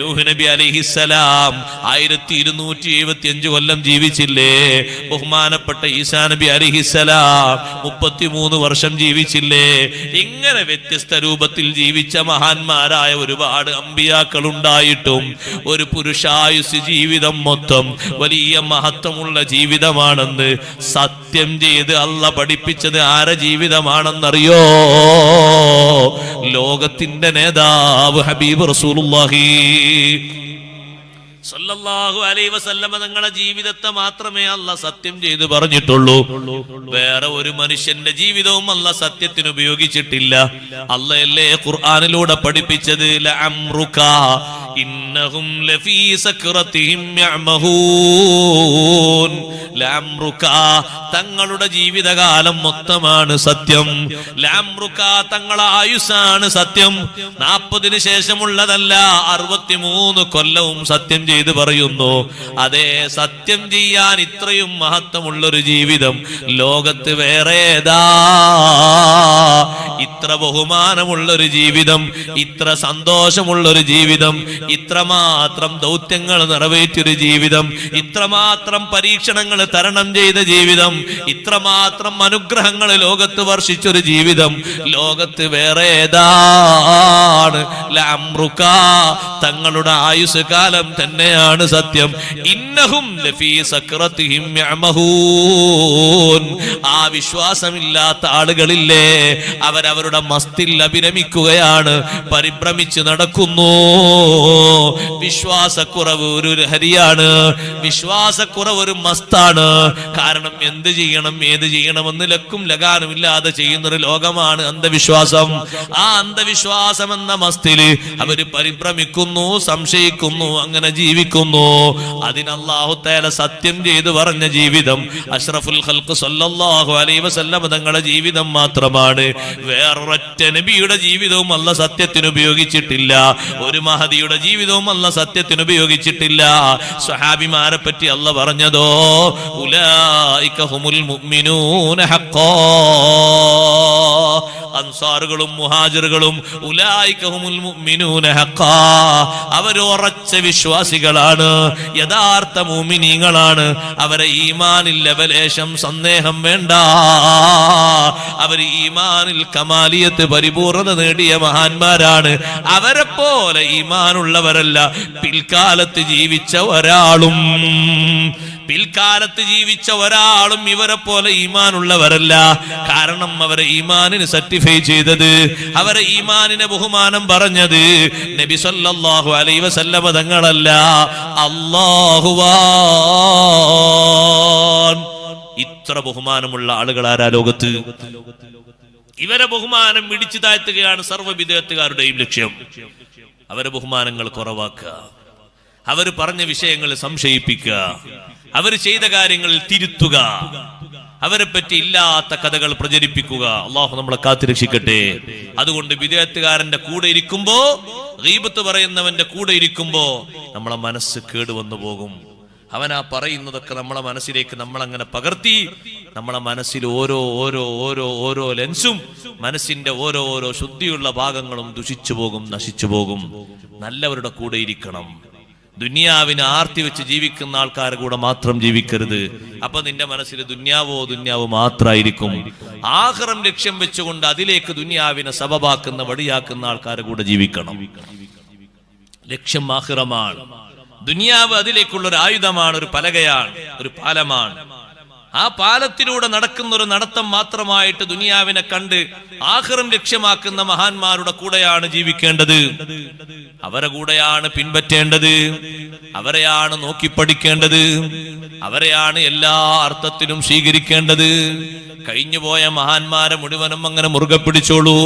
നൂഹ് നബി അലൈഹിസ്സലാം 1275 കൊല്ലം ജീവിച്ചില്ലേ? ബഹുമാനപ്പെട്ട ഈസാ നബി അലൈഹിസ്സലാം 33 വർഷം ജീവിച്ചില്ലേ? ഇങ്ങനെ വ്യത്യസ്ത രൂപത്തിൽ ജീവിച്ച മഹാന്മാരായ ഒരുപാട് അമ്പിയാക്കൾ ഉണ്ടായിട്ടും ഒരു പുരുഷായുസ് ജീവിതം മൊത്തം വലിയ മഹത്വമുള്ള ജീവിതമാണെന്ന് സത്യം ചെയ്ത് അല്ലാഹ് പഠിപ്പിച്ചത് ആരെ ജീവിതമാണെന്നറിയോ? ലോകത്തിന്റെ നേതാവ് ഹബീബ് റസൂലുള്ളാഹി സല്ലല്ലാഹു അലൈഹി വസല്ലമ തങ്ങളുടെ ജീവിതത്തെ മാത്രമേ അല്ലാഹ് സത്യം ചെയ്ത് പറഞ്ഞിട്ടുള്ളൂ. വേറെ ഒരു മനുഷ്യന്റെ ജീവിതവും അല്ലാഹ് സത്യത്തിന് ഉപയോഗിച്ചിട്ടില്ല. അല്ലാഹല്ലേ ഖുർആനിലൂടെ പഠിപ്പിച്ചത് ലഅംറുക ഇന്നഹും ലഫീ സക്റതിഹിം യഅമഹൂൻ. ലഅംറുക തങ്ങളുടെ ജീവിതകാലം മൊത്തമാണ് സത്യം. ലഅംറുക തങ്ങളുടെ ആയുസ്സാണ് സത്യം. 40 ശേഷമുള്ളതല്ല, 63 കൊല്ലവും സത്യം ചെയ്ത് പറയുന്നു. അതേ, സത്യം ചെയ്യാൻ ഇത്രയും മഹത്വമുള്ളൊരു ജീവിതം ലോകത്ത് വേറെ ഏതാ? ഇത്ര ബഹുമാനമുള്ളൊരു ജീവിതം, ഇത്ര സന്തോഷമുള്ളൊരു ജീവിതം, ഇത്രമാത്രം ദൗത്യങ്ങൾ നിറവേറ്റിയൊരു ജീവിതം, ഇത്രമാത്രം പരീക്ഷണങ്ങൾ തരണം ചെയ്ത ജീവിതം, ഇത്രമാത്രം അനുഗ്രഹങ്ങൾ ലോകത്ത് വർഷിച്ചൊരു ജീവിതം ലോകത്ത് വേറെ ഏതാണ്? ലഅംറുക തങ്ങളുടെ ആയുസ് കാലം തന്നെയാണ് സത്യം. ഇന്നഹും ലഫീ സക്റതിഹിം യഅമഹൂൻ. ആ വിശ്വാസമില്ലാത്ത ആളുകളില്ലേ, അവരവരുടെ മസ്തിൽ അഭിരമിക്കുകയാണ്, പരിഭ്രമിച്ച് നടക്കുന്നു. വിശ്വാസക്കുറവ് ഒരു ലഹരിയാണ്, വിശ്വാസക്കുറവ് ഒരു മസ്താണ്. കാരണം എന്ത് ചെയ്യണം ഏത് ചെയ്യണമെന്ന് ലക്കും ലഗാനുമില്ലാതെ ചെയ്യുന്നൊരു ലോകമാണ് അന്ധവിശ്വാസം. ആ അന്ധവിശ്വാസം എന്ന മസ്തില് അവര് പരിഭ്രമിക്കുന്നു, സംശയിക്കുന്നു, അങ്ങനെ ജീവിക്കുന്നു. അതിന് അല്ലാഹു തആല സത്യം ചെയ്തു പറഞ്ഞ ജീവിതം അഷ്റഫുൽ ഖൽഖ് സല്ലല്ലാഹു അലൈഹി വസല്ലം തങ്ങളുടെ ജീവിതം മാത്രമാണ്. വേറൊരൊറ്റ നബിയുടെ ജീവിതവും അല്ലാഹ് സത്യത്തിന് ഉപയോഗിച്ചിട്ടില്ല. ഒരു മഹദിയുടെ ജീവിതവും അല്ലാഹ് സത്യത്തിന് ഉപയോഗിച്ചിട്ടില്ല. സ്വഹാബിമാരെ പറ്റി അല്ലാഹ് പറഞ്ഞതോ ഉലൈക ഹുമുൽ മുഅ്മിനൂന ഹഖ്ഖാ. അൻസാറുകളും മുഹാജിറുകളും ഉലൈക ഹുമുൽ മുഅ്മിനൂന ഹഖ്ഖാ. അവർ ഉറച്ച വിശ്വാസികളാണ്, യഥാർത്ഥ മുഅ്മിനീങ്ങളാണ്. അവരെ ഈമാനിൽ ലവലേശം സന്ദേഹം വേണ്ട. അവർ ഈമാനിൽ കമാലിയത്ത് പരിപൂർണത നേടിയ മഹാന്മാരാണ്. അവരെ പോലെ ഈമാനുള്ളവരല്ല പിൽക്കാലത്ത് ജീവിച്ച ഒരാളും. പിൽക്കാലത്ത് ജീവിച്ച ഒരാളും ഇവരെ പോലെ ഈമാനുള്ളവരല്ല. കാരണം അവരെ ഈമാനിന് സർട്ടിഫൈ ചെയ്തത്, അവരെ ഈമാനിനെ ബഹുമാനം പറഞ്ഞത് നബി സല്ലല്ലാഹു അലൈഹി വസല്ലമ തങ്ങളല്ല, അല്ലാഹുവാൻ. ഇത്ര ബഹുമാനമുള്ള ആളുകൾ ആരാ ലോകത്ത്? ഇവരെ ബഹുമാനം ഇടിച്ചു താഴ്ത്തുകയാണ് സർവ്വ വിദേഹത്തുകാരുടെയും ലക്ഷ്യം. അവരെ ബഹുമാനങ്ങൾ കുറവാക്കുക, അവർ പറഞ്ഞ വിഷയങ്ങൾ സംശയിപ്പിക്കുക, അവർ ചെയ്ത കാര്യങ്ങളിൽ തിരുത്തുക, അവരെ പറ്റി ഇല്ലാത്ത കഥകൾ പ്രചരിപ്പിക്കുക. അള്ളാഹു നമ്മളെ കാത്തുരക്ഷിക്കട്ടെ. അതുകൊണ്ട് വിദേഹത്തുകാരന്റെ കൂടെ ഇരിക്കുമ്പോ, ഗീബത്ത് പറയുന്നവന്റെ കൂടെ ഇരിക്കുമ്പോ നമ്മളെ മനസ്സ് കേടുവന്നു പോകും. അവനാ പറയുന്നതൊക്കെ നമ്മളെ മനസ്സിലേക്ക് നമ്മളങ്ങനെ പകർത്തി നമ്മളെ മനസ്സിൽ ഓരോ ഓരോ ഓരോ ഓരോ ലെൻസും, മനസ്സിന്റെ ഓരോ ഓരോ ശുദ്ധിയുള്ള ഭാഗങ്ങളും ദുഷിച്ചു പോകും, നശിച്ചു പോകും. നല്ലവരുടെ കൂടെ ഇരിക്കണം. ദുനിയാവിനെ ആർത്തി വെച്ച് ജീവിക്കുന്ന ആൾക്കാരുടെ കൂടെ മാത്രം ജീവിക്കരുത്. അപ്പൊ നിന്റെ മനസ്സിൽ ദുന്യാവോ മാത്രമായിരിക്കും. ആഖിറം ലക്ഷ്യം വെച്ചുകൊണ്ട് അതിലേക്ക് ദുനിയാവിനെ സബബാക്കുന്ന വടിയാക്കുന്ന ആൾക്കാരുടെ കൂടെ ജീവിക്കണം. ലക്ഷ്യം ആഖിറമാണ്. ദുനിയാവ് അതിലേക്കുള്ള ഒരു ആയുധമാണ്, ഒരു പലകയാണ്, ഒരു പാലമാണ്. ആ പാലത്തിലൂടെ നടക്കുന്ന ഒരു നടത്തം മാത്രമായിട്ട് ദുനിയാവിനെ കണ്ട് ആഖിറം ലക്ഷ്യമാക്കുന്ന മഹാന്മാരുടെ കൂടെയാണ് ജീവിക്കേണ്ടത്. അവരെ കൂടെയാണ് പിൻപറ്റേണ്ടത്, അവരെയാണ് നോക്കി പഠിക്കേണ്ടത്, അവരെയാണ് എല്ലാ അർത്ഥത്തിലും സ്വീകരിക്കേണ്ടത്. കഴിഞ്ഞുപോയ മഹാന്മാരെ മുഴുവനും അങ്ങനെ മുറുകെ പിടിച്ചോളൂ.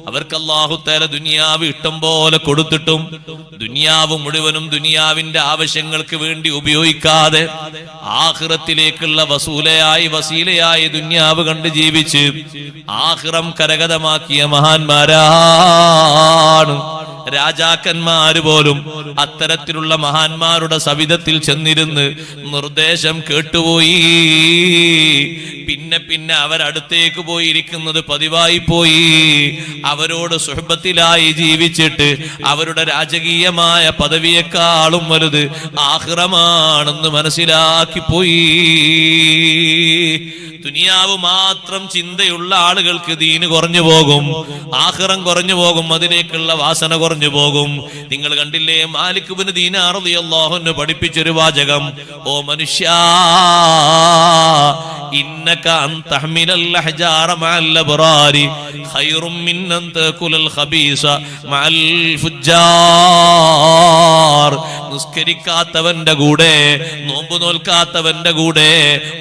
അവർക്ക് അല്ലാഹു തആല ദുനിയാവ് ഇഷ്ടം പോലെ കൊടുത്തിട്ടും ദുനിയാവ് മുഴുവനും ദുനിയാവിന്റെ ആവശ്യങ്ങൾക്ക് വേണ്ടി ഉപയോഗിക്കാതെ ആഖിറത്തിലേക്കുള്ള വസീലയായി ദുനിയാവ് കണ്ട് ജീവിച്ച് ആഖിറം കരഗതമാക്കിയ മഹാന്മാരാണ്. രാജാക്കന്മാര് പോലും അത്തരത്തിലുള്ള മഹാന്മാരുടെ സവിധത്തിൽ ചെന്നിരുന്ന് നിർദ്ദേശം കേട്ടുപോയി. പിന്നെ അവരടുത്തേക്ക് പോയിരിക്കുന്നത് പതിവായി പോയി. അവരോട് സുഹബത്തിലായി ജീവിച്ചിട്ട് അവരുടെ രാജകീയമായ പദവിയെക്കാളും വലുത് ആഖിറമാണെന്ന് മനസ്സിലാക്കിപ്പോയി. ദുനിയാവ് മാത്രം ചിന്തയുള്ള ആളുകൾക്ക് ദീന് കുറഞ്ഞു പോകും, ആഖിറം കുറഞ്ഞു പോകും, അതിലേക്കുള്ള വാസന കുറഞ്ഞു പോകും. നിങ്ങൾ കണ്ടില്ലേ, മാലിക് ഇബ്നു ദീനാർ റളിയല്ലാഹു അൻഹു പഠിപ്പിച്ചൊരു വാചകം, ഓ മനുഷ്യാ, ഇന്നക അൻ തഹ്മിലൽ അഹ്ജാറ മഅൽ അബ്റാരി ഖൈറും മിൻ അൻ തഅകുലൽ ഖബീസ മഅൽ ഫുജ്ജാർ. നിസ്കരിക്കാത്തവന്റെ കൂടെ, നോമ്പ് നോൽക്കാത്തവന്റെ കൂടെ,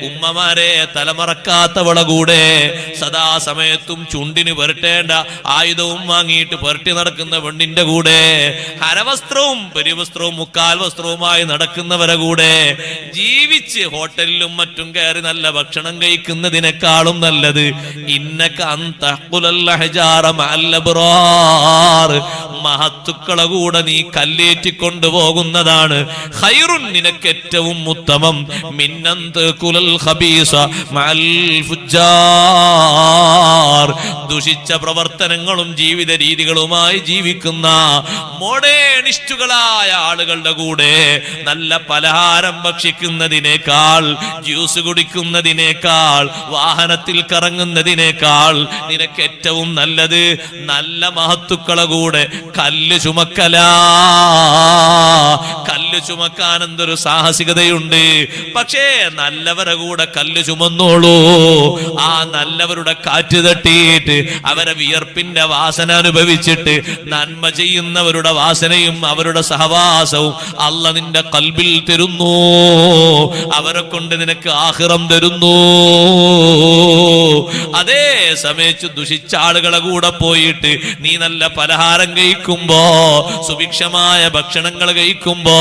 ഉമ്മമാരെ തലമറക്കാത്തവളെ കൂടെ, സദാസമയത്തും ചുണ്ടിന് പുരട്ടേണ്ട ആയുധവും വാങ്ങിയിട്ട് പുരട്ടി നടക്കുന്ന പെണ്ണിന്റെ കൂടെ, ഹരവസ്ത്രവും പരിവസ്ത്രവും മുക്കാൽ വസ്ത്രവുമായി നടക്കുന്നവരെ കൂടെ ജീവിച്ച് ഹോട്ടലിലും മറ്റും കയറി നല്ല ഭക്ഷണം കഴിക്കുന്നതിനേക്കാളും നല്ലത് ഇന്നക അൻ തഖുലൽ അഹ്ജാറ മഅൽ അബ്റാർ, മഹത്തുക്കളെ കൂടെ നീ കല്ലേറ്റിക്കൊണ്ടു പോകുന്നതാണ്. ഖൈറുൻ, നിനക്ക് ഏറ്റവും ഉത്തമം, മിന്നൻ തഖുലൽ ഖബീസ മഅൽ ഫുജ്ജാർ, ദുഷിച്ച പ്രവർത്തനങ്ങളും ജീവിത രീതികളുമായി ജീവിക്കുന്ന മോഡേണിസ്റ്റുകളായ ആളുകളുടെ കൂടെ നല്ല പലഹാരം ഭക്ഷിക്കുന്നതിനേക്കാൾ, ജ്യൂസ് കുടിക്കുന്നതിനേക്കാൾ, വാഹനത്തിൽ കറങ്ങുന്നതിനേക്കാൾ നിനക്ക് ഏറ്റവും നല്ലത് നല്ല മഹത്തുക്കളെ കൂടെ കല്ല് ചുമക്കലാ. കല്ല് ചുമക്കാൻ എന്തൊരു സാഹസികതയുണ്ട്. പക്ഷേ നല്ലവരെ കൂടെ കല്ല് ചുമന്നോളൂ. ആ നല്ലവരുടെ കാറ്റ് തട്ടിയിട്ട് അവരെ വിയർപ്പിന്റെ വാസന അനുഭവിച്ചിട്ട് നന്മ ചെയ്യുന്നവരുടെ വാസനയും അവരുടെ സഹവാസവും അല്ല നിന്റെ കൽബിൽ തരുന്നു. അവരെ കൊണ്ട് നിനക്ക് ആഖിറം തരുന്നു. അതേ സമയത്ത് ദുഷിച്ച ആളുകളെ കൂടെ പോയിട്ട് നീ നല്ല പലഹാരം കഴിക്കുമ്പോ, സുഭിക്ഷമായ ഭക്ഷണങ്ങൾ കഴിക്കുമ്പോ,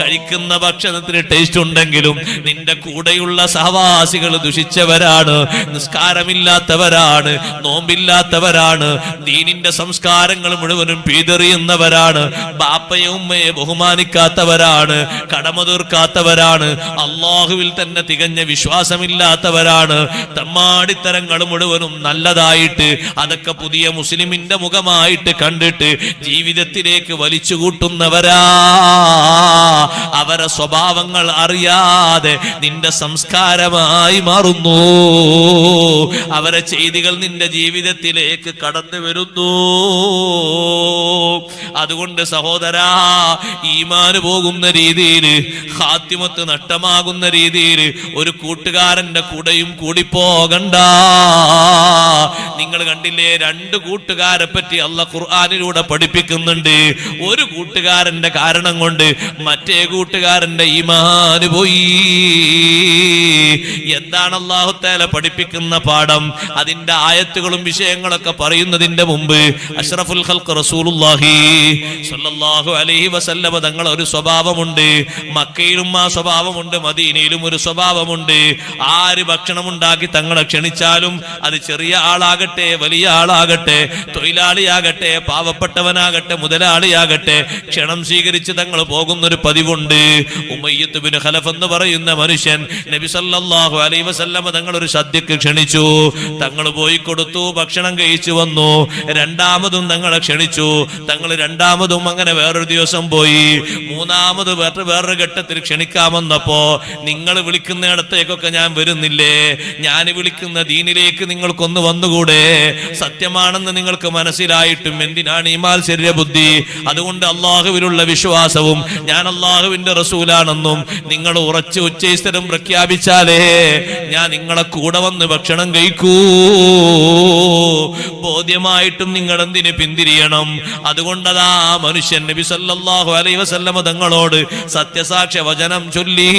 കഴിക്കുന്ന ഭക്ഷണത്തിന് ടേസ്റ്റ് ഉണ്ടെങ്കിലും നിന്റെ കൂടെയുള്ള സഹവാസികൾ ദുഷിച്ചവരാണ്, നിസ്കാരമില്ലാത്തവരാണ്, നോമ്പില്ലാത്തവരാണ്, ദീനിന്റെ സംസ്കാരങ്ങൾ മുഴുവനും പീതെറിയുന്നവരാണ്, ബാപ്പയെ ഉമ്മയെ ബഹുമാനിക്കാത്തവരാണ്, കടമ തീർക്കാത്തവരാണ്, അള്ളാഹുവിൽ തന്നെ തികഞ്ഞ വിശ്വാസമില്ലാത്തവരാണ്. തമ്മാടിത്തരങ്ങൾ മുഴുവനും നല്ലതായിട്ട് അതൊക്കെ പുതിയ മുസ്ലിമിന്റെ മുഖമായിട്ട് കണ്ടിട്ട് ജീവിതത്തിലേക്ക് വലിച്ചു കൂട്ടുന്നവരാ. അവരെ സ്വഭാവങ്ങൾ അറിയാതെ നിന്റെ സംസ്കാരമായി മാറുന്നു. അവരെ ചെയ്തികൾ നിന്റെ ജീവിതത്തിലേക്ക് കടന്നു വരുന്നു. അതുകൊണ്ട് സഹോദരാ, ഈമാന് പോകുന്ന രീതിയിൽ, ഖാത്തിമത്ത് നഷ്ടമാകുന്ന രീതിയിൽ ഒരു കൂട്ടുകാരന്റെ കൂടെയും കൂടി പോകണ്ട. നിങ്ങൾ കണ്ടില്ലേ, രണ്ട് കൂട്ടുകാരെ പറ്റി അല്ലാഹു ഖുർആനിലൂടെ പഠിപ്പിക്കുന്നുണ്ട്. ഒരു കൂട്ടുകാരന്റെ കാരണം കൊണ്ട് മറ്റേ കൂട്ടുകാരന്റെ ഈമാന് പോയി. എന്താണ് അല്ലാഹു തആല പഠിപ്പിക്കുന്ന പാഠം? അതിന്റെ ആയത്തുകളും വിഷയങ്ങളൊക്കെ പറയുന്നതിന്റെ മുമ്പ് അഷ്റഫുൽ ഖൽഖ് റസൂലുള്ളാഹി സ്വല്ലല്ലാഹു അലൈഹി വസല്ലമ തങ്ങൾ ഒരു സ്വഭാവമുണ്ട്. മക്കയിലും ആ സ്വഭാവമുണ്ട്, മദീനയിലും ഒരു സ്വഭാവമുണ്ട്. ആര് ഭക്ഷണം ഉണ്ടാക്കി തങ്ങളെ ക്ഷണിച്ചാലും അത് ചെറിയ ആളാകട്ടെ വലിയ ആളാകട്ടെ, തൊഴിലാളിയാകട്ടെ പാവപ്പെട്ടവനാകട്ടെ മുതലാളിയാകട്ടെ, ക്ഷണം സ്വീകരിച്ച് തങ്ങൾ പോകുന്നൊരു പതിവുണ്ട്. ഉമയ്യത്ത് ബിൻ ഖലഫ് എന്ന് പറയുന്ന മനുഷ്യൻ നബി സല്ലല്ലാഹു അലൈഹി വസല്ലമ തങ്ങൾ ഒരു സദ്യക്ക് ക്ഷണിച്ചു. തങ്ങൾ പോയി കൊടുത്തു, ഭക്ഷണം കഴിച്ചു വന്നു. രണ്ടാമതും തങ്ങളെ ക്ഷണിച്ചു. തങ്ങൾ രണ്ടാമതും അങ്ങനെ വേറൊരു ദിവസം പോയി. മൂന്നാമത് വേറൊരു ഘട്ടത്തിൽ ക്ഷണിക്കാമെന്നപ്പോ, നിങ്ങൾ വിളിക്കുന്നിടത്തേക്കൊക്കെ ഞാൻ വരുന്നില്ലേ, ഞാൻ വിളിക്കുന്ന ദീനിലേക്ക് നിങ്ങൾക്കൊന്ന് വന്നുകൂടെ? സത്യമാണെന്ന് നിങ്ങൾക്ക് മനസ്സിലായിട്ടും എന്തിനാണ് ഈ മാത്സര്യ ബുദ്ധി? അതുകൊണ്ട് അള്ളാഹുവിലുള്ള വിശ്വാസവും ഞാൻ ഞാൻ അള്ളാഹുവിന്റെ റസൂലാണെന്നും നിങ്ങൾ ഉറച്ച് ഉച്ചസ്ഥരം പ്രഖ്യാപിച്ചാലേ ഞാൻ നിങ്ങളെ കൂടെ വന്ന് ഭക്ഷണം കഴിക്കൂ. ബോധ്യമായിട്ടും നിങ്ങൾ എന്തിന് പിന്തിരിയണം? അതുകൊണ്ടതാ മനുഷ്യൻ നബി സല്ലല്ലാഹു അലൈഹി വസല്ലമ തങ്ങളോട് സത്യസാക്ഷ്യ വചനം ചൊല്ലി.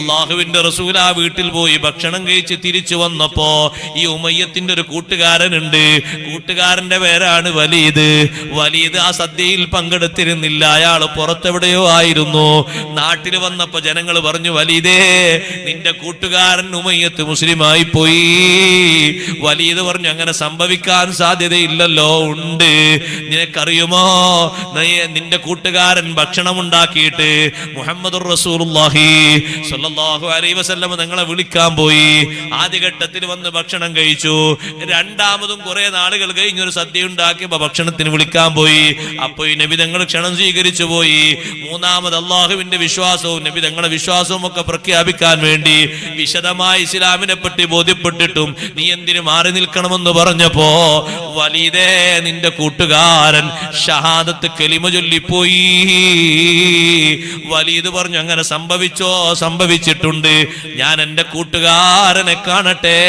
അള്ളാഹുവിന്റെ റസൂൽ ആ വീട്ടിൽ പോയി ഭക്ഷണം കഴിച്ച് തിരിച്ചു വന്നപ്പോ ഈ ഉമയ്യത്തിന്റെ ഒരു കൂട്ടുകാരനുണ്ട്. കൂട്ടുകാരന്റെ പേരാണ് വലീദ്. വലീദ് ആ സദ്യയിൽ പങ്കെടുത്തിരുന്നില്ല, അയാൾ പുറത്തെവിടെയോ ആയിരുന്നു. നാട്ടിൽ വന്നപ്പോ ജനങ്ങൾ പറഞ്ഞു, വലീദേ, നിന്റെ കൂട്ടുകാരൻ ഉമയ്യത്ത് മുസ്ലിമായി പോയി. വലീദ് പറഞ്ഞു, അങ്ങനെ സംഭവിക്കാൻ സാധ്യതയില്ലല്ലോ. ഉണ്ട്, നിനക്കറിയുമോ, നിന്റെ കൂട്ടുകാരൻ ഭക്ഷണം ഉണ്ടാക്കിയിട്ട് മുഹമ്മദുർ റസൂലുള്ളാഹി സ്വല്ലല്ലാഹു അലൈഹി വസല്ലം നിങ്ങളെ വിളിക്കാൻ പോയി. ആദ്യഘട്ടത്തിൽ വന്ന് ഭക്ഷണം കഴിച്ചു. രണ്ടാമതും കുറെ നാളുകൾ കഴിഞ്ഞൊരു സദ്യ ഉണ്ടാക്കിയപ്പോ ഭക്ഷണത്തിന് വിളിക്കാൻ പോയി. അപ്പൊ ഈ നബി തങ്ങൾ ക്ഷണം സ്വീകരിച്ചു പോയി. മൂന്നാമത് അള്ളാഹുവിന്റെ വിശ്വാസവും നബി തങ്ങളുടെ വിശ്വാസവും ഒക്കെ പ്രഖ്യാപിക്കാൻ വേണ്ടി വിശദമായി ഇസ്ലാമിനെ പറ്റി ബോധ്യപ്പെട്ടിട്ടും നീ എന്തിനു മാറി നിൽക്കണമെന്ന് പറഞ്ഞപ്പോ, വലീദേ, നിന്റെ കൂട്ടുകാരൻ ഷഹാദത്ത് കലിമ ചൊല്ലിപ്പോയി. വലീദ് പറഞ്ഞു, അങ്ങനെ സംഭവിച്ചോ? സംഭവിച്ചിട്ടുണ്ട്, ഞാൻ എന്റെ കൂട്ടുകാരനെ കാണട്ടെ.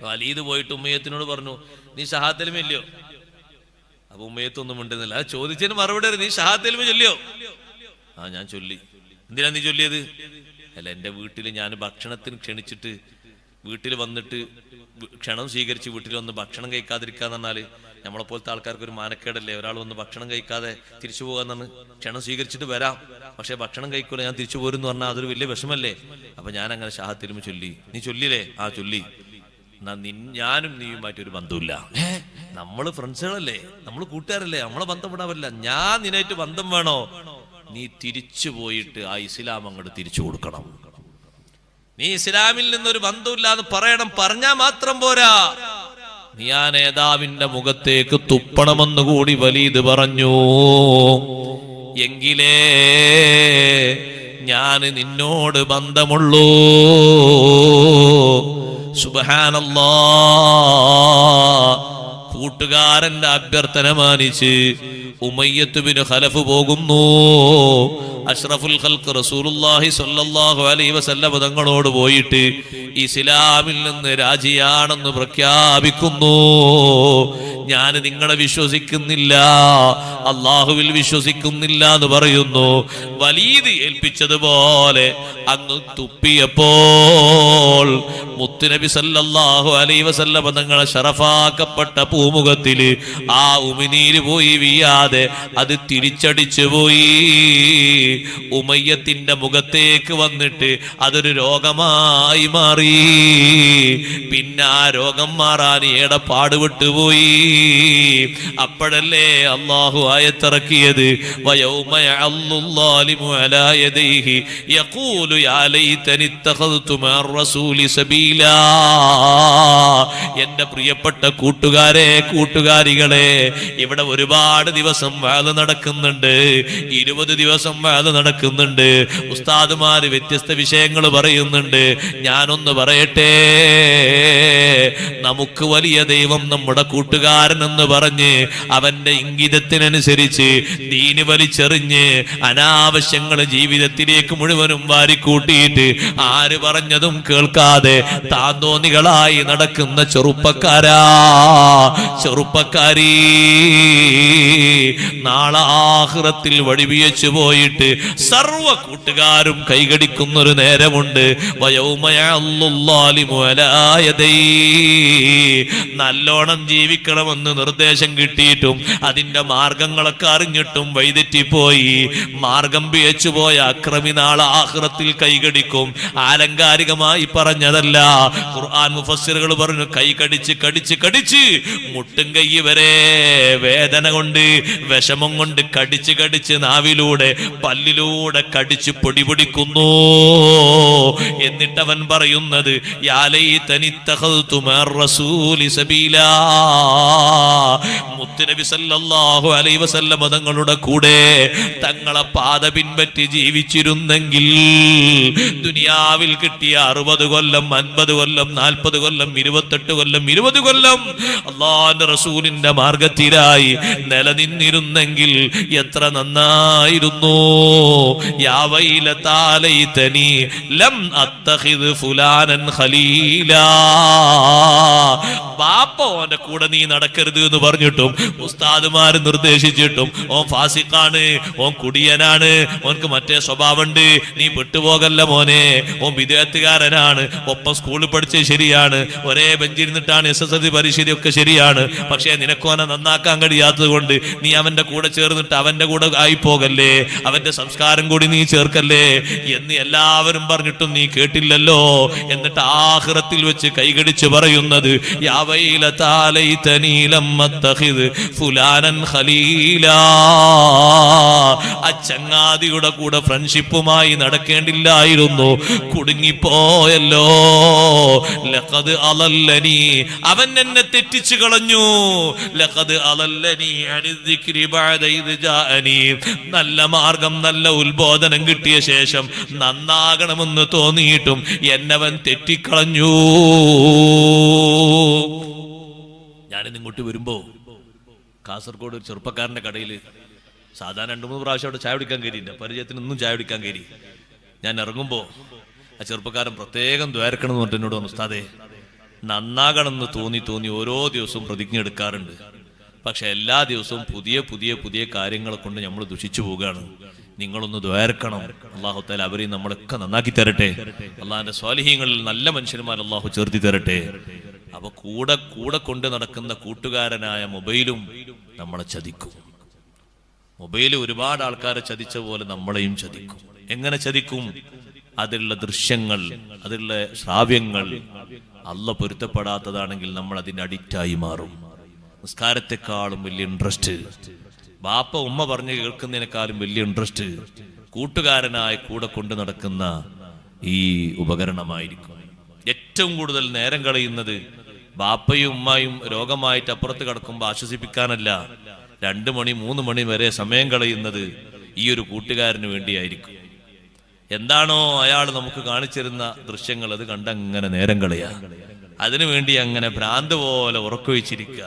വലീദ് പോയിട്ട് ഉമ്മയത്തിനോട് പറഞ്ഞു, നീ ഷഹാദത്ത് കലിമ ചൊല്ലിയോ? അപ്പൊ ഉമ്മയത്തൊന്നും ഉണ്ടെന്നില്ല. ചോദിച്ചതിന് മറുപടി, നീ ഷഹാദത്ത് കലിമ ചൊല്ലിയോ? ആ, ഞാൻ ചൊല്ലി. എന്തിനാ നീ ചൊല്ലിയത്? അല്ല, എന്റെ വീട്ടിൽ ഞാൻ ഭക്ഷണത്തിന് ക്ഷണിച്ചിട്ട് വീട്ടിൽ വന്നിട്ട് ക്ഷണം സ്വീകരിച്ച് വീട്ടിൽ വന്ന് ഭക്ഷണം കഴിക്കാതിരിക്കാന്ന് പറഞ്ഞാല് നമ്മളെപ്പോലത്തെ ആൾക്കാർക്ക് ഒരു മാനക്കേടല്ലേ? ഒരാൾ വന്ന് ഭക്ഷണം കഴിക്കാതെ തിരിച്ചു പോകാന്നാണ്. ക്ഷണം സ്വീകരിച്ചിട്ട് വരാം, പക്ഷെ ഭക്ഷണം കഴിക്കൂല, ഞാൻ തിരിച്ചു പോരും എന്ന് പറഞ്ഞാൽ അതൊരു വലിയ വിഷമല്ലേ? അപ്പൊ ഞാൻ അങ്ങനെ ഷഹാദത്ത് കലിമ ചൊല്ലി. നീ ചൊല്ലില്ലേ? ആ, ചൊല്ലി. എന്നാ ഞാനും നീയുമായിട്ട് ഒരു ബന്ധമില്ല. നമ്മള് ഫ്രണ്ട്സുകളല്ലേ, നമ്മള് കൂട്ടുകാരല്ലേ, നമ്മളെ ബന്ധപ്പെടാവില്ല. ഞാൻ നിന്നായിട്ട് ബന്ധം വേണോ? നീ തിരിച്ചു പോയിട്ട് ആ ഇസ്ലാം അങ്ങോട്ട് തിരിച്ചു കൊടുക്കണം. നീ ഇസ്ലാമിൽ നിന്നൊരു ബന്ധമില്ലാന്ന് പറയണം. പറഞ്ഞാൽ മാത്രം പോരാ, നീ ആ നേതാവിന്റെ മുഖത്തേക്ക് തുപ്പണമെന്ന് കൂടി വലീദ് പറഞ്ഞു. എങ്കിലേ ഞാൻ നിന്നോട് ബന്ധമുള്ളൂ. സുബ്ഹാനല്ലാഹ്. കൂട്ടുകാരന്റെ അഭ്യർത്ഥന മാനിച്ച് ഉമയ്യത്ത് ബിൻ ഖലഫ് പോകുന്നു. അഷ്റഫുൽ ഖൽഖ് റസൂലുള്ളാഹി സ്വല്ലല്ലാഹു അലൈഹി വസല്ലം തങ്ങളോട് പോയിട്ട് ഇസ്ലാമിൽ നിന്ന് രാജിയാണെന്ന് പ്രഖ്യാപിക്കുന്നു. ഞാൻ നിങ്ങളെ വിശ്വസിക്കുന്നില്ല, അള്ളാഹുവിൽ വിശ്വസിക്കുന്നില്ല എന്ന് പറയുന്നു. വലീദ് ഏൽപ്പിച്ചതുപോലെ അങ്ങ് തുപ്പിയപ്പോൾ മുത്തുനബി സല്ലല്ലാഹു അലൈഹി വസല്ലം തങ്ങളെ ശറഫാക്കപ്പെട്ട പൂമുഖത്തില് ആ ഉമിനീര് പോയി വീയാതെ അത് തിരിച്ചടിച്ചു പോയി. ഉമയ്യത്തിന്റെ മുഖത്തേക്ക് വന്നിട്ട് അതൊരു രോഗമായി മാറി. പിന്നെ ആ രോഗം മാറാൻ ഏടെ പാടുപെട്ടുപോയി. അപ്പോഴല്ലേ അല്ലാഹു ആയത്തിറക്കിയത്, വയൗമ യഅല്ലുല്ലാലിമു അലാ യദൈഹി യഖൂലു യാ ലൈതനി ഇത്തഖദ്തു മഅർ റസൂലി സബീലാ. എന്റെ പ്രിയപ്പെട്ട കൂട്ടുകാരെ, കൂട്ടുകാരികളെ, ഇവിടെ ഒരുപാട് ദിവസം വാള് നടക്കുന്നുണ്ട്. 20 ദിവസം വാള് നടക്കുന്നുണ്ട്. ഉസ്താദുമാര് വ്യത്യസ്ത വിഷയങ്ങൾ പറയുന്നുണ്ട്. ഞാനൊന്ന് പറയട്ടെ, നമുക്ക് വലിയ ദൈവം നമ്മുടെ കൂട്ടുകാരൻ എന്ന് പറഞ്ഞ് അവന്റെ ഇംഗിതത്തിനനുസരിച്ച് ദീന് വലിച്ചെറിഞ്ഞ് അനാവശ്യങ്ങൾ ജീവിതത്തിലേക്ക് മുഴുവനും വാരിക്കൂട്ടിയിട്ട് ആര് പറഞ്ഞതും കേൾക്കാതെ താന്തോന്നികളായി നടക്കുന്ന ചെറുപ്പക്കാരാ, ചെറുപ്പക്കാരി, നാളെ ആഖിറത്തിൽ വടിവിയച്ചു പോയിട്ട് സർവ കൂട്ടുകാരും കൈകടിക്കുന്നൊരു നേരമുണ്ട്. നല്ലോണം ജീവിക്കണമെന്ന് നിർദ്ദേശം കിട്ടിയിട്ടും അതിന്റെ മാർഗങ്ങളൊക്കെ അറിഞ്ഞിട്ടും വഴിതെറ്റിപ്പോയി മാർഗം പിഴച്ചു പോയ അക്രമി നാളെ ആഖിറത്തിൽ കൈകടിക്കും. ആലങ്കാരികമായി പറഞ്ഞതല്ല, ഖുർആൻ മുഫസ്സിറുകൾ പറഞ്ഞു, കൈ കടിച്ച് കടിച്ച് കടിച്ച് മുട്ടും കൈ വരെ വേദന കൊണ്ട് വിഷമം കൊണ്ട് കടിച്ച് കടിച്ച് നാവിലൂടെ പല്ലിലൂടെ കടിച്ച് പൊടി പൊടിക്കുന്നു. എന്നിട്ടവൻ പറയുന്നു, പറയുന്നത് യാ ലൈതനി തഖൽതു മഅർ റസൂലി സബീലാ. മുത്തുനബി സല്ലല്ലാഹു അലൈഹി വസല്ലം തങ്ങളുടെ കൂടെ തങ്ങളെ പാത പിൻപറ്റി ജീവിച്ചിരുന്നെങ്കിൽ ദുനിയാവിൽ കിട്ടിയ 60 കൊല്ലം 50 കൊല്ലം 40 കൊല്ലം 28 കൊല്ലം 20 കൊല്ലം അല്ലാഹുവിന്റെ റസൂലിന്റെ മാർഗത്തിലായി നിലനിന്നിരുന്നെങ്കിൽ എത്ര നന്നായിരുന്നു. യാ വൈലതാ ലൈതനി ലം അത്തഖിദ് ഫുലാനൻ ഖലീലാ. ബാപ്പ ഓന്റെ കൂടെ നീ നടക്കരുത് എന്ന് പറഞ്ഞിട്ടും ഉസ്താദുമാര് നിർദ്ദേശിച്ചിട്ടും ഓൻ ഫാസിഖാണ്, ഓൻ കുടിയനാണ്, ഓൻക്ക് മറ്റേ സ്വഭാവമുണ്ട്, നീ പെട്ടുപോകല്ല മോനെ, ഓൻ വിദേഹത്തുകാരനാണ്, ഒപ്പം സ്കൂളിൽ പഠിച്ചത് ശരിയാണ്, ഒരേ ബെഞ്ചിരുന്നിട്ടാണ് SSLC പരീക്ഷയൊക്കെ ശരിയാണ്, പക്ഷേ നിനക്കോനെ നന്നാക്കാൻ കഴിയാത്തത് കൊണ്ട് നീ അവന്റെ കൂടെ ചേർന്നിട്ട് അവന്റെ കൂടെ ആയിപ്പോകല്ലേ, അവന്റെ സംസ്കാരം കൂടി നീ ചേർക്കല്ലേ എന്ന് എല്ലാവരും പറഞ്ഞിട്ടും നീ കേട്ടില്ലല്ലോ. എന്നിട്ട് ആഖിറത്തിൽ വെച്ച് കൈകടിച്ച് പറയുന്നത് യാ വൈലതാ ലൈതനി ലം അത്തഖിദ് ഫുലാനൻ ഖലീലാ. ആ ചങ്ങാതിയുടെ കൂടെ ഫ്രണ്ട്ഷിപ്പുമായി നടക്കേണ്ടില്ലായിരുന്നു, കുടുങ്ങിപ്പോയല്ലോ. ലഖദ് അളല്ലനി, അവൻ എന്നെ തെറ്റിച്ചു കളഞ്ഞു. ലഖദ് അളല്ലനി അനിദ്ദിക്രി ബഅദ ഇദ് ജാഅനി, നല്ല മാർഗം നല്ല ഉത്ബോധനം കിട്ടിയ ശേഷം നന്നാകണമെന്ന് തോന്നിയിട്ടും എന്നവൻ തെറ്റിക്കളഞ്ഞു. ഞാനിന്ന് ഇങ്ങോട്ട് വരുമ്പോ കാസർഗോഡ് ഒരു ചെറുപ്പക്കാരന്റെ കടയിൽ സാധാരണ 2-3 പ്രാവശ്യം അവിടെ ചായ കുടിക്കാൻ കയറിയില്ല, പരിചയത്തിന് ഒന്നും ചായ കുടിക്കാൻ കയറി. ഞാൻ ഇറങ്ങുമ്പോൾ ആ ചെറുപ്പക്കാരൻ പ്രത്യേകം ദ്വാരക്കണം എന്ന് പറഞ്ഞിട്ട് എന്നോട് പറഞ്ഞു, ഉസ്താദേ നന്നാകണമെന്ന് തോന്നി ഓരോ ദിവസവും പ്രതിജ്ഞ എടുക്കാറുണ്ട്, പക്ഷെ എല്ലാ ദിവസവും പുതിയ കാര്യങ്ങളെ കൊണ്ട് നമ്മൾ ദുഷിച്ചു പോവുകയാണ്, നിങ്ങളൊന്ന് ദ്വാരക്കണം, അല്ലാഹു തആല അവരെയും നമ്മളൊക്കെ നന്നാക്കി തരട്ടെ, അള്ളാഹിന്റെ സ്വാലിഹീങ്ങളിൽ നല്ല മനുഷ്യന്മാർ അള്ളാഹു ചേർത്തി തരട്ടെ. അപ്പൊ കൂടെ കൊണ്ട് നടക്കുന്ന കൂട്ടുകാരനായ മൊബൈലും നമ്മളെ ചതിക്കും. മൊബൈൽ ഒരുപാട് ആൾക്കാരെ ചതിച്ച പോലെ നമ്മളെയും ചതിക്കും. എങ്ങനെ ചതിക്കും? അതിലുള്ള ദൃശ്യങ്ങൾ, അതിലുള്ള ശ്രാവ്യങ്ങൾ അള്ളാഹ് പൊരുത്തപ്പെടാത്തതാണെങ്കിൽ നമ്മൾ അതിന്റെ അഡിക്റ്റായി മാറും. നിസ്കാരത്തെക്കാളും വലിയ ഇൻട്രസ്റ്റ്, ബാപ്പ ഉമ്മ പറഞ്ഞ് കേൾക്കുന്നതിനേക്കാളും വലിയ ഇൻട്രസ്റ്റ് കൂട്ടുകാരനായി കൂടെ കൊണ്ട് നടക്കുന്ന ഈ ഉപകരണമായിരിക്കും. ഏറ്റവും കൂടുതൽ നേരം കളയുന്നത് ബാപ്പയും ഉമ്മയും രോഗമായിട്ട് അപ്പുറത്ത് കിടക്കുമ്പോൾ ആശ്വസിപ്പിക്കാനല്ല, 2 മണി 3 മണി വരെ സമയം കളയുന്നത് ഈ ഒരു കൂട്ടുകാരന് വേണ്ടിയായിരിക്കും. എന്താണോ അയാൾ നമുക്ക് കാണിച്ചിരുന്ന ദൃശ്യങ്ങൾ അത് കണ്ടങ്ങനെ നേരം കളയുക, അതിനുവേണ്ടി അങ്ങനെ ഭ്രാന്ത് പോലെ ഉറക്കൊഴിച്ചിരിക്കുക.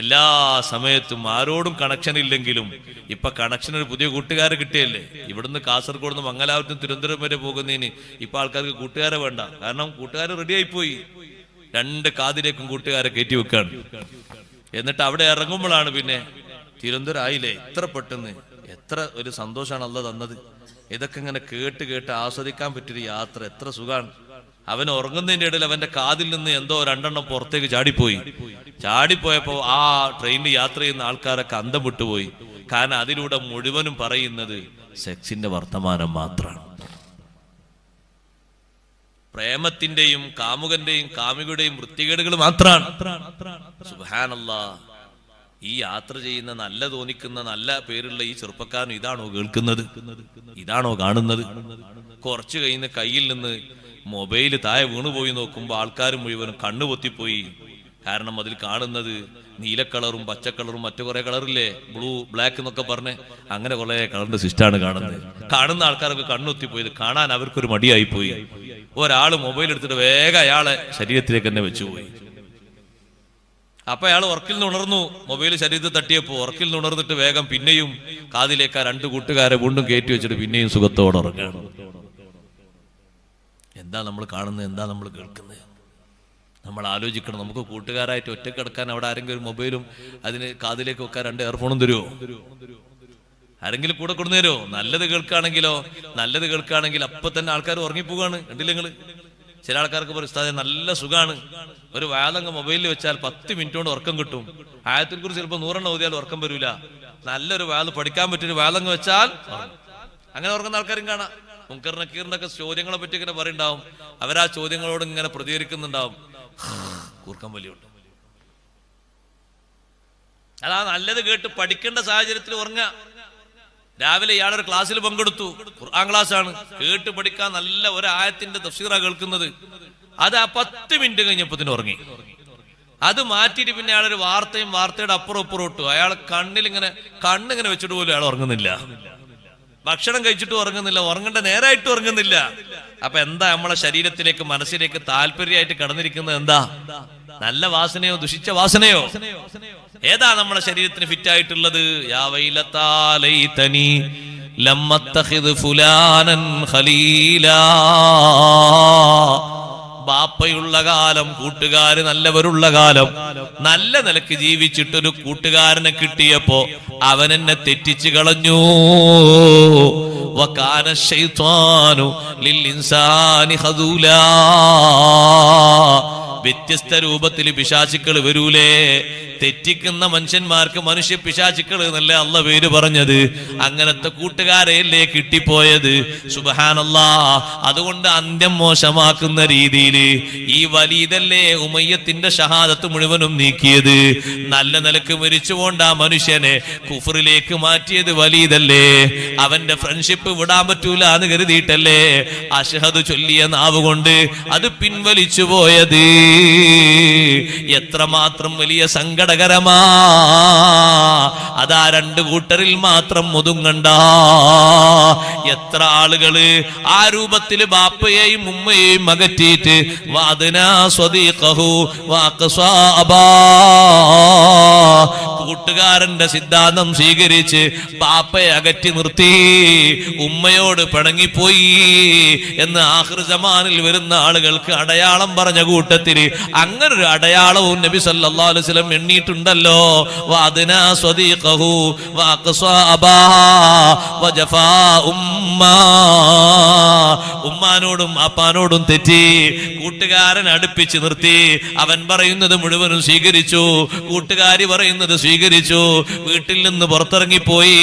എല്ലാ സമയത്തും ആരോടും കണക്ഷൻ ഇല്ലെങ്കിലും ഇപ്പൊ കണക്ഷൻ ഒരു പുതിയ കൂട്ടുകാരെ കിട്ടിയല്ലേ. ഇവിടുന്ന് കാസർഗോഡ് നിന്ന് മംഗലാപുരത്തും തിരുവനന്തപുരം വരെ പോകുന്നതിന് ഇപ്പൊ ആൾക്കാർക്ക് കൂട്ടുകാരെ വേണ്ട, കാരണം കൂട്ടുകാർ റെഡി ആയിപ്പോയി. 2 കാതിലേക്കും കൂട്ടുകാരെ കയറ്റി വെക്കാണ്. എന്നിട്ട് അവിടെ ഇറങ്ങുമ്പോഴാണ് പിന്നെ തിരുവനന്തപുരം ആയില്ലേ, ഇത്ര പെട്ടെന്ന്, എത്ര ഒരു സന്തോഷമാണ് അള്ളാഹ് തന്നത്. ഇതൊക്കെ ഇങ്ങനെ കേട്ട് ആസ്വദിക്കാൻ പറ്റിയൊരു യാത്ര എത്ര സുഖാണ്. അവൻ ഉറങ്ങുന്നതിന്റെ ഇടയിൽ അവന്റെ കാതിൽ നിന്ന് എന്തോ 2 എണ്ണം പുറത്തേക്ക് ചാടിപ്പോയപ്പോ ആ ട്രെയിനിൽ യാത്ര ചെയ്യുന്ന ആൾക്കാരൊക്കെ അന്തം വിട്ടുപോയി. കാരണം അതിലൂടെ മുഴുവനും പറയുന്നത് സെക്സിന്റെ വർത്തമാനം മാത്രമാണ്. പ്രേമത്തിന്റെയും കാമുകന്റെയും കാമുകയുടെയും വൃത്തികേടുകൾ മാത്രമാണ്. സുബ്ഹാനല്ലാഹ്. ഈ യാത്ര ചെയ്യുന്ന നല്ല തോന്നിക്കുന്ന നല്ല പേരുള്ള ഈ ചെറുപ്പക്കാരൻ ഇതാണോ കേൾക്കുന്നത്, ഇതാണോ കാണുന്നത്? കുറച്ചു കഴിഞ്ഞ് കയ്യിൽ നിന്ന് മൊബൈല് താഴെ വീണുപോയി നോക്കുമ്പോൾ ആൾക്കാർ മുഴുവനും കണ്ണുപൊത്തിപ്പോയി. കാരണം അതിൽ കാണുന്നത് നീല കളറും പച്ച കളറും മറ്റു കുറെ കളറില്ലേ, ബ്ലൂ ബ്ലാക്ക് എന്നൊക്കെ പറഞ്ഞ് അങ്ങനെ കുറെ കളറിന്റെ സിസ്റ്റാണ് കാണുന്നത്. കാണുന്ന ആൾക്കാരൊക്കെ കണ്ണുത്തിപ്പോയത് കാണാൻ അവർക്കൊരു മടിയായിപ്പോയി. ഒരാള് മൊബൈൽ എടുത്തിട്ട് വേഗം അയാളെ ശരീരത്തിലേക്ക് തന്നെ വെച്ചുപോയി. അപ്പൊ അയാൾ ഉറക്കിൽ നിന്ന് ഉണർന്നു. മൊബൈൽ ശരീരത്തിൽ തട്ടിയപ്പോ ഉറക്കിൽ നിന്ന് ഉണർന്നിട്ട് വേഗം പിന്നെയും കാതിലേക്ക് 2 കൂട്ടുകാരെ വീണ്ടും കയറ്റി വെച്ചിട്ട് പിന്നെയും സുഖത്തോടെ ഉറങ്ങുകയാണ്. എന്താ നമ്മൾ കാണുന്നത്, എന്താ നമ്മൾ കേൾക്കുന്നത്? നമ്മൾ ആലോചിക്കണം. നമുക്ക് കൂട്ടുകാരായിട്ട് ഒറ്റക്കിടക്കാൻ അവിടെ ആരെങ്കിലും മൊബൈലും അതിന് കാതിലേക്ക് വെക്കാൻ 2 ഇയർഫോണും തരുമോ? ആരെങ്കിലും കൂടെ കൊണ്ടുവരുമോ? നല്ലത് കേൾക്കുകയാണെങ്കിൽ അപ്പൊ തന്നെ ആൾക്കാർ ഉറങ്ങിപ്പോവാണ്. കണ്ടില്ല നിങ്ങള്? ചില ആൾക്കാർക്ക് പറയും നല്ല സുഖാണ്, ഒരു വാലങ്ങ് മൊബൈലിൽ വെച്ചാൽ 10 മിനിറ്റ് കൊണ്ട് ഉറക്കം കിട്ടും. ആയത്തിൽ കുറിച്ച് ചിലപ്പോൾ 100 എണ്ണം ഓതിയാൽ ഉറക്കം വരൂല. നല്ലൊരു വാല് പഠിക്കാൻ പറ്റിയൊരു വാലങ്ങ് വെച്ചാൽ അങ്ങനെ ഉറങ്ങുന്ന ആൾക്കാരും കാണാം. മുൻകർ നക്കീറിനൊക്കെ ചോദ്യങ്ങളെ പറ്റി ഇങ്ങനെ പറയുണ്ടാവും. അവരാ ചോദ്യങ്ങളോട് ഇങ്ങനെ പ്രതികരിക്കുന്നുണ്ടാവും. കൂർക്കം വലിയുണ്ട്. അതാ നല്ലത് കേട്ട് പഠിക്കേണ്ട സാഹചര്യത്തിൽ ഉറങ്ങുക. രാവിലെ ഇയാളൊരു ക്ലാസ്സിൽ പങ്കെടുത്തു, ഖുർആൻ ക്ലാസ് ആണ്, കേട്ട് പഠിക്കാൻ നല്ല ഒരു ആയത്തിന്റെ തഫ്സീറാ കേൾക്കുന്നത്. അത് ആ 10 മിനിറ്റ് കഴിഞ്ഞപ്പത്തിന് ഉറങ്ങി. അത് മാറ്റിയിട്ട് പിന്നെ അയാളൊരു വാർത്തയുടെ അപ്പുറം ഇട്ടു. അയാൾ കണ്ണിങ്ങനെ വെച്ചിട്ട് പോലും അയാൾ ഉറങ്ങുന്നില്ല. ഭക്ഷണം കഴിച്ചിട്ട് ഉറങ്ങുന്നില്ല, ഉറങ്ങേണ്ട നേരായിട്ട് ഉറങ്ങുന്നില്ല. അപ്പൊ എന്താ നമ്മളെ ശരീരത്തിലേക്ക് മനസ്സിലേക്ക് താല്പര്യമായിട്ട് കടന്നിരിക്കുന്നത്? എന്താ? നല്ല വാസനയോ ദുഷിച്ച വാസനയോ? ഏതാ നമ്മുടെ ശരീരത്തിന് ഫിറ്റ് ആയിട്ടുള്ളത്? യാ വൈലതാ ലൈതനി ലം അത്തഖിദ് ഫുലാനൻ ഖലീലാ. ബാപ്പയുള്ള കാലം, കൂട്ടുകാര് നല്ലവരുള്ള കാലം, നല്ല നിലക്ക് ജീവിച്ചിട്ടൊരു കൂട്ടുകാരനെ കിട്ടിയപ്പോ അവൻ എന്നെ തെറ്റിച്ചു കളഞ്ഞു. വകാന ശൈത്വാനു ലിൽ ഇൻസാനി ഖദൂലാ. വ്യത്യസ്ത രൂപത്തിൽ പിശാചുക്കൾ വരൂലേ? തെറ്റിക്കുന്ന മനുഷ്യന്മാർക്ക് മനുഷ്യ പിശാചുക്കൾ എന്നല്ലേ അള്ളാഹ് പേര് പറഞ്ഞത്. അങ്ങനത്തെ കൂട്ടുകാരെയല്ലേ കിട്ടിപ്പോയത്. സുബ്ഹാനല്ലാഹ്. അതുകൊണ്ട് അന്ത്യം മോശമാക്കുന്ന രീതിയിൽ ഈ വലീദല്ലേ ഉമയ്യത്തിന്റെ ഷഹാദത്ത് മുഴുവനും നീക്കിയത്. നല്ല നിലക്ക് മരിച്ചുകൊണ്ട് ആ മനുഷ്യനെ കുഫറിലേക്ക് മാറ്റിയത് വലീദല്ലേ. അവന്റെ ഫ്രണ്ട്ഷിപ്പ് വിടാൻ പറ്റൂല എന്ന് കരുതിയിട്ടല്ലേ അഷ്ഹദു ചൊല്ലിയ നാവ് കൊണ്ട് അത് പിൻവലിച്ചു പോയത്. എത്രമാത്രം വലിയ സങ്കടകരമാ. അതാ 2 കൂട്ടരിൽ മാത്രം ഒതുങ്ങണ്ട. എത്ര ആളുകള് ആ രൂപത്തിൽ ബാപ്പയെയും ഉമ്മയെയും അകറ്റിയിട്ട് കൂട്ടുകാരന്റെ സിദ്ധാന്തം സ്വീകരിച്ച് ബാപ്പയെ അകറ്റി നിർത്തി, ഉമ്മയോട് പിണങ്ങിപ്പോയി എന്ന് ആഖിർ സമാനിൽ വരുന്ന ആളുകൾക്ക് അടയാളം പറഞ്ഞ കൂട്ടത്തിൽ അങ്ങനൊരു അടയാളവും നബി സല്ലല്ലാഹു അലൈഹി വസല്ലം എണ്ണിയിട്ടുണ്ടല്ലോ. വഅദ്നാ സ്വദീഖഹു വഅഖ്സാ അബാ വജഫാ ഉമ്മാ. ഉമ്മാനോടും അപ്പാനോടും തെറ്റി കൂട്ടുകാരൻ അടുപ്പിച്ച് നിർത്തി. അവൻ പറയുന്നത് മുഴുവനും സ്വീകരിച്ചു, കൂട്ടുകാരി പറയുന്നത് സ്വീകരിച്ചു. വീട്ടിൽ നിന്ന് പുറത്തിറങ്ങിപ്പോയി.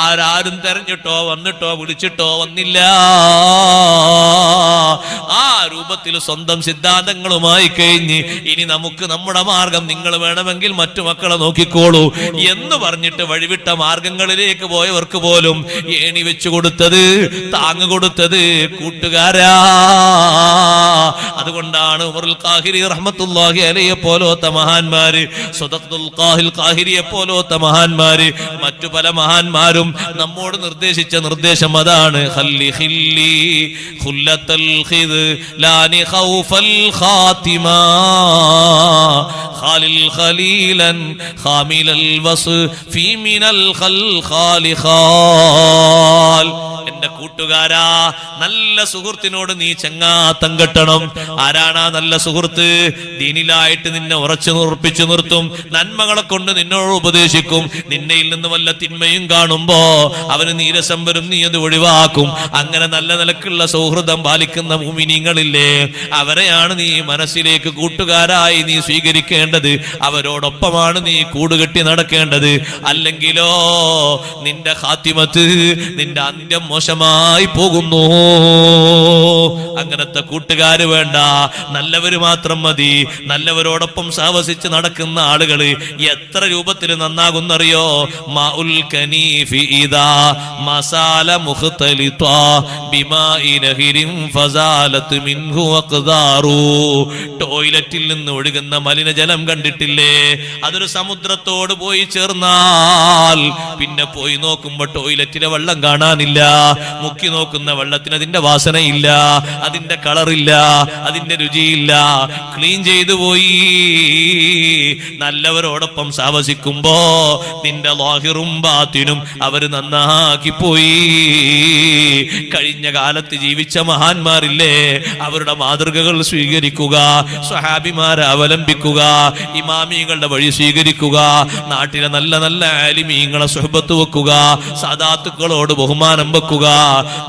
ആരും തെരഞ്ഞിട്ടോ വന്നിട്ടോ വിളിച്ചിട്ടോ വന്നില്ല. ആ രൂപത്തിൽ സ്വന്തം സിദ്ധാന്തങ്ങളുമായി കഴിഞ്ഞ് ഇനി നമുക്ക് നമ്മുടെ മാർഗം, നിങ്ങൾ വേണമെങ്കിൽ മറ്റു മക്കളെ നോക്കിക്കോളൂ എന്ന് പറഞ്ഞിട്ട് വഴിവിട്ട മാർഗങ്ങളിലേക്ക് പോയവർക്ക് പോലും ഏണി വെച്ചു കൊടുത്തത്, താങ്ങ് കൊടുത്തത് കൂട്ടുകാരാ. അതുകൊണ്ടാണ് ഉമറുൽ ഖാഹിരി റഹ്മത്തുള്ളാഹി അലൈഹി പോലത്തെ മഹാന്മാര്, സദഖത്തുൽ ഖാഹിരിയെ പോലത്തെ മഹാന്മാര്, മറ്റു പല മഹാന്മാരും നമ്മോട് നിർദ്ദേശിച്ച നിർദ്ദേശം അതാണ്. ഖല്ലി ഖില്ലി ഖുല്ലത്തൽ ഖിദ് ലാനി ഖൗഫൽ ഖാതിമാ ഖാലിൽ ഖലീലൻ ഖാമിലൽ വസ്ഫി മിനൽ ഖൽഖാലി ഖാൽ. എന്റെ കൂട്ടുകാരാ, നല്ല സുഹൃത്തിനോട് നീ ചങ്ങാത്തം കെട്ടണം. ആരാണ് നല്ല സുഹൃത്ത്? ദീനിലായിട്ട് നിന്നെ ഉറപ്പിച്ചു നിർത്തും, നന്മകളെ കൊണ്ട് നിന്നോട് ഉപദേശിക്കും. നിന്നയിൽ നിന്ന് വല്ല തിന്മയും കാണുമ്പോ അവന് നീരസം വരും, നീ അത് ഒഴിവാക്കും. അങ്ങനെ നല്ല നിലക്കുള്ള സൗഹൃദം പാലിക്കുന്ന മുഅ്മിനീങ്ങളില്ലേ, അവരെയാണ് നീ മനസ്സിലേക്ക് കൂട്ടുകാരായി നീ സ്വീകരിക്കേണ്ടത്. അവരോടൊപ്പമാണ് നീ കൂടുകെട്ടി നടക്കേണ്ടത്. അല്ലെങ്കിലോ നിന്റെ ഖാത്തിമത്ത്, നിന്റെ അന്ത്യം മോശമായി പോകുന്നു. അങ്ങനത്തെ കൂട്ടുകാര് വേണ്ട, നല്ലവര് മാത്രം മതി. നല്ലവരോടൊപ്പം സഹവസിച്ച് നടക്കുന്ന ആളുകള് എത്ര രൂപത്തിൽ നന്നാകുന്നറിയോ? മാഉൽ കനീഫി ഇദാ മസാല മുഖ്തലിത്വാ ബിമാഇ നഹരിൻ ഫസാലത് മിൻഹു അഖ്ദാറു. ടോയ്ലറ്റിൽ നിന്ന് ഒഴുകുന്ന മലിനജലം കണ്ടിട്ടില്ലേ? അതൊരു സമുദ്രത്തോട് പോയി ചേർന്നാൽ പിന്നെ പോയി നോക്കുമ്പോ ടോയ്ലറ്റിലെ വെള്ളം കാണാനില്ല. മുക്കി നോക്കുന്ന വെള്ളത്തിന് അതിന്റെ വാസനയില്ല, അതിന്റെ കളറില്ല, അതിന്റെ രുചിയില്ല, ക്ലീൻ ചെയ്തു പോയി. നല്ലവരോടൊപ്പം സാവസിക്കുമ്പോ നിന്റെ ലാഹിറും ബാത്തിനും അവര് നന്നാക്കി പോയി. കഴിഞ്ഞ കാലത്ത് ജീവിച്ച മഹാന്മാരില്ലേ, അവരുടെ മാതൃകകൾ സ്വീകരിക്കുക, സ്വഹാബിമാരെ അവലംബിക്കുക, ഇമാമിങ്ങളുടെ വഴി സ്വീകരിക്കുക, നാട്ടിലെ നല്ല നല്ല ആലിമീങ്ങളെ സുഹബത്ത് വെക്കുക, സാദാത്തുക്കളോട് ബഹുമാനം വെക്കുക.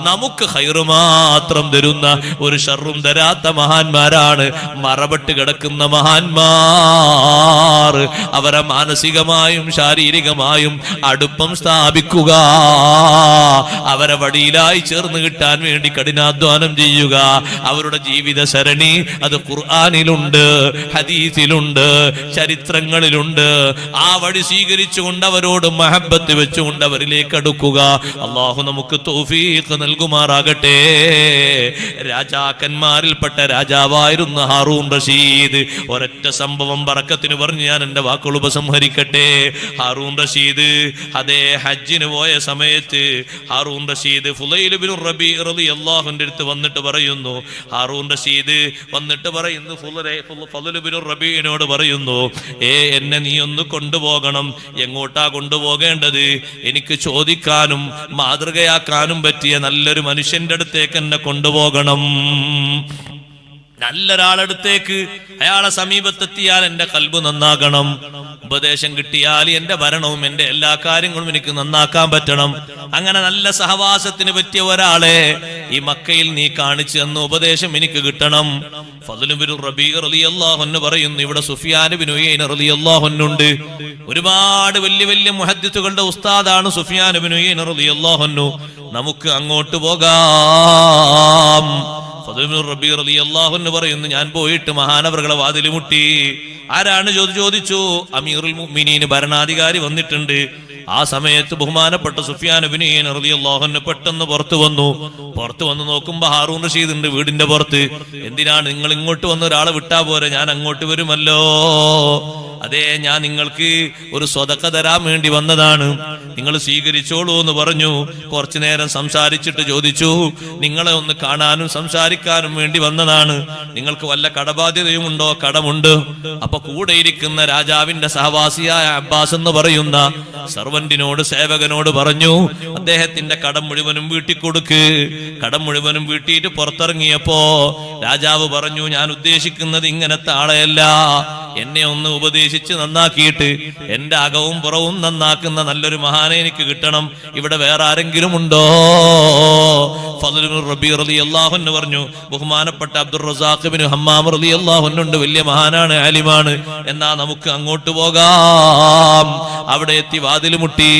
നമുക്ക് ഖൈറ് മാത്രം തരുന്ന, ഒരു ഷർറും തരാത്ത മഹാന്മാരാണ് മറപെട്ട് കിടക്കുന്ന മഹാന്മാർ. അവരെ മാനസികമായും ശാരീരികമായും അടുപ്പം സ്ഥാപിക്കുക. അവരെ വടിയിലായി ചേർന്ന് കിട്ടാൻ വേണ്ടി കഠിനാധ്വാനം ചെയ്യുക. അവരുടെ ജീവിത സരണി അത് ഖുർആനിലുണ്ട്, ഹദീസിലുണ്ട്, ചരിത്രങ്ങളിലുണ്ട്. ആ വഴി സ്വീകരിച്ചുകൊണ്ട് അവരോട് മഹബത്ത് വെച്ചുകൊണ്ട് അവരിലേക്ക് അടുക്കുക. അള്ളാഹു നമുക്ക് തൗഫീഖ് തൗഫീഖ് നൽകുമാറാകട്ടെ. രാജാക്കന്മാരിൽപ്പെട്ട രാജാവായിരുന്നു ഹാറൂൺ റഷീദ്. ഒരൊറ്റ സംഭവം ബറക്കത്തിന് പറഞ്ഞ് ഞാൻ എന്റെ വാക്കുകൾ ഉപസംഹരിക്കട്ടെ. ഹാറൂൺ റഷീദ് അതേ ഹജ്ജിന് പോയ സമയത്ത് ഹാറൂൺ റഷീദ് ഫുലൈൽ ബിൻ റബീ റളിയല്ലാഹുവിന്റെ അടുത്ത് വന്നിട്ട് പറയുന്നു, ഹാറൂൺ റഷീദ് വന്നിട്ട് പറയുന്നു, ഫുലൈൽ ബിൻ റബീനോട് പറയുന്നു, എന്നെ നീ ഒന്ന് കൊണ്ടുപോകണം. എങ്ങോട്ടാ കൊണ്ടുപോകേണ്ടത്? എനിക്ക് ചോദിക്കാനും മാതൃകയാക്കാനും പറ്റിയ നല്ലൊരു മനുഷ്യന്റെ അടുത്തേക്ക് എന്നെ കൊണ്ടുപോകണം. നല്ലൊരാളടുത്തേക്ക്, അയാളെ സമീപത്തെത്തിയാൽ എന്റെ കൽബ് നന്നാകണം. ഉപദേശം കിട്ടിയാൽ എന്റെ ഭരണവും എന്റെ എല്ലാ കാര്യങ്ങളും എനിക്ക് നന്നാക്കാൻ പറ്റണം. അങ്ങനെ നല്ല സഹവാസത്തിന് പറ്റിയ ഒരാളെ ഈ മക്കയിൽ നീ കാണിച്ചു തന്ന ഉപദേശം എനിക്ക് കിട്ടണം. ഫദ്ൽ ബിൻ റബീ റളിയല്ലാഹു അൻഹു പറയുന്നു, ഇവിടെ സുഫിയാൻ ബിൻ ഉയൈന റളിയല്ലാഹു അൻഹു ഉണ്ട്. ഒരുപാട് വലിയ വലിയ മുഹദ്ദിസുകളുടെ ഉസ്താദാണ് സുഫിയാൻ ബിൻ ഉയൈന റളിയല്ലാഹു അൻഹു. നമുക്ക് അങ്ങോട്ട് പോകാം. ഫദ്ൽ ബിൻ റബീ റളിയല്ലാഹു അൻഹു പറയുന്നു, ഞാൻ പോയിട്ട് മഹാനവറുകളെ വാതിൽ മുട്ടി. ആരാണ് ചോദിച്ചു? അമീറുൽ മുഅ്മിനീൻ ഭരണാധികാരി വന്നിട്ടുണ്ട്. ആ സമയത്ത് ബഹുമാനപ്പെട്ട സുഫിയാൻ ബിൻ ഉയൈന റളിയല്ലാഹു അൻഹു പെട്ടെന്ന് പുറത്തു വന്ന് നോക്കുമ്പോ ഹാറൂൺ റഷീദ് ഉണ്ട് വീടിന്റെ പുറത്ത്. എന്തിനാണ് നിങ്ങൾ ഇങ്ങോട്ട് വന്ന ഒരാളെ വിട്ടാ പോരെ, ഞാൻ അങ്ങോട്ട് വരുമല്ലോ. അതെ, ഞാൻ നിങ്ങൾക്ക് ഒരു സ്വതക്ക തരാൻ വേണ്ടി വന്നതാണ്, നിങ്ങൾ സ്വീകരിച്ചോളൂ എന്ന് പറഞ്ഞു. കുറച്ചു നേരം സംസാരിച്ചിട്ട് ചോദിച്ചു, നിങ്ങളെ ഒന്ന് കാണാനും സംസാരിക്കാനും വേണ്ടി വന്നതാണ്, നിങ്ങൾക്ക് വല്ല കടബാധ്യതയും ഉണ്ടോ? കടമുണ്ട്. അപ്പൊ കൂടെ ഇരിക്കുന്ന രാജാവിന്റെ സഹവാസിയായ അബ്ബാസ് എന്ന് പറയുന്ന സർവന്റിനോട്, സേവകനോട് പറഞ്ഞു, അദ്ദേഹത്തിന്റെ കടം മുഴുവനും വീട്ടിക്കൊടുക്ക്. കടം മുഴുവനും വീട്ടിയിട്ട് പുറത്തിറങ്ങിയപ്പോ രാജാവ് പറഞ്ഞു, ഞാൻ ഉദ്ദേശിക്കുന്നത് ഇങ്ങനത്തെ ആളെയല്ല, എന്നെ ഒന്ന് ഉപദേശിച്ച് നന്നാക്കിയിട്ട് എന്റെ അകവും പുറവും നന്നാക്കുന്ന നല്ലൊരു മഹാനെ എനിക്ക് കിട്ടണം. ഇവിടെ വേറെ ആരെങ്കിലും ഉണ്ടോ? ഫദ്ൽ ബിൻ റബീ റളിയല്ലാഹു അൻഹു പറഞ്ഞു, ബഹുമാനപ്പെട്ട അബ്ദുർ റസാഖ് ബിൻ ഹമ്മാം റളിയല്ലാഹു അൻഹു ഉണ്ട്, വലിയ മഹാനാണ്, ആലിമാണ്. എന്നാ നമുക്ക് അങ്ങോട്ട് പോകാം. അവിടെ എത്തി വാതിൽ മുട്ടി.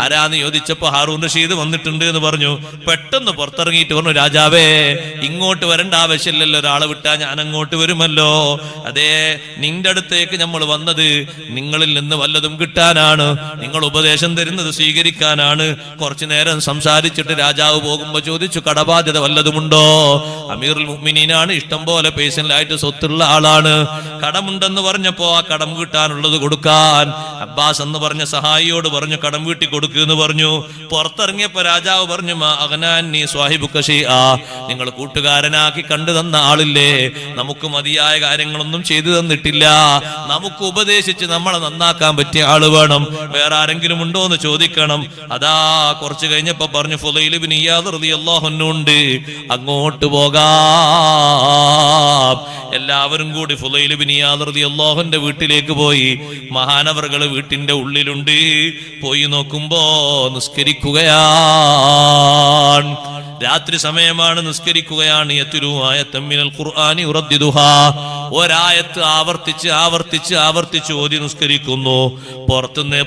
ആരാന്ന് ചോദിച്ചപ്പോ ഹാറൂൺ റഷീദ് വന്നിട്ടുണ്ട് എന്ന് പറഞ്ഞു. പെട്ടെന്ന് പുറത്തിറങ്ങിയിട്ട് പറഞ്ഞു, രാജാവേ, ഇങ്ങോട്ട് വരേണ്ട ആവശ്യമില്ലല്ലോ, ഒരാളെ വിട്ടാ ഞാൻ അങ്ങോട്ട് വരുമല്ലോ. അതേ, നിന്റെ അടുത്തേക്ക് നമ്മൾ വന്നത് നിങ്ങളിൽ നിന്ന് വല്ലതും കിട്ടാനാണ്, നിങ്ങൾ ഉപദേശം തരുന്നത് സ്വീകരിക്കാനാണ്. കുറച്ചു നേരം സംസാരിച്ചിട്ട് രാജാവ് പോകുമ്പോ ചോദിച്ചു, കടബാധ്യത വല്ലതുമുണ്ടോ? അമീറുൽ മുഅ്മിനീനാണ്, ഇഷ്ടം പോലെ പേഴ്സണലായിട്ട് സ്വത്തുള്ള ആളാണ്. കടമുണ്ടെന്ന് പറഞ്ഞപ്പോ ആ കടം വീട്ടാനുള്ളത് കൊടുക്കാൻ അബ്ബാസ് എന്ന് പറഞ്ഞ സഹായിയോട് പറഞ്ഞു, കടം വീട്ടി കൊടുക്കുന്ന് പറഞ്ഞു. പുറത്തിറങ്ങിയപ്പോ രാജാവ് പറഞ്ഞു, മാ അഗ്നാനി സ്വാഹിബുക ശൈആ, നിങ്ങൾ കൂട്ടുകാരനാക്കി കണ്ടു തന്ന ആളില്ലേ, നമുക്ക് മതിയായ കാര്യങ്ങളൊന്നും ചെയ്തു തന്നിട്ടില്ല. നമുക്ക് ഉപദേശിച്ച് നമ്മളെ നന്നാക്കാൻ പറ്റിയ ആള് വേണം, വേറെ ആരെങ്കിലും ഉണ്ടോ എന്ന് ചോദിക്കണം. അതാ കുറച്ചു കഴിഞ്ഞപ്പോ പറഞ്ഞു, ഫുലൈൽ ബിൻ ഇയാദ് റളിയല്ലാഹു അൻഹു ഉണ്ട്, അങ്ങോട്ട് പോകാം. എല്ലാവരും കൂടി ഫുലൈൽ ബിൻ ഇയാദ് റളിയല്ലാഹു അൻഹുവിന്റെ വീട്ടിലേക്ക് പോയി. മഹാനവറുകൾ വീട്ടിന്റെ ഉള്ളിലുണ്ട്. പോയി നോക്കുമ്പോ നിസ്കരിക്കുകയാണ്. രാത്രി സമയമാണ്, നിസ്കരിക്കുകയാണ്. യത്ലു ആയത്തൻ മിനൽ ഖുർആനി യുറദ്ദിദുഹാ, ഒരായത്ത് ആവർത്തിച്ച് ഓതി നിസ്കരിക്കുന്നു.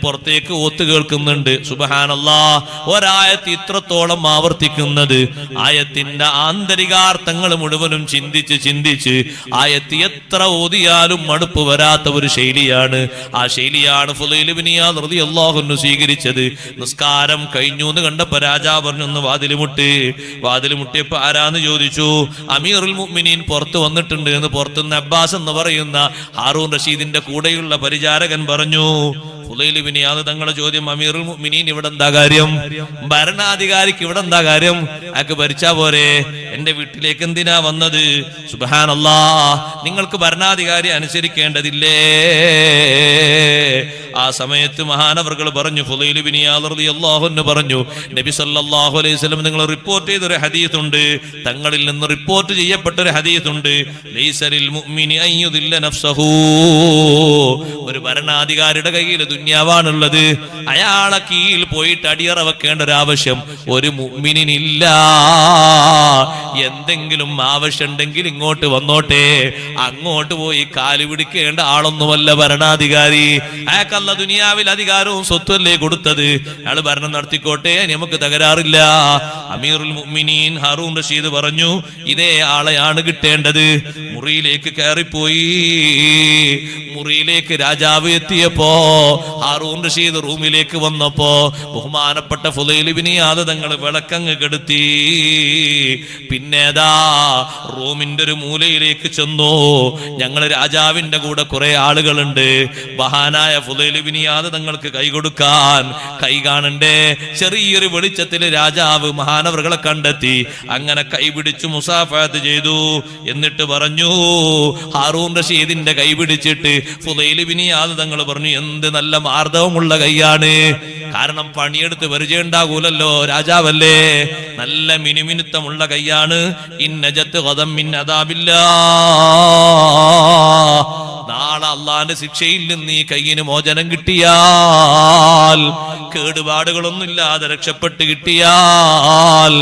പുറത്തേക്ക് ഓത്ത് കേൾക്കുന്നുണ്ട്. സുബ്ഹാനല്ലാഹ്, ഒരായത്ത് ഇത്രത്തോളം ആവർത്തിക്കുന്നത് ആയത്തിന്റെ ആന്തരികാർത്ഥങ്ങൾ മുഴുവനും ചിന്തിച്ച് ആയത്ത് എത്ര ഓതിയാലും മടുപ്പ് വരാത്ത ഒരു ശൈലിയാണ്. ആ ശൈലിയാണ് ഫുലൈൽ ബിൻ ഇയാദ് റളിയല്ലാഹു അൻഹു സ്വീകരിച്ചത്. നിസ്കാരം കഴിഞ്ഞു എന്ന് കണ്ടപ്പോ രാജാവ് പറഞ്ഞു, ഒന്ന് വാതിൽ മുട്ടിയപ്പോ ആരാന്ന് ചോദിച്ചു. അമീറുൽ മുഅ്മിനീൻ പുറത്തു വന്നിട്ടുണ്ട് എന്ന് പുറത്തുനിന്ന് അബ്ബാസ് എന്ന് പറയുന്ന ഹാറൂൺ റഷീദിന്റെ കൂടെയുള്ള പരിചാരകൻ പറഞ്ഞു. ഫുലൈൽ ബിൻ ഇയാദ് തങ്ങളുടെ ചോദ്യം, അമീറുൽ മുഅ്മിനീൻ ഇവിടെ എന്താ കാര്യം? ഭരണാധികാരിക്ക് ഇവിടെ എന്താ കാര്യം? അയാൾക്ക് ഭരിച്ചാ പോരെ, എന്റെ വീട്ടിലേക്ക് എന്തിനാ വന്നത്? സുബ്ഹാനല്ലാഹ്, നിങ്ങൾക്ക് ഭരണാധികാരി അനുസരിക്കേണ്ടതില്ലേ? ആ സമയത്ത് മഹാനവറുകൾ പറഞ്ഞു, ഫുലൈൽ ബിൻ ഇയാദ് റളിയല്ലാഹു അൻഹു പറഞ്ഞു, നബി സല്ലല്ലാഹു അലൈഹി വസല്ലം നിങ്ങൾ റിപ്പോർട്ട് ചെയ്തൊരു ഹദീസ് ഉണ്ട്, തങ്ങളിൽ നിന്ന് റിപ്പോർട്ട് ചെയ്യപ്പെട്ട ഒരു ഹദീസ് ഉണ്ട്, ലൈസലിൽ മുഅ്മിനി അൻ യുദില്ല നഫ്സഹു, ഒരു ഭരണാധികാരിയുടെ കയ്യിൽ ദുനിയാവാണുള്ളത്, അയാളെ കീഴിൽ പോയിട്ട് അടിയറ വെക്കേണ്ട ഒരു ആവശ്യം ഒരു മുഅ്മിനിനില്ല. എന്തെങ്കിലും ആവശ്യം ഉണ്ടെങ്കിൽ ഇങ്ങോട്ട് വന്നോട്ടെ, അങ്ങോട്ട് പോയി കാല് പിടിക്കേണ്ട ആളൊന്നുമല്ല ഭരണാധികാരി. അയാൾക്കല്ല ദുനിയാവിൽ അധികാരവും സ്വത്തുമല്ലേ കൊടുത്തത്, അയാൾ ഭരണം നടത്തിക്കോട്ടെ, നമുക്ക് തകരാറില്ല. അമീറുൽ മുഅ്മിനീൻ ഹാറൂൺ റഷീദ് പറഞ്ഞു, ഇതേ ആളെയാണ് കിട്ടേണ്ടത്. മുറിയിലേക്ക് കയറിപ്പോയി. മുറിയിലേക്ക് രാജാവ് എത്തിയപ്പോ ഹാറൂൻ റഷീദ് റൂമിലേക്ക് വന്നപ്പോ ബഹുമാനപ്പെട്ട ഫുളൈൽ ഇബ്നു ഇയാദ് തങ്ങൾ വിളക്കങ്ങ് കെടുത്തി. പിന്നേതാ റൂമിന്റെ ഒരു മൂലയിലേക്ക് ചെന്നു. ഞങ്ങൾ രാജാവിന്റെ കൂടെ കുറെ ആളുകളുണ്ട്. മഹാനായ ഫുളൈൽ ഇബ്നു ഇയാദ് തങ്ങൾക്ക് കൈ കൊടുക്കാൻ കൈ കാണണ്ടേ? ചെറിയൊരു വെളിച്ചത്തിൽ രാജാവ് മഹാനവറുകളെ കണ്ടെത്തി. അങ്ങനെ കൈ പിടിച്ചു മുസാഫഹത്ത് ചെയ്തു. എന്നിട്ട് പറഞ്ഞു, ഹാറൂൻ റഷീദിന്റെ കൈ പിടിച്ചിട്ട് ഫുളൈൽ ഇബ്നു ഇയാദ് തങ്ങൾ പറഞ്ഞു, എന്ത് നല്ല മാർദ്ദവമുള്ള കൈയാണ്. കാരണം പണിയെടുത്ത് പരിചയം ഉണ്ടാകൂലല്ലോ, രാജാവല്ലേ. നല്ല മിനുമിനുത്തമുള്ള കൈയാണ്. ഇന്നജത്ത് ഖദം മിൻ അദാബില്ലാഹ്, നാളെ അള്ളാന്റെ ശിക്ഷയിൽ നിന്ന് ഈ കയ്യിന് മോചനം കിട്ടിയാൽ, കേടുപാടുകളൊന്നുമില്ലാതെ രക്ഷപ്പെട്ട് കിട്ടിയാൽ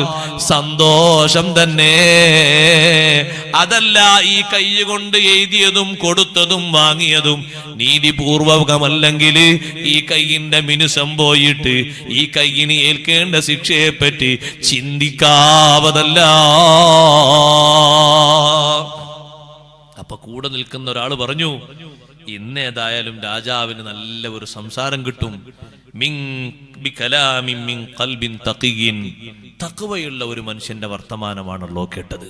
സന്തോഷം തന്നെ. അതല്ല, ഈ കൈ കൊണ്ട് എഴുതിയതും കൊടുത്തതും വാങ്ങിയതും നീതിപൂർവകമല്ലെങ്കിൽ ഈ കൈയിന്റെ മിനുസം പോയിട്ട് ഈ കൈയിന് ഏൽക്കേണ്ട ശിക്ഷയെ പറ്റി ചിന്തിക്കാവതല്ല. അപ്പൊ കൂടെ നിൽക്കുന്ന ഒരാൾ പറഞ്ഞു, ഇന്നേതായാലും രാജാവിന് നല്ല ഒരു സംസാരം കിട്ടും. തഖ്വയുള്ള ഒരു മനുഷ്യന്റെ വർത്തമാനമാണല്ലോ കേട്ടത്.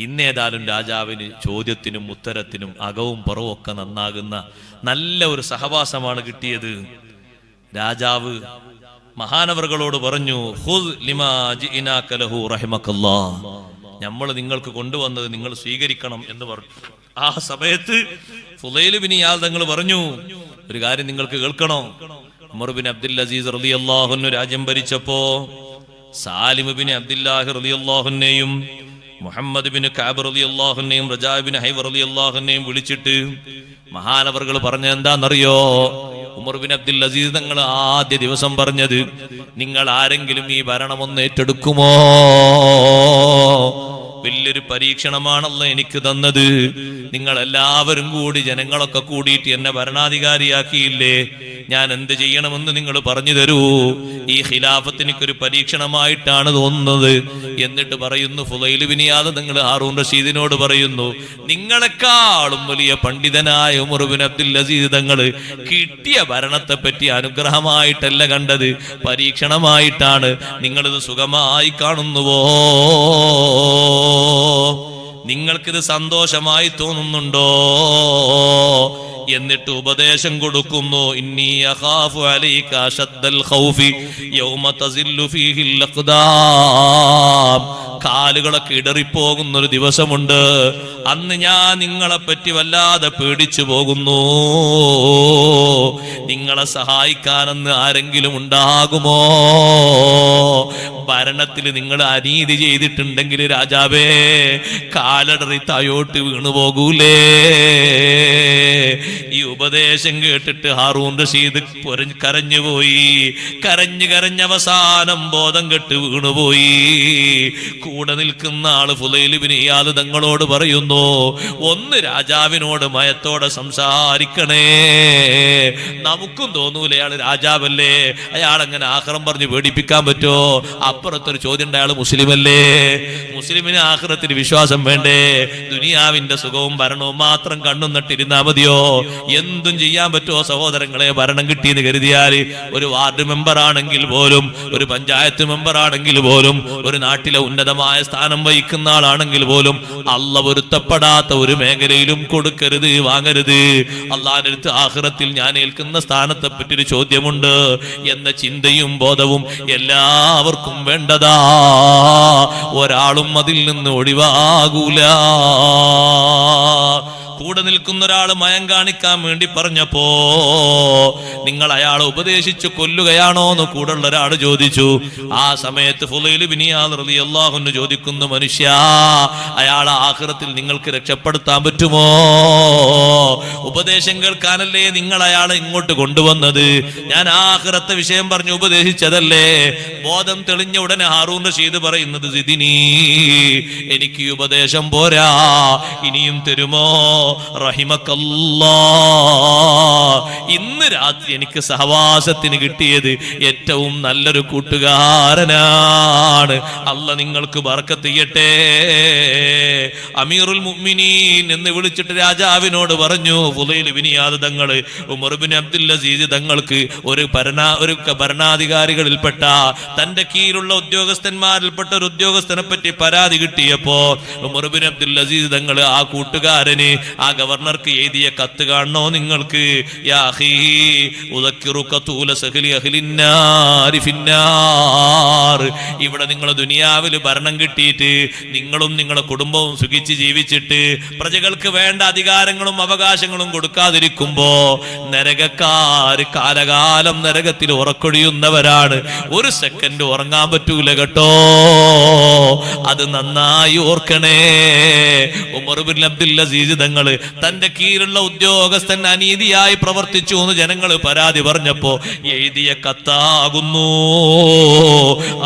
ഇന്നേതായാലും രാജാവിന് ചോദ്യത്തിനും ഉത്തരത്തിനും അകവും പുറവും ഒക്കെ നന്നാകുന്ന നല്ല ഒരു സഹവാസമാണ് കിട്ടിയത്. രാജാവ് മഹാനവറുകളോട് പറഞ്ഞു, ഖുദ് ലിമാ ജിഇനാക ലഹു റഹിമക്കല്ലാഹ്, നമ്മൾ നിങ്ങൾക്ക് കൊണ്ടുവന്നത് നിങ്ങൾ സ്വീകരിക്കണം എന്ന് പറഞ്ഞു. ആ സമയത്ത് ഫുളൈൽ ഇബ്നു ഇയാദ് തങ്ങൾ പറഞ്ഞു, ഒരു കാര്യം നിങ്ങൾക്ക് കേൾക്കണോ? ഉമർ ബിൻ അബ്ദുൽ അസീസ് റളിയല്ലാഹു അൻഹു രാജ്യം ഭരിച്ചപ്പോ സാലിം ബിൻ അബ്ദുല്ലാഹി റളിയല്ലാഹു അൻഹുയും മുഹമ്മദ് ബിൻ കഅബ് റളിയല്ലാഹു അൻഹുയും റജാ ബിൻ ഹൈവ റളിയല്ലാഹു അൻഹുയും വിളിച്ചിട്ട് മഹാനവറുകൾ പറഞ്ഞ എന്താണെന്നറിയോ? ഉമർ ബിൻ അബ്ദുൽ അസീസ് തങ്ങൾ ആദ്യ ദിവസം പറഞ്ഞത്, നിങ്ങൾ ആരെങ്കിലും ഈ ഭരണം ഒന്ന് ഏറ്റെടുക്കുമോ? വലിയൊരു പരീക്ഷണമാണല്ലോ എനിക്ക് തന്നത്. നിങ്ങൾ എല്ലാവരും കൂടി, ജനങ്ങളൊക്കെ കൂടിയിട്ട് എന്നെ ഭരണാധികാരിയാക്കിയില്ലേ, ഞാൻ എന്ത് ചെയ്യണമെന്ന് നിങ്ങൾ പറഞ്ഞു തരൂ. ഈ ഖിലാഫത്ത് എനിക്കൊരു പരീക്ഷണമായിട്ടാണ് തോന്നുന്നത്. എന്നിട്ട് പറയുന്നു, ഫുളൈൽ ഇബ്നു ഇയാദ് നിങ്ങൾ ഹാറൂൻ റഷീദിനോട് പറയുന്നു, നിങ്ങളെക്കാളും വലിയ പണ്ഡിതനായ ഉമർ ബിൻ അബ്ദുൽ അസീസ് തങ്ങൾ കിട്ടിയ ഭരണത്തെ പറ്റി അനുഗ്രഹമായിട്ടല്ല കണ്ടത്, പരീക്ഷണമായിട്ടാണ്. നിങ്ങളിത് സുഖമായി കാണുന്നുവോ? നിങ്ങൾക്കിത് സന്തോഷമായി തോന്നുന്നുണ്ടോ? എന്നിട്ട് ഉപദേശം കൊടുക്കുന്നു, ഇന്നി അഖാഫു അലൈക അശദ്ദൽ ഖൗഫി യൗമ തസില്ലു ഫീഹിൽ അഖ്ദാം, കാലുകളൊക്കെ ഇടറിപ്പോകുന്ന ഒരു ദിവസമുണ്ട്, അന്ന് ഞാൻ നിങ്ങളെ പറ്റി വല്ലാതെ പേടിച്ചു പോകുന്നു. നിങ്ങളെ സഹായിക്കാനെന്ന് ആരെങ്കിലും ഉണ്ടാകുമോ? ഭരണത്തിൽ നിങ്ങൾ അനീതി ചെയ്തിട്ടുണ്ടെങ്കിൽ രാജാവേ, കാലടറി തായോട്ട് വീണു പോകൂലേ? ഈ ഉപദേശം കേട്ടിട്ട് ഹാറൂൻ റഷീദ് കരഞ്ഞുപോയി. കരഞ്ഞ് അവസാനം ബോധം കെട്ട് വീണുപോയി. കൂടെ നിൽക്കുന്ന ആള് ഫുളൈൽ ഇബ്നു ഇയാദ് തങ്ങളോട് പറയുന്നു, ഒന്ന് രാജാവിനോട് മയത്തോടെ സംസാരിക്കണേ. നമുക്കും തോന്നൂല അയാൾ രാജാവല്ലേ, അയാൾ അങ്ങനെ ആഖിറം പറഞ്ഞ് പേടിപ്പിക്കാൻ പറ്റോ? അപ്പുറത്തൊരു ചോദ്യം ഉണ്ട്, അയാൾ മുസ്ലിമല്ലേ? മുസ്ലിമിന് ആഖിറത്തിൽ വിശ്വാസം വേണ്ടേ? ദുനിയാവിന്റെ സുഖവും ഭരണവും മാത്രം കണ്ണും നട്ടിരുന്നാ മതിയോ? എന്തും ചെയ്യാൻ പറ്റുമോ സഹോദരങ്ങളെ? ഭരണം കിട്ടിയെന്ന് കരുതിയാൽ ഒരു വാർഡ് മെമ്പർ ആണെങ്കിൽ പോലും, ഒരു പഞ്ചായത്ത് മെമ്പർ ആണെങ്കിൽ പോലും, ഒരു നാട്ടിലെ ഉന്നതമായ സ്ഥാനം വഹിക്കുന്ന ആളാണെങ്കിൽ പോലും അള്ളാഹ് പൊരുത്തപ്പെടാത്ത ഒരു മേഖലയിലും കൊടുക്കരുത്, വാങ്ങരുത്. അള്ളാഹിന്റെ അടുത്ത് ആഖിറത്തിൽ ഞാൻ ഏൽക്കുന്ന സ്ഥാനത്തെ പറ്റി ഒരു ചോദ്യമുണ്ട് എന്ന ചിന്തയും ബോധവും എല്ലാവർക്കും വേണ്ടതാ. ഒരാളും അതിൽ നിന്ന് ഒഴിവാകൂല. കൂടെ നിൽക്കുന്ന ഒരാൾ മയം കാണിക്കാൻ വേണ്ടി പറഞ്ഞപ്പോ നിങ്ങൾ അയാളെ ഉപദേശിച്ചു കൊല്ലുകയാണോ എന്ന് കൂടെയുള്ള ഒരാൾ ചോദിച്ചു. ആ സമയത്ത് ഫുളൈൽ ഇബ്നു ഇയാദ് റളിയല്ലാഹു അൻഹു ചോദിക്കുന്നു, മനുഷ്യ, അയാളെ ആഖിറത്തിൽ നിങ്ങൾക്ക് രക്ഷപ്പെടുത്താൻ പറ്റുമോ? ഉപദേശം കേൾക്കാനല്ലേ നിങ്ങൾ അയാളെ ഇങ്ങോട്ട് കൊണ്ടുവന്നത്? ഞാൻ ആഖിറത്തെ വിഷയം പറഞ്ഞ് ഉപദേശിച്ചതല്ലേ? ബോധം തെളിഞ്ഞ ഉടനെ ഹാറൂൻ റഷീദ് പറയുന്നത്, സിദിനി, എനിക്ക് ഈ ഉപദേശം പോരാ, ഇനിയും തരുമോ? റഹിമക്കല്ലാഹ്, ഇന്ന് രാത്രി എനിക്ക് സഹവാസത്തിന് കിട്ടിയത് ഏറ്റവും നല്ലൊരു കൂട്ടുകാരനാണ്. അല്ലാഹ് നിങ്ങൾക്ക് ബർക്കത്ത് ചെയ്യട്ടെ. അമീറുൽ മുഅ്മിനീൻ എന്ന് വിളിച്ചിട്ട് രാജാവിനോട് പറഞ്ഞു, ഫുളൈൽ ഇബ്നു ഇയാദ് തങ്ങള് ഉമർ ഇബ്നു അബ്ദുൽ അസീസ് തങ്ങൾക്ക് ഒരു ഭരണാധികാരികളിൽപ്പെട്ട തന്റെ കീഴിലുള്ള ഉദ്യോഗസ്ഥന്മാരിൽപ്പെട്ട ഒരു ഉദ്യോഗസ്ഥനെ പറ്റി പരാതി കിട്ടിയപ്പോ ഉമർ ഇബ്നു അബ്ദുൽ അസീസ് തങ്ങൾ ആ കൂട്ടുകാരന്, ആ ഗവർണർക്ക് എഴുതിയ കത്ത് കാണണോ നിങ്ങൾക്ക്? യാ അഖീ ഉദക്കിറുക തൂല സഹലി അഹ്ലിന്നാരി ഫിന്നാർ. ഇവിടെ നിങ്ങൾ ദുനിയാവിൽ ഭരണം കിട്ടിയിട്ട് നിങ്ങളും നിങ്ങളുടെ കുടുംബവും സുഖിച്ച് ജീവിച്ചിട്ട് പ്രജകൾക്ക് വേണ്ട അധികാരങ്ങളും അവകാശങ്ങളും കൊടുക്കാതിരിക്കുമ്പോ നരകക്കാർ കാലകാലം നരകത്തിൽ ഉറക്കൊഴിയുന്നവരാണ്. ഒരു സെക്കൻഡ് ഉറങ്ങാൻ പറ്റൂല കേട്ടോ. അത് നന്നായി ഓർക്കണേ. ഉമർ ഇബ്നു അബ്ദുൽ അസീസ് തങ്ങൾ തന്റെ കീഴിലുള്ള ഉദ്യോഗസ്ഥൻ അനീതിയായി പ്രവർത്തിച്ചു എന്ന് ജനങ്ങൾ പരാതി പറഞ്ഞപ്പോ എഴുതിയ കത്താകുന്നു.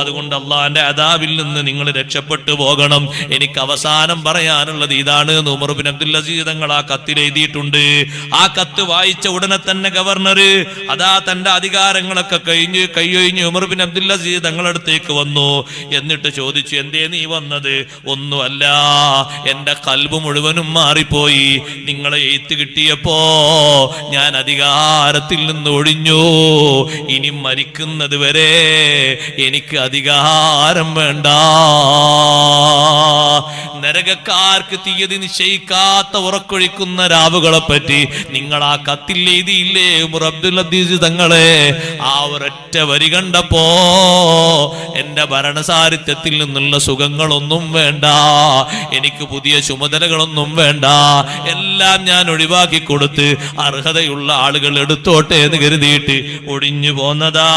അതുകൊണ്ട് അള്ളാന്റെ അദാബിൽ നിന്ന് നിങ്ങൾ രക്ഷപ്പെട്ടു പോകണം. എനിക്ക് അവസാനം പറയാനുള്ളത് ഇതാണ്. ഉമർ ഇബ്നു അബ്ദുൽ അസീസ് തങ്ങൾ ആ കത്തിൽ എഴുതിയിട്ടുണ്ട്. ആ കത്ത് വായിച്ച ഉടനെ തന്നെ ഗവർണർ അതാ തന്റെ അധികാരങ്ങളൊക്കെ കൈയൊഴിഞ്ഞ് ഉമർ ഇബ്നു അബ്ദുൽ അസീസ് തങ്ങളുടെ അടുത്തേക്ക് വന്നു. എന്നിട്ട് ചോദിച്ചു, എന്തേ നീ വന്നത്? ഒന്നുമല്ല, എന്റെ കൽബ് മുഴുവനും മാറിപ്പോയി. നിങ്ങളെ എഴുത്ത് കിട്ടിയപ്പോ ഞാൻ അധികാരത്തിൽ നിന്ന് ഒഴിഞ്ഞു. ഇനി മരിക്കുന്നത് വരെ എനിക്ക് അധികാരം വേണ്ട. നരകക്കാർക്ക് തീയതി നിശ്ചയിക്കാത്ത ഉറക്കൊഴിക്കുന്ന രാവുകളെ പറ്റി നിങ്ങൾ ആ കത്തിൽ എഴുതിയില്ലേ ഉമർ അബ്ദുൽ അസീസ് തങ്ങളെ? ആ ഒരൊറ്റ വരി കണ്ടപ്പോ എന്റെ ഭരണസാരിത്യത്തിൽ നിന്നുള്ള സുഖങ്ങളൊന്നും വേണ്ട, എനിക്ക് പുതിയ ചുമതലകളൊന്നും വേണ്ട, എല്ലാം ഞാൻ ഒഴിവാക്കി കൊടുത്ത് അർഹതയുള്ള ആളുകൾ എടുത്തോട്ടെ എന്ന് കരുതിയിട്ട് ഒഴിഞ്ഞു പോന്നതാ.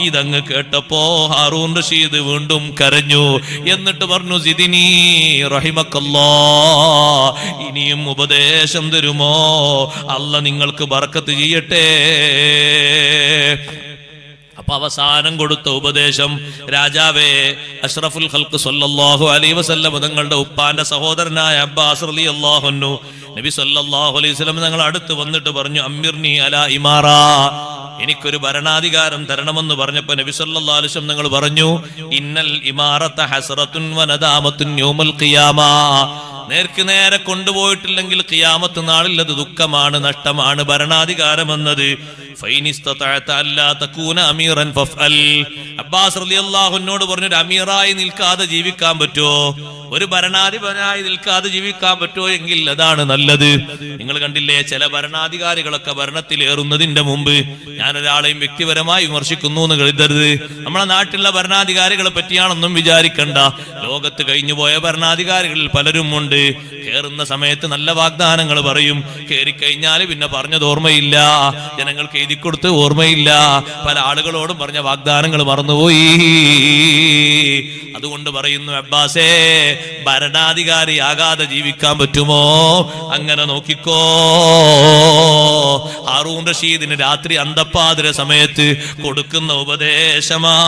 ഇതങ്ങ് കേട്ടപ്പോ ഹാറൂൻ റഷീദ് വീണ്ടും കരഞ്ഞു. എന്നിട്ട് പറഞ്ഞു, സിദിനി റഹിമക്കല്ലാഹ്, ഇനിയും ഉപദേശം തരുമോ? അല്ലാഹ് നിങ്ങൾക്ക് ബർക്കത്ത് ചെയ്യട്ടെ. അപ്പൊ അവസാനം കൊടുത്ത ഉപദേശം, രാജാവേ, അഷ്റഫുൽ ഖൽഖ് സല്ലല്ലാഹു അലൈഹി വസല്ലം തങ്ങളുടെ ഉപ്പാന്റെ സഹോദരനായ അബ്ബാസ് റളിയല്ലാഹു അൻഹു നബി സല്ലല്ലാഹു അലൈഹി വസല്ലം തങ്ങൾ അടുത്ത് വന്നിട്ട് പറഞ്ഞു, അമ്മിർനി അലാ ഇമാറ, എനിക്കൊരു ഭരണാധികാരം തരണമെന്ന് പറഞ്ഞപ്പോ നബി സല്ലല്ലാഹു അലൈഹി വസല്ലം തങ്ങൾ പറഞ്ഞു, ഇന്നൽ ഇമാറത ഹസ്റത്തുൻ വനദാമത്തുൻ യൗമൽ ഖിയാമ. നേർക്ക് നേരെ കൊണ്ടുപോയിട്ടില്ലെങ്കിൽ ഖിയാമത്ത് നാളിൽ അത് ദുഃഖമാണ്, നഷ്ടമാണ് ഭരണാധികാരം എന്നത്. അബ്ബാസ് റളിയല്ലാഹു അൻഹുവിനോട് പറഞ്ഞു, ഒരു അമീറായി നിൽക്കാതെ ജീവിക്കാൻ പറ്റുമോ? ഒരു ഭരണാധിപനായി നിൽക്കാതെ ജീവിക്കാൻ പറ്റുമോ? എങ്കിൽ അതാണ് നല്ലത്. നിങ്ങൾ കണ്ടില്ലേ, ചില ഭരണാധികാരികളൊക്കെ ഭരണത്തിലേറുന്നതിന്റെ മുമ്പ്, ഞാൻ ഒരാളെയും വ്യക്തിപരമായി വിമർശിക്കുന്നു എന്ന് കരുതരുത്, നമ്മളെ നാട്ടിലുള്ള ഭരണാധികാരികളെ പറ്റിയാണെന്നും വിചാരിക്കണ്ട. ലോകത്ത് കഴിഞ്ഞുപോയ ഭരണാധികാരികളിൽ പലരും ഉണ്ട്. കേറുന്ന സമയത്ത് നല്ല വാഗ്ദാനങ്ങൾ പറയും, കേറിക്കഴിഞ്ഞാൽ പിന്നെ പറഞ്ഞത് ഓർമ്മയില്ല, ജനങ്ങൾക്ക് എഴുതി കൊടുത്ത് ഓർമ്മയില്ല, പല ആളുകളോടും പറഞ്ഞ വാഗ്ദാനങ്ങൾ മറന്നുപോയി. അതുകൊണ്ട് പറയുന്നു, അബ്ബാസേ, ഭരണാധികാരിയാകാതെ ജീവിക്കാൻ പറ്റുമോ? അങ്ങനെ നോക്കിക്കോ. ഹാറൂൻ റഷീദിന് രാത്രി അന്തപ്പാതിര സമയത്ത് കൊടുക്കുന്ന ഉപദേശമാണ്.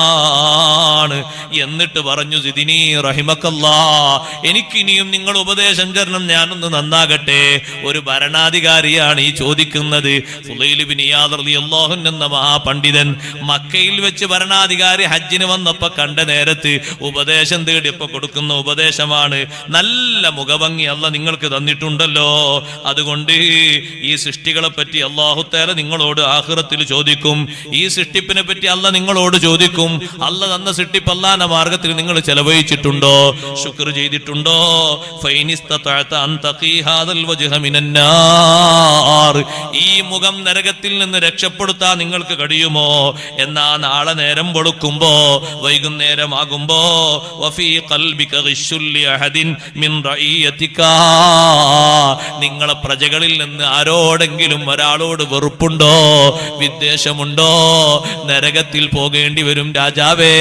എന്നിട്ട് പറഞ്ഞു, സിദിനി റഹിമക്കല്ലാഹ്, എനിക്കിനിയും നിങ്ങൾ ഉപദേശം തരണം, ഞാനൊന്ന് നന്നാകട്ടെ. ഒരു ഭരണാധികാരിയാണ് ഈ ചോദിക്കുന്നത്. ഫുളൈൽ ഇബ്നു ഇയാദ് റളിയല്ലാഹു അൻഹു എന്ന മഹാപണ്ഡിതൻ മക്കയിൽ വെച്ച് ഭരണാധികാരി ഹജ്ജിന് വന്നപ്പോ കണ്ട നേരത്ത് ഉപദേശം തേടിയപ്പോ കൊടുക്കുന്ന ഉപദേശമാണ്. നല്ല മുഖഭംഗി അല്ലാഹ് നിങ്ങൾക്ക് തന്നിട്ടുണ്ടല്ലോ, അതുകൊണ്ട് ഈ സൃഷ്ടികളെ പറ്റി അല്ലാഹു തആല നിങ്ങളോട് ആഖിറത്തിൽ ചോദിക്കും. ഈ സൃഷ്ടിപ്പിനെ പറ്റി അല്ലാഹ് നിങ്ങളോട് ചോദിക്കും. അല്ലാഹ് തന്ന സൃഷ്ടിപ്പ് അല്ലാഹുവിന്റെ മാർഗത്തിൽ നിങ്ങൾ ചെലവഴിച്ചിട്ടുണ്ടോ? ശുക്ർ ചെയ്തിട്ടുണ്ടോ? ഫൈനിസ്തതഅത അൻ തഖീ ഹാദൽ വജ്ഹ മിനന്നാർ, ഈ മുഖം നരകത്തിൽ നിന്ന് രക്ഷപ്പെടുത്താൻ നിങ്ങൾക്ക് കഴിയുമോ? എന്നാ നാളെ നേരം വെളുക്കുമ്പോ, വൈകുന്നേരമാകുമ്പോ, വഫീ ഖൽബിക ഗിശ്ശുൽ ലിഅഹദിൻ മിൻ റഈയതിക, നിങ്ങളെ പ്രജകളിൽ നിന്ന് ആരോടെങ്കിലും ഒരാളോട് വെറുപ്പുണ്ടോ, വിദ്വേഷമുണ്ടോ? നരകത്തിൽ പോകേണ്ടി വരും രാജാവേ.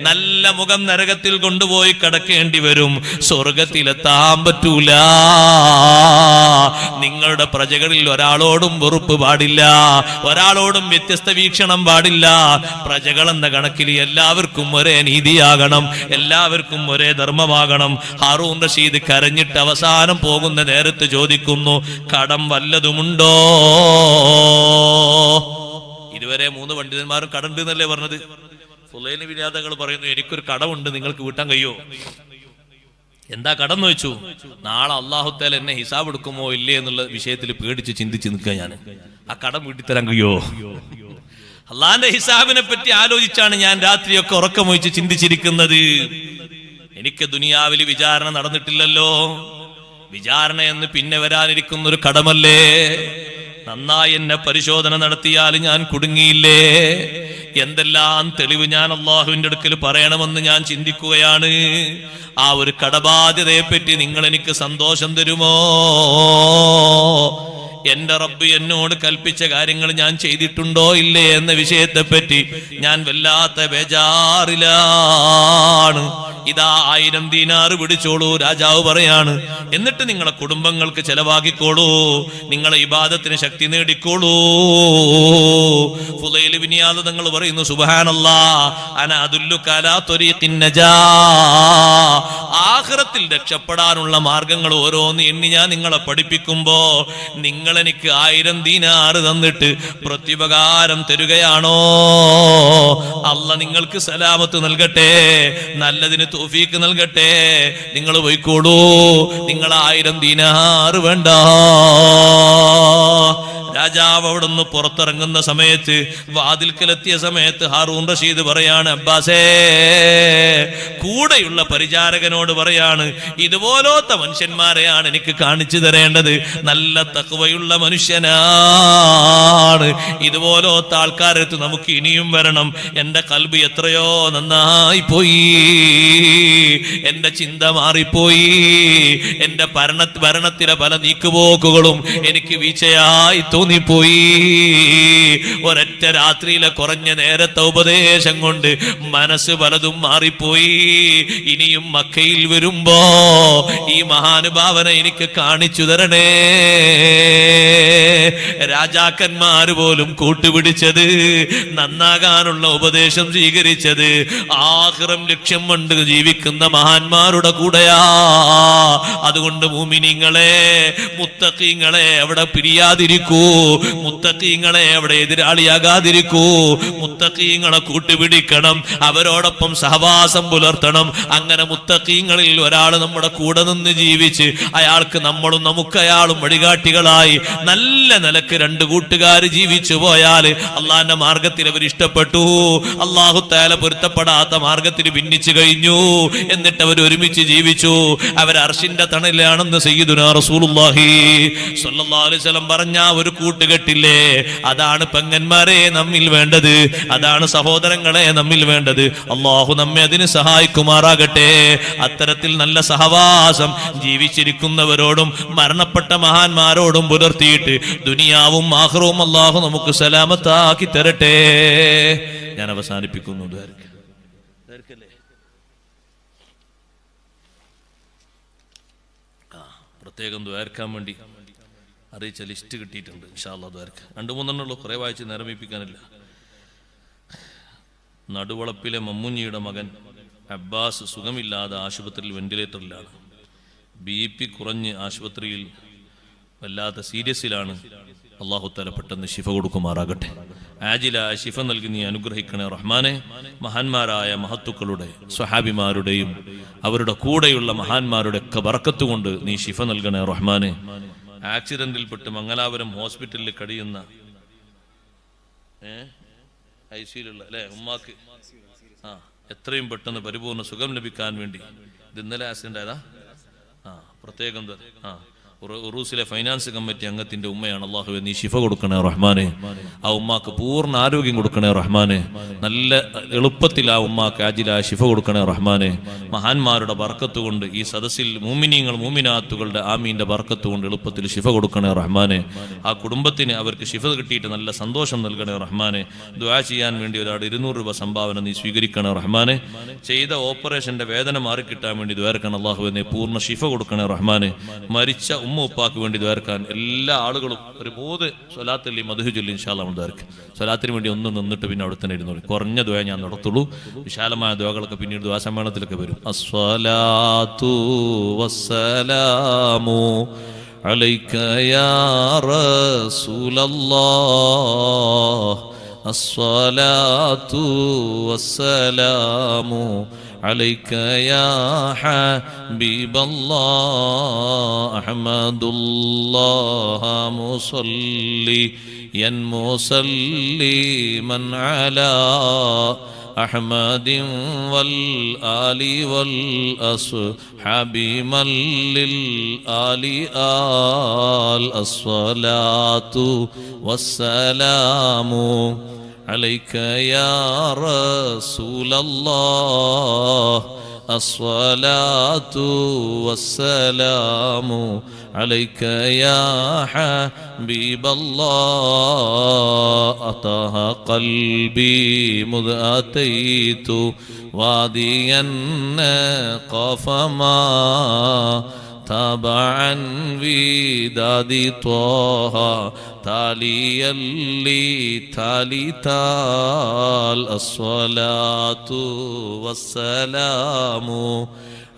നല്ല മുഖം നരകത്തിൽ കൊണ്ടുപോയി കടക്കേണ്ടി വരും, സ്വർഗത്തിലെത്താൻ പറ്റൂല. നിങ്ങളുടെ പ്രജകളിൽ ഒരാളോടും വെറുപ്പ് പാടില്ല, ഒരാളോടും വ്യത്യസ്ത വീക്ഷണം പാടില്ല. പ്രജകൾ എന്ന കണക്കിൽ എല്ലാവർക്കും ഒരേ നീതിയാകണം, എല്ലാവർക്കും ഒരേ ധർമ്മമാകണം. ഹാറൂൻ റഷീദ് കരഞ്ഞിട്ട് അവസാനം പോകുന്ന നേരത്ത് ചോദിക്കുന്നു, കടം വല്ലതുമുണ്ടോ? ഇതുവരെ 3 പണ്ഡിതന്മാരും കടണ്ട് എന്നല്ലേ പറഞ്ഞത്. ഫുലൈൽ ബിൻ ഇയാദ് തങ്ങൾ പറയുന്നു, എനിക്കൊരു കടമുണ്ട്, നിങ്ങൾക്ക് വീട്ടാൻ കഴിയോ? എന്താ കടം എന്ന് വെച്ചു. നാളെ അല്ലാഹു തആല എന്നെ ഹിസാബ് എടുക്കുമോ ഇല്ലേ എന്നുള്ള വിഷയത്തിൽ പേടിച്ച് ചിന്തിച്ച് നിൽക്കുക. ഞാൻ ആ കടം വീട്ടിത്തരാൻ കഴിയോ? അള്ളാന്റെ ഹിസാബിനെ പറ്റി ആലോചിച്ചാണ് ഞാൻ രാത്രിയൊക്കെ ഉറക്കമൊഴിച്ച് ചിന്തിച്ചിരിക്കുന്നത്. എനിക്ക് ദുനിയാവിൽ വിചാരണ നടന്നിട്ടില്ലല്ലോ. വിചാരണ എന്ന് പിന്നെ വരാനിരിക്കുന്ന ഒരു കടമല്ലേ? നന്നായി എന്നെ പരിശോധന നടത്തിയാൽ ഞാൻ കുടുങ്ങിയില്ലേ? എന്തെല്ലാം തെളിവ് ഞാൻ അള്ളാഹുവിന്റെ അടുക്കൽ പറയണമെന്ന് ഞാൻ ചിന്തിക്കുകയാണ്. ആ ഒരു കടബാധ്യതയെ പറ്റി നിങ്ങൾ എനിക്ക് സന്തോഷം തരുമോ? എന്റെ റബ്ബ് എന്നോട് കൽപ്പിച്ച കാര്യങ്ങൾ ഞാൻ ചെയ്തിട്ടുണ്ടോ ഇല്ലേ എന്ന വിഷയത്തെപ്പറ്റി ഞാൻ വല്ലാത്ത ബേജാറിലാണ്. ഇതാ 1000 ദീനാറ് പിടിച്ചോളൂ, രാജാവ് പറയാണ്. എന്നിട്ട് നിങ്ങളെ കുടുംബങ്ങൾക്ക് ചെലവാക്കിക്കോളൂ, നിങ്ങളെ ഇബാദത്തിന് ശക്തി നേടിക്കോളൂ. ഫുലൈൽ ബിൻ ഇയാദ് തങ്ങൾ പറയുന്നു, സുബ്ഹാനല്ലാഹ്, അന അദുല്ലുക അലാ ത്വരീഖിൻ നജാ. ആഖിറത്തിൽ രക്ഷപ്പെടാനുള്ള മാർഗങ്ങൾ ഓരോന്ന് എണ്ണി ഞാൻ നിങ്ങളെ പഠിപ്പിക്കുമ്പോ നിങ്ങൾ എനിക്ക് 1000 ദീനാറ് തന്നിട്ട് പ്രത്യുപകാരം തരുകയാണോ? അല്ലാഹ് നിങ്ങൾക്ക് സലാമത്ത് നൽകട്ടെ, നല്ലതിന് തൗഫീഖ് നൽകട്ടെ. നിങ്ങൾ പോയിക്കോളൂ, നിങ്ങൾ 1000 ദീനാറ് വേണ്ട. രാജാവ് അവിടെ നിന്ന് പുറത്തിറങ്ങുന്ന സമയത്ത്, വാതിൽക്കലെത്തിയ സമയത്ത് ഹാറൂൺ റഷീദ് പറയാണ്, അബ്ബാസേ, കൂടെയുള്ള പരിചാരകനോട് പറയാണ്, ഇതുപോലത്തെ മനുഷ്യന്മാരെയാണ് എനിക്ക് കാണിച്ചു തരേണ്ടത്. നല്ല തഖ്വയുള്ള മനുഷ്യനാണ്. ഇതുപോലത്തെ ആൾക്കാരത്ത് നമുക്ക് ഇനിയും വരണം. എന്റെ കൽബ് എത്രയോ നന്നായി പോയി, എന്റെ ചിന്ത മാറിപ്പോയി, എന്റെ ഭരണത്തിലെ പല നീക്കുപോക്കുകളും എനിക്ക് വീഴ്ചയായി തോന്നിപ്പോയി. ഒരൊറ്റ രാത്രിയിലെ കുറഞ്ഞ നേരത്തെ ഉപദേശം കൊണ്ട് മനസ്സ് പലതും മാറിപ്പോയി. ഇനിയും മക്കയിൽ വരുമ്പോ ഈ മഹാനുഭാവനെ എനിക്ക് കാണിച്ചു തരണേ. രാജാക്കന്മാര് പോലും കൂട്ടുപിടിച്ചത്, നന്നാകാനുള്ള ഉപദേശം സ്വീകരിച്ചത്, ആഖിറം ലക്ഷ്യം കൊണ്ട് ജീവിക്കുന്ന മഹാന്മാരുടെ കൂടെയാ. അതുകൊണ്ട് മുഅ്മിനീങ്ങളെ, മുത്തഖീങ്ങളെ അവിടെ പിരിയാതിരിക്കൂ, മുത്തഖീങ്ങളെ അവിടെ എതിരാളിയാകാതിരിക്കൂ. മുത്തഖീങ്ങളെ കൂട്ടുപിടിക്കണം, അവരോടൊപ്പം സഹവാസം പുലർത്തണം. അങ്ങനെ മുത്തഖീങ്ങളിൽ ഒരാൾ നമ്മുടെ കൂടെ നിന്ന് ജീവിച്ച് അയാൾക്ക് നമ്മളും നമുക്ക് അയാളും വഴികാട്ടികളായി നല്ല നിലക്ക് 2 കൂട്ടുകാർ ജീവിച്ചു പോയാൽ അള്ളാന്റെ മാർഗത്തിൽ അവർ ഇഷ്ടപ്പെട്ടു, അല്ലാഹു തആല പൊരുത്തപ്പെടാത്ത മാർഗത്തിൽ ഭിന്നിച്ചു കഴിഞ്ഞു. എന്നിട്ട് അവർ ഒരുമിച്ച് ജീവിച്ചു. അവർ അർശിന്റെ തണലാണെന്ന് സയ്യിദുനാ റസൂലുള്ളാഹി സ്വല്ലല്ലാഹു അലൈഹി വസല്ലം പറഞ്ഞ ഒരു കൂട്ടുകെട്ടില്ലേ, അതാണ് പെങ്ങന്മാരെ നമ്മിൽ വേണ്ടത്, അതാണ് സഹോദരങ്ങളെ നമ്മിൽ വേണ്ടത്. അള്ളാഹു നമ്മെ അതിന് സഹായിക്കുമാറാകട്ടെ. അത്തരത്തിൽ നല്ല സഹവാസം ജീവിച്ചിരിക്കുന്നവരോടും മരണപ്പെട്ട മഹാന്മാരോടും പുലർത്തിയിട്ട് ദുനിയാവും ആഖിറവും അള്ളാഹു നമുക്ക് സലാമത്താക്കി തരട്ടെ. ഞാൻ അവസാനിപ്പിക്കുന്നു. പ്രത്യേകം ദ്വാരക്കാൻ വേണ്ടി അറിയിച്ച ലിസ്റ്റ് കിട്ടിയിട്ടുണ്ട്. ഇൻഷാ അല്ലാഹ് ദ്വാരക്കാം. 2-3 ഉള്ളൂ, കുറെ വായിച്ച് നേരമിപ്പിക്കാനില്ല. നടുവളപ്പിലെ മമ്മുഞ്ഞിയുടെ മകൻ അബ്ബാസ് സുഖമില്ലാതെ ആശുപത്രിയിൽ വെന്റിലേറ്ററിലാണ്. BP കുറഞ്ഞ് ആശുപത്രിയിൽ വല്ലാത്ത സീരിയസിലാണ്. അല്ലാഹു തആല പെട്ടെന്ന് ശിഫ കൊടുക്കുമാറാകട്ടെ. ആജിലായ ശിഫ നൽകി നീ അനുഗ്രഹിക്കണേ റഹ്മാനെ. മഹാന്മാരായ മഹത്തുക്കളുടെ, സ്വഹാബിമാരുടെയും അവരുടെ കൂടെയുള്ള മഹാന്മാരുടെ ഒക്കെ ബർക്കത്ത് കൊണ്ട് നീ ശിഫ നൽകണേ റഹ്മാനെ. ആക്സിഡന്റിൽപ്പെട്ട് മംഗലാപുരം ഹോസ്പിറ്റലിൽ കഴിയുന്ന ICUലുള്ള അല്ലെ ഉമ്മാക്ക് എത്രയും പെട്ടെന്ന് പരിപൂർണ്ണ സുഖം ലഭിക്കാൻ വേണ്ടി. ഇത് ഇന്നലെ ആക്സിഡന്റ് ആയതാ. പ്രത്യേകം ഉറൂസിലെ ഫൈനാൻസ് കമ്മിറ്റി അംഗത്തിന്റെ ഉമ്മയാണ്. അല്ലാഹുവേ നീ ശിഫ കൊടുക്കണേ റഹ്മാനെ. ആ ഉമ്മാക്ക് പൂർണ്ണ ആരോഗ്യം കൊടുക്കണേ റഹ്മാനെ. നല്ല എളുപ്പത്തിൽ ആ ഉമ്മാക്ക് ആജിലായ ശിഫ കൊടുക്കണേ റഹ്മാനെ. മഹാന്മാരുടെ ബർക്കത്ത് കൊണ്ട് ഈ സദസ്സിൽ മുഅ്മിനീങ്ങൾ മുഅ്മിനാത്തുകളുടെ ആമീന്റെ ബർക്കത്ത് കൊണ്ട് എളുപ്പത്തിൽ ശിഫ കൊടുക്കണേ റഹ്മാനെ. ആ കുടുംബത്തിന് അവർക്ക് ശിഫ കിട്ടിയിട്ട് നല്ല സന്തോഷം നൽകണേ റഹ്മാനെ. ദുആ ചെയ്യാൻ വേണ്ടി ഒരാൾ 200 രൂപ സംഭാവന നീ സ്വീകരിക്കണേ റഹ്മാനെ. ചെയ്ത ഓപ്പറേഷന്റെ വേദന മാറിക്കിട്ടാൻ വേണ്ടി ദ്വാരക്കണം. അല്ലാഹുവേ നീ പൂർണ്ണ ശിഫ കൊടുക്കണേ റഹ്മാനെ. മരിച്ച ഉപ്പാക്ക് വേണ്ടി ദ്വാരക്കാൻ എല്ലാ ആളുകളും ഒരു 3 സ്വലാത്തല്ലി മദ്ഹു ചൊല്ലി ഇൻഷാ അല്ലാഹ് നമ്മൾ ദ്വാരക്കാം. സ്വലാത്തിന് വേണ്ടി ഒന്ന് നിന്നിട്ട് പിന്നെ അവിടെ തന്നെ ഇരുന്നോളൂ. കുറഞ്ഞ ദ്വാ ഞാൻ നടത്തുള്ളൂ. വിശാലമായ ദ്വാകളൊക്കെ പിന്നീട് ദ്വാ സമ്മേളനത്തിലൊക്കെ വരും. അസ്സലാത്തു വസ്സലാമു അലൈക യാ റസൂലല്ലാഹ് الصلاة والسلام عليك يا حبيب الله أحمد الله مصليا مسلما على أحمد والآل والأصحاب من للآل الصلاة والسلام عليك يا رسول الله الصلاة والسلام عليك يا حبيب الله أطه قلبي مذ أتيت واديا قاف ما تابعا وداد طه تاليا لي تالي تال الصلاة والسلام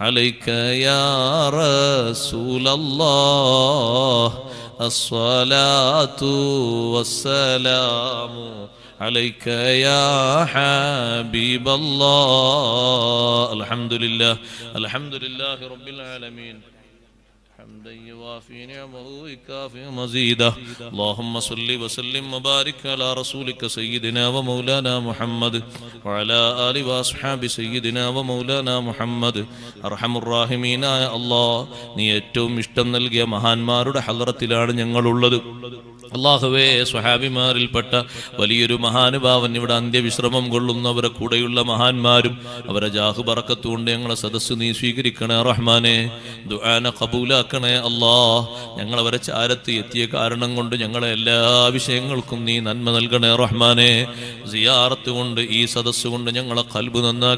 عليك يا رسول الله الصلاة والسلام عليك يا حبيب الله الحمد لله رب العالمين حمدا يوافي نعمه ويكافئ مزيده اللهم صل وسلم وبارك على رسولك سيدنا ومولانا محمد وعلى آله وأصحاب سيدنا ومولانا محمد أرحم الراحمين يا الله നീ ഏറ്റവും ഇഷ്ടം നൽകിയ മഹാന്മാരുടെ ഹളറത്തിലാണ് ഞങ്ങളുള്ളത് അല്ലാഹുവേ സ്വഹാബിമാരിൽപ്പെട്ട വലിയൊരു മഹാനുഭാവൻ ഇവിടെ അന്ത്യവിശ്രമം കൊള്ളുന്നവരെ കൂടെയുള്ള മഹാന്മാരും അവരെ ജാഹു ബറക്കത്ത് കൊണ്ട് ഞങ്ങളെ സദസ്സ് നീ സ്വീകരിക്കണേ റഹ്മാനെ ദുആന ഖബൂലാക്കണേ അല്ലാഹ് ഞങ്ങളവരെ ചാരത്ത് എത്തിയ കാരണം കൊണ്ട് ഞങ്ങളെ എല്ലാ വിഷയങ്ങൾക്കും നീ നന്മ നൽകണേ റഹ്മാനെ സിയാറത്ത് കൊണ്ട് ഈ സദസ്സ് കൊണ്ട് ഞങ്ങളെ ഖൽബ് നന്നാക്കി